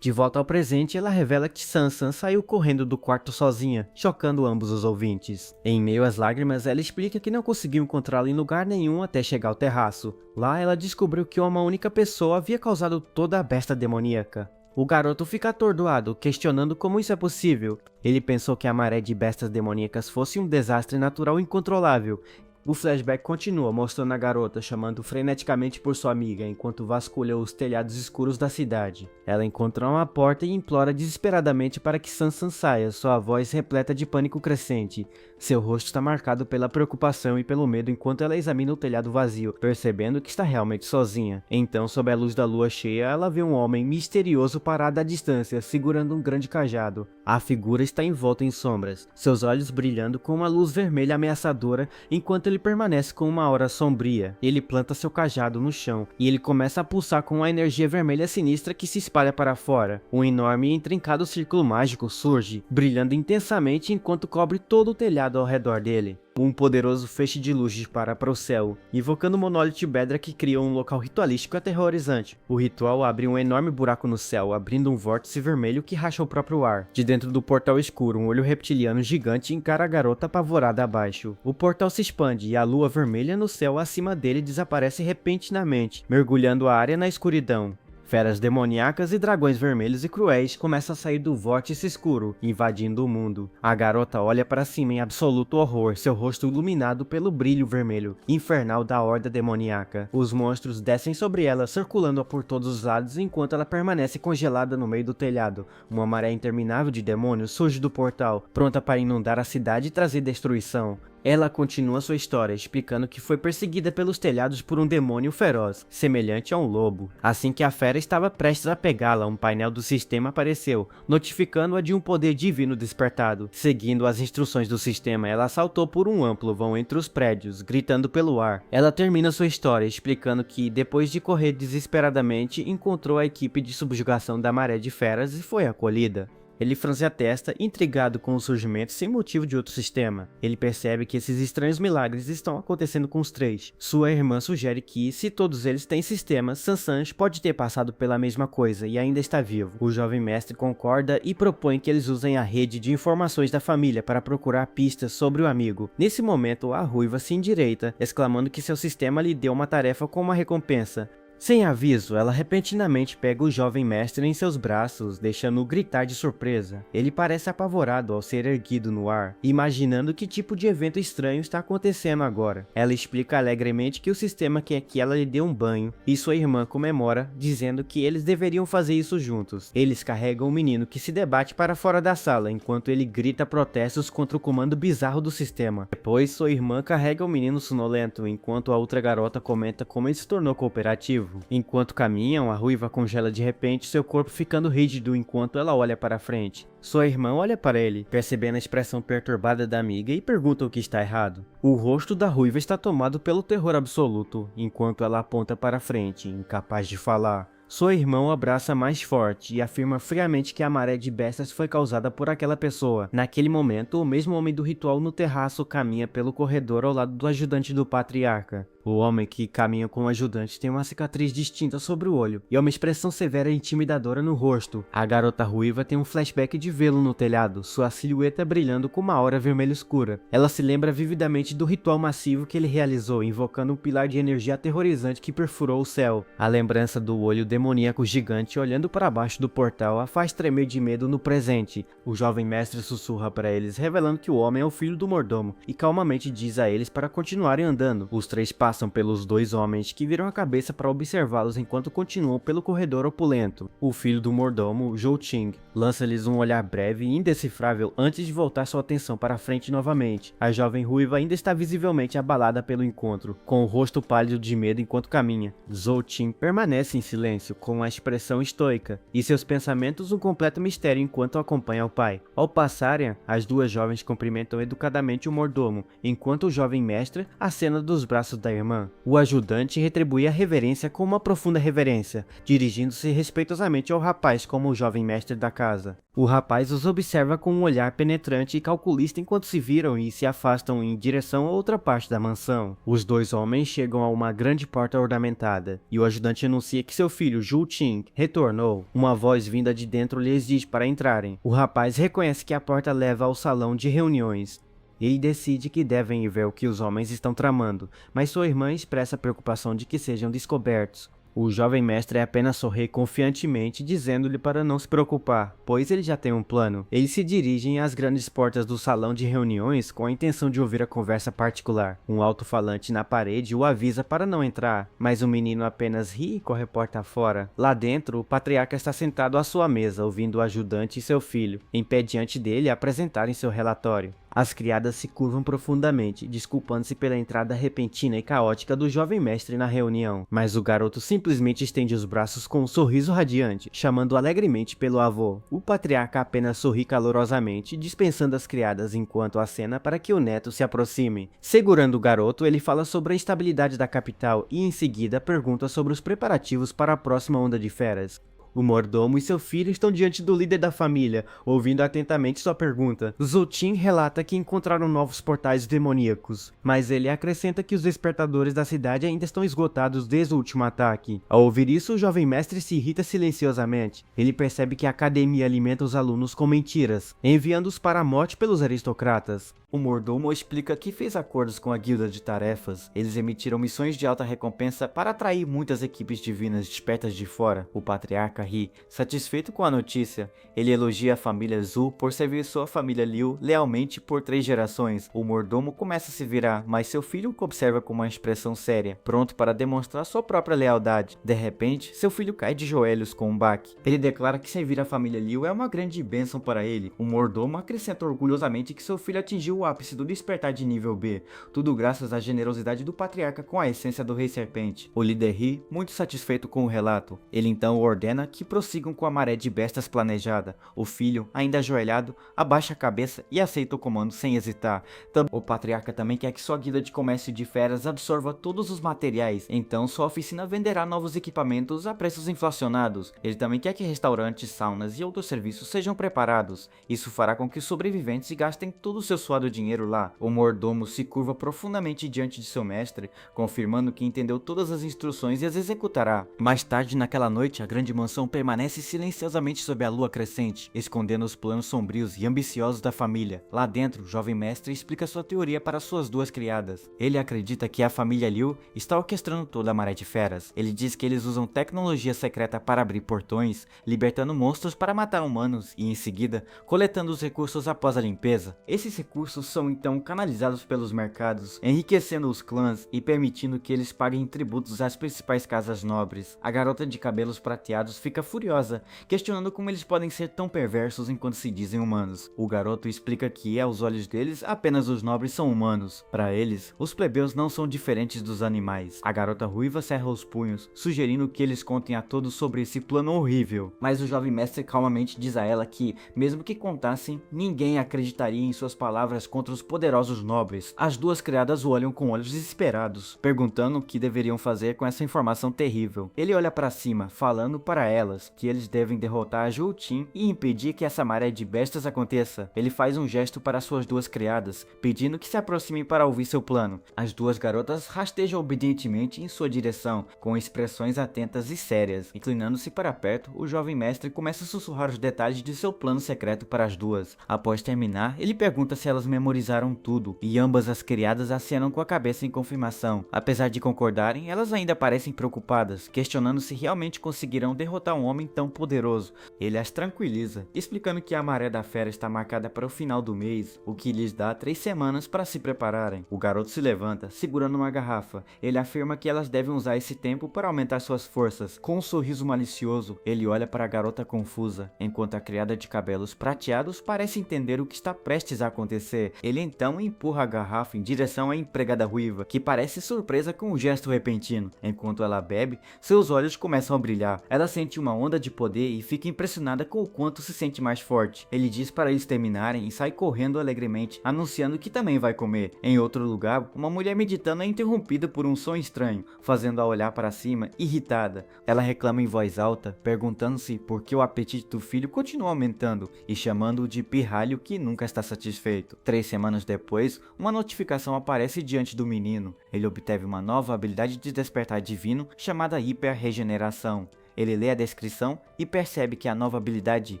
De volta ao presente, ela revela que Sansan saiu correndo do quarto sozinha, chocando ambos os ouvintes. Em meio às lágrimas, ela explica que não conseguiu encontrá-la em lugar nenhum até chegar ao terraço. Lá, ela descobriu que uma única pessoa havia causado toda a besta demoníaca. O garoto fica atordoado, questionando como isso é possível. Ele pensou que a maré de bestas demoníacas fosse um desastre natural incontrolável, O flashback continua, mostrando a garota chamando freneticamente por sua amiga enquanto vasculha os telhados escuros da cidade. Ela encontra uma porta e implora desesperadamente para que Sansan saia, sua voz repleta de pânico crescente. Seu rosto está marcado pela preocupação e pelo medo enquanto ela examina o telhado vazio, percebendo que está realmente sozinha. Então, sob a luz da lua cheia, ela vê um homem misterioso parado à distância, segurando um grande cajado. A figura está envolta em sombras, seus olhos brilhando com uma luz vermelha ameaçadora, enquanto ele permanece com uma aura sombria. Ele planta seu cajado no chão, e ele começa a pulsar com uma energia vermelha sinistra que se espalha para fora. Um enorme e intrincado círculo mágico surge, brilhando intensamente enquanto cobre todo o telhado ao redor dele. Um poderoso feixe de luz dispara para o céu, invocando o monólito Bedra que cria um local ritualístico aterrorizante. O ritual abre um enorme buraco no céu, abrindo um vórtice vermelho que racha o próprio ar. De dentro do portal escuro, um olho reptiliano gigante encara a garota apavorada abaixo. O portal se expande e a lua vermelha no céu acima dele desaparece repentinamente, mergulhando a área na escuridão. Feras demoníacas e dragões vermelhos e cruéis começam a sair do vórtice escuro, invadindo o mundo. A garota olha para cima em absoluto horror, seu rosto iluminado pelo brilho vermelho, infernal da horda demoníaca. Os monstros descem sobre ela, circulando-a por todos os lados enquanto ela permanece congelada no meio do telhado. Uma maré interminável de demônios surge do portal, pronta para inundar a cidade e trazer destruição. Ela continua sua história, explicando que foi perseguida pelos telhados por um demônio feroz, semelhante a um lobo. Assim que a fera estava prestes a pegá-la, um painel do sistema apareceu, notificando-a de um poder divino despertado. Seguindo as instruções do sistema, ela saltou por um amplo vão entre os prédios, gritando pelo ar. Ela termina sua história, explicando que, depois de correr desesperadamente, encontrou a equipe de subjugação da maré de feras e foi acolhida. Ele franze a testa, intrigado com o surgimento sem motivo de outro sistema. Ele percebe que esses estranhos milagres estão acontecendo com os três. Sua irmã sugere que, se todos eles têm sistemas, Sansan pode ter passado pela mesma coisa e ainda está vivo. O jovem mestre concorda e propõe que eles usem a rede de informações da família para procurar pistas sobre o amigo. Nesse momento, a ruiva se endireita, exclamando que seu sistema lhe deu uma tarefa com uma recompensa. Sem aviso, ela repentinamente pega o jovem mestre em seus braços, deixando-o gritar de surpresa. Ele parece apavorado ao ser erguido no ar, imaginando que tipo de evento estranho está acontecendo agora. Ela explica alegremente que o sistema quer que ela lhe dê um banho, e sua irmã comemora, dizendo que eles deveriam fazer isso juntos. Eles carregam o menino que se debate para fora da sala, enquanto ele grita protestos contra o comando bizarro do sistema. Depois, sua irmã carrega o menino sonolento, enquanto a outra garota comenta como ele se tornou cooperativo. Enquanto caminham, a ruiva congela de repente, seu corpo ficando rígido enquanto ela olha para frente. Sua irmã olha para ele, percebendo a expressão perturbada da amiga e pergunta o que está errado. O rosto da ruiva está tomado pelo terror absoluto, enquanto ela aponta para frente, incapaz de falar. Sua irmã o abraça mais forte e afirma friamente que a maré de bestas foi causada por aquela pessoa. Naquele momento, o mesmo homem do ritual no terraço caminha pelo corredor ao lado do ajudante do patriarca. O homem que caminha com o ajudante tem uma cicatriz distinta sobre o olho e uma expressão severa e intimidadora no rosto. A garota ruiva tem um flashback de vê-lo no telhado, sua silhueta brilhando com uma aura vermelha escura. Ela se lembra vividamente do ritual massivo que ele realizou, invocando um pilar de energia aterrorizante que perfurou o céu. A lembrança do olho demoníaco gigante olhando para baixo do portal a faz tremer de medo no presente. O jovem mestre sussurra para eles, revelando que o homem é o filho do mordomo, e calmamente diz a eles para continuarem andando. Os três passam pelos dois homens, que viram a cabeça para observá-los enquanto continuam pelo corredor opulento. O filho do mordomo, Zhou Qing, lança-lhes um olhar breve e indecifrável antes de voltar sua atenção para a frente novamente. A jovem ruiva ainda está visivelmente abalada pelo encontro, com o rosto pálido de medo enquanto caminha. Zhou Qing permanece em silêncio, com uma expressão estoica, e seus pensamentos um completo mistério enquanto acompanha o pai. Ao passarem, as duas jovens cumprimentam educadamente o mordomo, enquanto o jovem mestre acena dos braços da irmã. O ajudante retribui a reverência com uma profunda reverência, dirigindo-se respeitosamente ao rapaz como o jovem mestre da casa. O rapaz os observa com um olhar penetrante e calculista enquanto se viram e se afastam em direção a outra parte da mansão. Os dois homens chegam a uma grande porta ornamentada, e o ajudante anuncia que seu filho, Zhou Qing, retornou. Uma voz vinda de dentro lhes diz para entrarem. O rapaz reconhece que a porta leva ao salão de reuniões. Ele decide que devem ir ver o que os homens estão tramando, mas sua irmã expressa a preocupação de que sejam descobertos. O jovem mestre apenas sorri confiantemente, dizendo-lhe para não se preocupar, pois ele já tem um plano. Eles se dirigem às grandes portas do salão de reuniões com a intenção de ouvir a conversa particular. Um alto-falante na parede o avisa para não entrar, mas o menino apenas ri e corre porta fora. Lá dentro, o patriarca está sentado à sua mesa, ouvindo o ajudante e seu filho, em pé diante dele, apresentarem seu relatório. As criadas se curvam profundamente, desculpando-se pela entrada repentina e caótica do jovem mestre na reunião, mas o garoto simplesmente estende os braços com um sorriso radiante, chamando alegremente pelo avô. O patriarca apenas sorri calorosamente, dispensando as criadas enquanto acena para que o neto se aproxime. Segurando o garoto, ele fala sobre a estabilidade da capital e em seguida pergunta sobre os preparativos para a próxima onda de feras. O mordomo e seu filho estão diante do líder da família, ouvindo atentamente sua pergunta. Zoltin relata que encontraram novos portais demoníacos, mas ele acrescenta que os despertadores da cidade ainda estão esgotados desde o último ataque. Ao ouvir isso, o jovem mestre se irrita silenciosamente. Ele percebe que a academia alimenta os alunos com mentiras, enviando-os para a morte pelos aristocratas. O mordomo explica que fez acordos com a guilda de tarefas. Eles emitiram missões de alta recompensa para atrair muitas equipes divinas despertas de fora. O patriarca ri, satisfeito com a notícia. Ele elogia a família Zhu por servir sua família Liu lealmente por 3 gerações. O mordomo começa a se virar, mas seu filho o observa com uma expressão séria, pronto para demonstrar sua própria lealdade. De repente, seu filho cai de joelhos com um baque. Ele declara que servir a família Liu é uma grande bênção para ele. O mordomo acrescenta orgulhosamente que seu filho atingiu o ápice do despertar de nível B, tudo graças à generosidade do patriarca com a essência do Rei Serpente. O líder ri, muito satisfeito com o relato. Ele então ordena que prossigam com a maré de bestas planejada. O filho, ainda ajoelhado, abaixa a cabeça e aceita o comando sem hesitar. O patriarca também quer que sua guilda de comércio de feras absorva todos os materiais, então sua oficina venderá novos equipamentos a preços inflacionados. Ele também quer que restaurantes, saunas e outros serviços sejam preparados. Isso fará com que os sobreviventes gastem todo o seu suado dinheiro lá. O mordomo se curva profundamente diante de seu mestre, confirmando que entendeu todas as instruções e as executará. Mais tarde naquela noite, a grande mansão permanece silenciosamente sob a lua crescente, escondendo os planos sombrios e ambiciosos da família. Lá dentro, o jovem mestre explica sua teoria para suas 2 criadas. Ele acredita que a família Liu está orquestrando toda a maré de feras. Ele diz que eles usam tecnologia secreta para abrir portões, libertando monstros para matar humanos e, em seguida, coletando os recursos após a limpeza. Esses recursos são então canalizados pelos mercados, enriquecendo os clãs e permitindo que eles paguem tributos às principais casas nobres. A garota de cabelos prateados fica furiosa, questionando como eles podem ser tão perversos enquanto se dizem humanos. O garoto explica que, aos olhos deles, apenas os nobres são humanos. Para eles, os plebeus não são diferentes dos animais. A garota ruiva cerra os punhos, sugerindo que eles contem a todos sobre esse plano horrível. Mas o jovem mestre calmamente diz a ela que, mesmo que contassem, ninguém acreditaria em suas palavras contra os poderosos nobres. As 2 criadas o olham com olhos desesperados, perguntando o que deveriam fazer com essa informação terrível. Ele olha para cima, falando para elas que eles devem derrotar a Zoltin e impedir que essa maré de bestas aconteça. Ele faz um gesto para suas 2 criadas, pedindo que se aproximem para ouvir seu plano. As 2 garotas rastejam obedientemente em sua direção, com expressões atentas e sérias. Inclinando-se para perto, o jovem mestre começa a sussurrar os detalhes de seu plano secreto para as 2. Após terminar, ele pergunta se elas memorizaram tudo, e ambas as criadas acenam com a cabeça em confirmação. Apesar de concordarem, elas ainda parecem preocupadas, questionando se realmente conseguirão derrotar um homem tão poderoso. Ele as tranquiliza, explicando que a maré da fera está marcada para o final do mês, o que lhes dá 3 semanas para se prepararem. O garoto se levanta, segurando uma garrafa. Ele afirma que elas devem usar esse tempo para aumentar suas forças. Com um sorriso malicioso, ele olha para a garota confusa, enquanto a criada de cabelos prateados parece entender o que está prestes a acontecer. Ele então empurra a garrafa em direção à empregada ruiva, que parece surpresa com o gesto repentino. Enquanto ela bebe, seus olhos começam a brilhar. Ela sente uma onda de poder e fica impressionada com o quanto se sente mais forte. Ele diz para eles terminarem e sai correndo alegremente, anunciando que também vai comer. Em outro lugar, uma mulher meditando é interrompida por um som estranho, fazendo-a olhar para cima, irritada. Ela reclama em voz alta, perguntando-se por que o apetite do filho continua aumentando e chamando-o de pirralho que nunca está satisfeito. 3 semanas depois, uma notificação aparece diante do menino. Ele obteve uma nova habilidade de despertar divino chamada hiperregeneração. Ele lê a descrição e percebe que a nova habilidade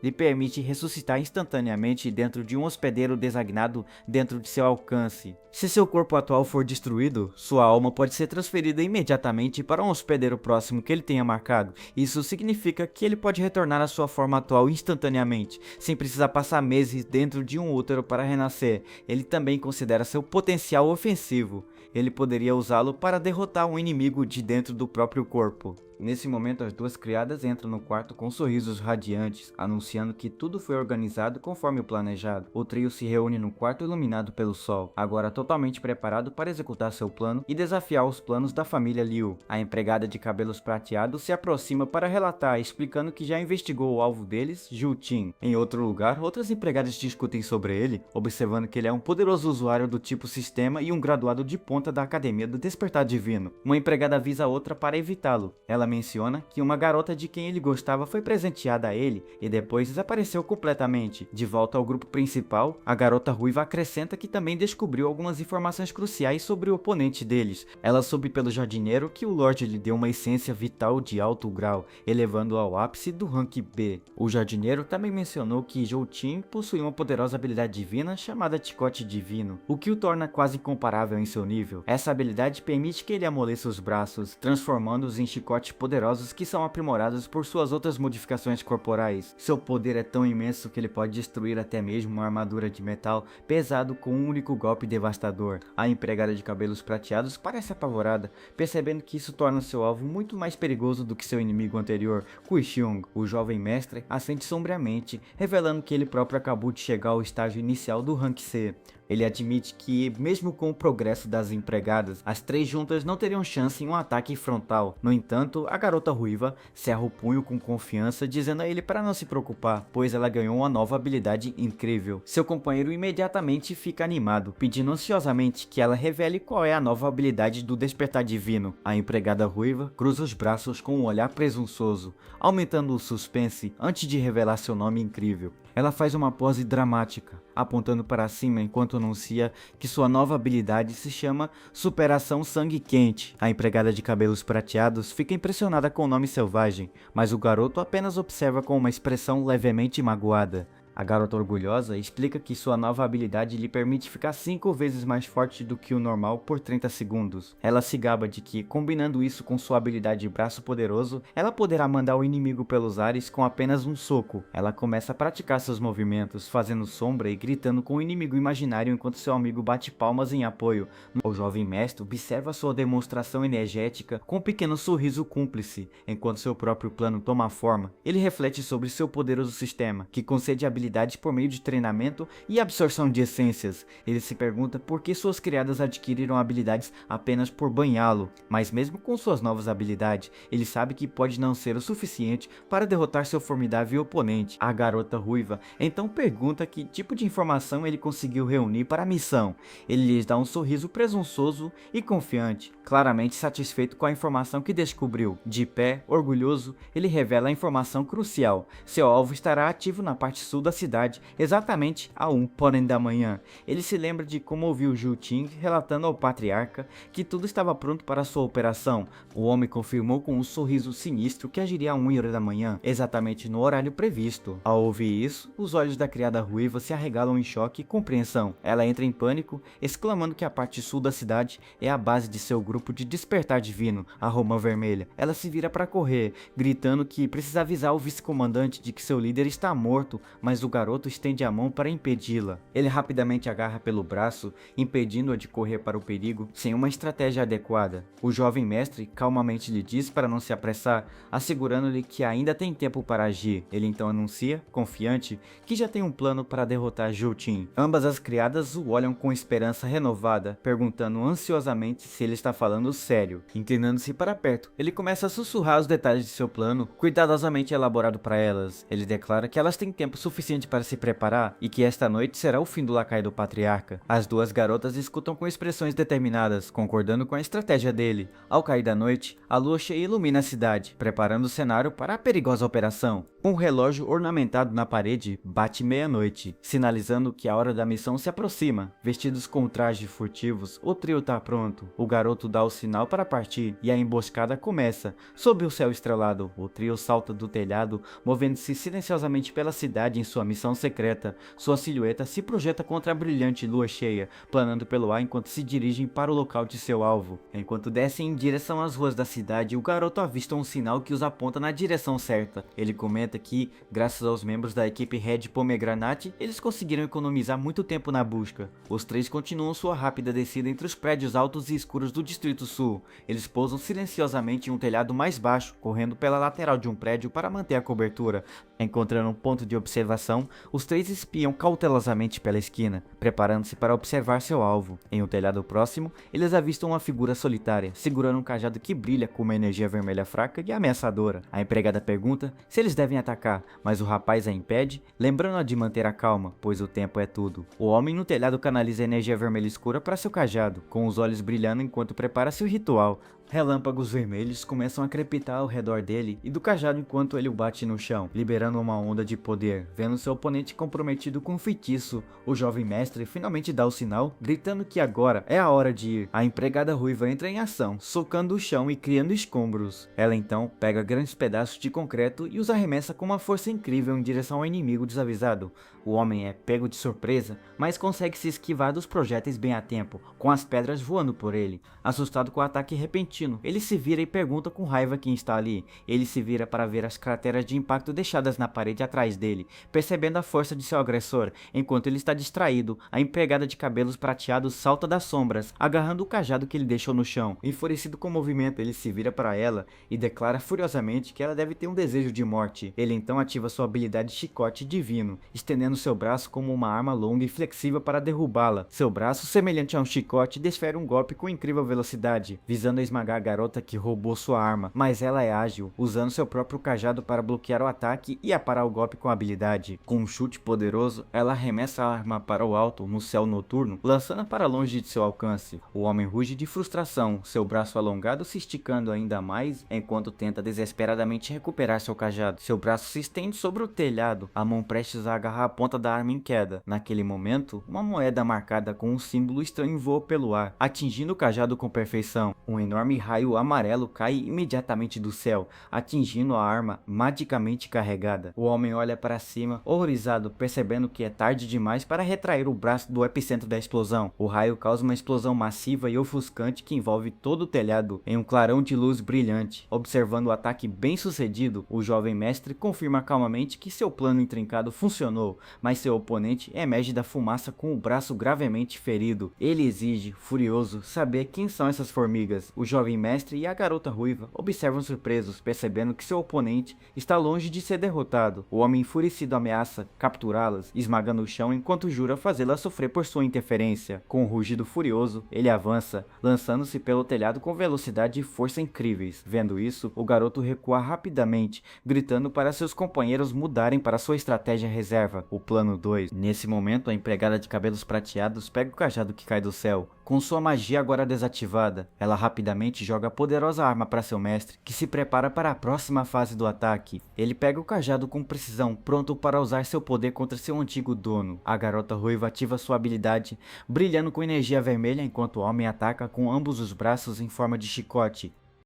lhe permite ressuscitar instantaneamente dentro de um hospedeiro designado dentro de seu alcance. Se seu corpo atual for destruído, sua alma pode ser transferida imediatamente para um hospedeiro próximo que ele tenha marcado. Isso significa que ele pode retornar à sua forma atual instantaneamente, sem precisar passar meses dentro de um útero para renascer. Ele também considera seu potencial ofensivo. Ele poderia usá-lo para derrotar um inimigo de dentro do próprio corpo. Nesse momento, as duas criadas entram no quarto com sorrisos radiantes, anunciando que tudo foi organizado conforme o planejado. O trio se reúne no quarto iluminado pelo sol, agora totalmente preparado para executar seu plano e desafiar os planos da família Liu. A empregada de cabelos prateados se aproxima para relatar, explicando que já investigou o alvo deles, Zhu Qin. Em outro lugar, outras empregadas discutem sobre ele, observando que ele é um poderoso usuário do tipo sistema e um graduado de ponta da Academia do Despertar Divino. Uma empregada avisa a outra para evitá-lo. Ela menciona que uma garota de quem ele gostava foi presenteada a ele e depois desapareceu completamente. De volta ao grupo principal, a garota ruiva acrescenta que também descobriu algumas informações cruciais sobre o oponente deles. Ela soube pelo jardineiro que o Lorde lhe deu uma essência vital de alto grau, elevando-o ao ápice do rank B. O jardineiro também mencionou que Zhou Qin possui uma poderosa habilidade divina chamada Chicote Divino, o que o torna quase incomparável em seu nível. Essa habilidade permite que ele amoleça os braços, transformando-os em chicotes poderosos que são aprimorados por suas outras modificações corporais. Seu poder é tão imenso que ele pode destruir até mesmo uma armadura de metal pesado com um único golpe devastador. A empregada de cabelos prateados parece apavorada, percebendo que isso torna seu alvo muito mais perigoso do que seu inimigo anterior, Kui Xiong. O jovem mestre assente sombriamente, revelando que ele próprio acabou de chegar ao estágio inicial do rank C. Ele admite que, mesmo com o progresso das empregadas, as três juntas não teriam chance em um ataque frontal. No entanto, a garota ruiva cerra o punho com confiança, dizendo a ele para não se preocupar, pois ela ganhou uma nova habilidade incrível. Seu companheiro imediatamente fica animado, pedindo ansiosamente que ela revele qual é a nova habilidade do Despertar Divino. A empregada ruiva cruza os braços com um olhar presunçoso, aumentando o suspense antes de revelar seu nome incrível. Ela faz uma pose dramática, apontando para cima enquanto anuncia que sua nova habilidade se chama Superação Sangue Quente. A empregada de cabelos prateados fica impressionada com o nome selvagem, mas o garoto apenas observa com uma expressão levemente magoada. A garota orgulhosa explica que sua nova habilidade lhe permite ficar 5 vezes mais forte do que o normal por 30 segundos. Ela se gaba de que, combinando isso com sua habilidade de braço poderoso, ela poderá mandar o inimigo pelos ares com apenas um soco. Ela começa a praticar seus movimentos, fazendo sombra e gritando com o inimigo imaginário enquanto seu amigo bate palmas em apoio. O jovem mestre observa sua demonstração energética com um pequeno sorriso cúmplice. Enquanto seu próprio plano toma forma, ele reflete sobre seu poderoso sistema, que concede habilidades por meio de treinamento e absorção de essências. Ele se pergunta por que suas criadas adquiriram habilidades apenas por banhá-lo, mas mesmo com suas novas habilidades, ele sabe que pode não ser o suficiente para derrotar seu formidável oponente. A garota ruiva então pergunta que tipo de informação ele conseguiu reunir para a missão. Ele lhes dá um sorriso presunçoso e confiante, claramente satisfeito com a informação que descobriu. De pé, orgulhoso, ele revela a informação crucial: seu alvo estará ativo na parte sul da cidade, exatamente a 1 porém da manhã. Ele se lembra de como ouviu Zhu Qin relatando ao patriarca que tudo estava pronto para sua operação. O homem confirmou com um sorriso sinistro que agiria a 1 da manhã, exatamente no horário previsto. Ao ouvir isso, os olhos da criada ruiva se arregalam em choque e compreensão. Ela entra em pânico, exclamando que a parte sul da cidade é a base de seu grupo de Despertar Divino, a Roma Vermelha. Ela se vira para correr, gritando que precisa avisar o vice-comandante de que seu líder está morto, mas o garoto estende a mão para impedi-la. Ele rapidamente agarra pelo braço, impedindo-a de correr para o perigo sem uma estratégia adequada. O jovem mestre calmamente lhe diz para não se apressar, assegurando-lhe que ainda tem tempo para agir. Ele então anuncia, confiante, que já tem um plano para derrotar Zhu Qin. Ambas as criadas o olham com esperança renovada, perguntando ansiosamente se ele está falando sério. Inclinando-se para perto, ele começa a sussurrar os detalhes de seu plano, cuidadosamente elaborado para elas. Ele declara que elas têm tempo suficiente suficiente para se preparar e que esta noite será o fim do lacaio do patriarca. As duas garotas escutam com expressões determinadas, concordando com a estratégia dele. Ao cair da noite, a lua cheia ilumina a cidade, preparando o cenário para a perigosa operação. Um relógio ornamentado na parede bate meia-noite, sinalizando que a hora da missão se aproxima. Vestidos com trajes furtivos, o trio tá pronto. O garoto dá o sinal para partir e a emboscada começa. Sob o céu estrelado, o trio salta do telhado, movendo-se silenciosamente pela cidade em sua missão secreta. Sua silhueta se projeta contra a brilhante lua cheia, planando pelo ar enquanto se dirigem para o local de seu alvo. Enquanto descem em direção às ruas da cidade, o garoto avista um sinal que os aponta na direção certa. Ele comenta que, graças aos membros da equipe Red Pomegranate, eles conseguiram economizar muito tempo na busca. Os três continuam sua rápida descida entre os prédios altos e escuros do Distrito Sul. Eles pousam silenciosamente em um telhado mais baixo, correndo pela lateral de um prédio para manter a cobertura. Encontrando um ponto de observação, os três espiam cautelosamente pela esquina, preparando-se para observar seu alvo. Em um telhado próximo, eles avistam uma figura solitária, segurando um cajado que brilha com uma energia vermelha fraca e ameaçadora. A empregada pergunta se eles devem atacar, mas o rapaz a impede, lembrando-a de manter a calma, pois o tempo é tudo. O homem no telhado canaliza a energia vermelha escura para seu cajado, com os olhos brilhando enquanto prepara seu ritual. Relâmpagos vermelhos começam a crepitar ao redor dele e do cajado enquanto ele o bate no chão, liberando uma onda de poder. Vendo seu oponente comprometido com um feitiço, o jovem mestre finalmente dá o sinal, gritando que agora é a hora de ir. A empregada ruiva entra em ação, socando o chão e criando escombros. Ela então pega grandes pedaços de concreto e os arremessa com uma força incrível em direção ao inimigo desavisado. O homem é pego de surpresa, mas consegue se esquivar dos projéteis bem a tempo, com as pedras voando por ele. Assustado com o ataque repentino, ele se vira e pergunta com raiva quem está ali. Ele se vira para ver as crateras de impacto deixadas na parede atrás dele, percebendo a força de seu agressor. Enquanto ele está distraído, a empregada de cabelos prateados salta das sombras, agarrando o cajado que ele deixou no chão. Enfurecido com o movimento, ele se vira para ela e declara furiosamente que ela deve ter um desejo de morte. Ele então ativa sua habilidade Chicote Divino, estendendo seu braço como uma arma longa e flexível para derrubá-la. Seu braço, semelhante a um chicote, desfere um golpe com incrível velocidade, visando esmagar a garota que roubou sua arma, mas ela é ágil, usando seu próprio cajado para bloquear o ataque e aparar o golpe com habilidade. Com um chute poderoso, ela arremessa a arma para o alto no céu noturno, lançando-a para longe de seu alcance. O homem ruge de frustração, seu braço alongado se esticando ainda mais enquanto tenta desesperadamente recuperar seu cajado. Seu braço se estende sobre o telhado, a mão prestes a agarrar a ponta da arma em queda. Naquele momento, uma moeda marcada com um símbolo estranho voa pelo ar, atingindo o cajado com perfeição. Um enorme raio amarelo cai imediatamente do céu, atingindo a arma magicamente carregada. O homem olha para cima, horrorizado, percebendo que é tarde demais para retrair o braço do epicentro da explosão. O raio causa uma explosão massiva e ofuscante que envolve todo o telhado em um clarão de luz brilhante. Observando o ataque bem sucedido, o jovem mestre confirma calmamente que seu plano intrincado funcionou, mas seu oponente emerge da fumaça com o braço gravemente ferido. Ele exige, furioso, saber quem são essas formigas. O jovem mestre e a garota ruiva observam surpresos, percebendo que seu oponente está longe de ser derrotado. O homem enfurecido ameaça capturá-las, esmagando o chão enquanto jura fazê-las sofrer por sua interferência. Com um rugido furioso, ele avança, lançando-se pelo telhado com velocidade e força incríveis. Vendo isso, o garoto recua rapidamente, gritando para seus companheiros mudarem para sua estratégia reserva, o plano 2. Nesse momento, a empregada de cabelos prateados pega o cajado que cai do céu. Com sua magia agora desativada, ela rapidamente joga a poderosa arma para seu mestre, que se prepara para a próxima fase do ataque. Ele pega o cajado com precisão, pronto para usar seu poder contra seu antigo dono. A garota ruiva ativa sua habilidade, brilhando com energia vermelha enquanto o homem ataca com ambos os braços em forma de chicote.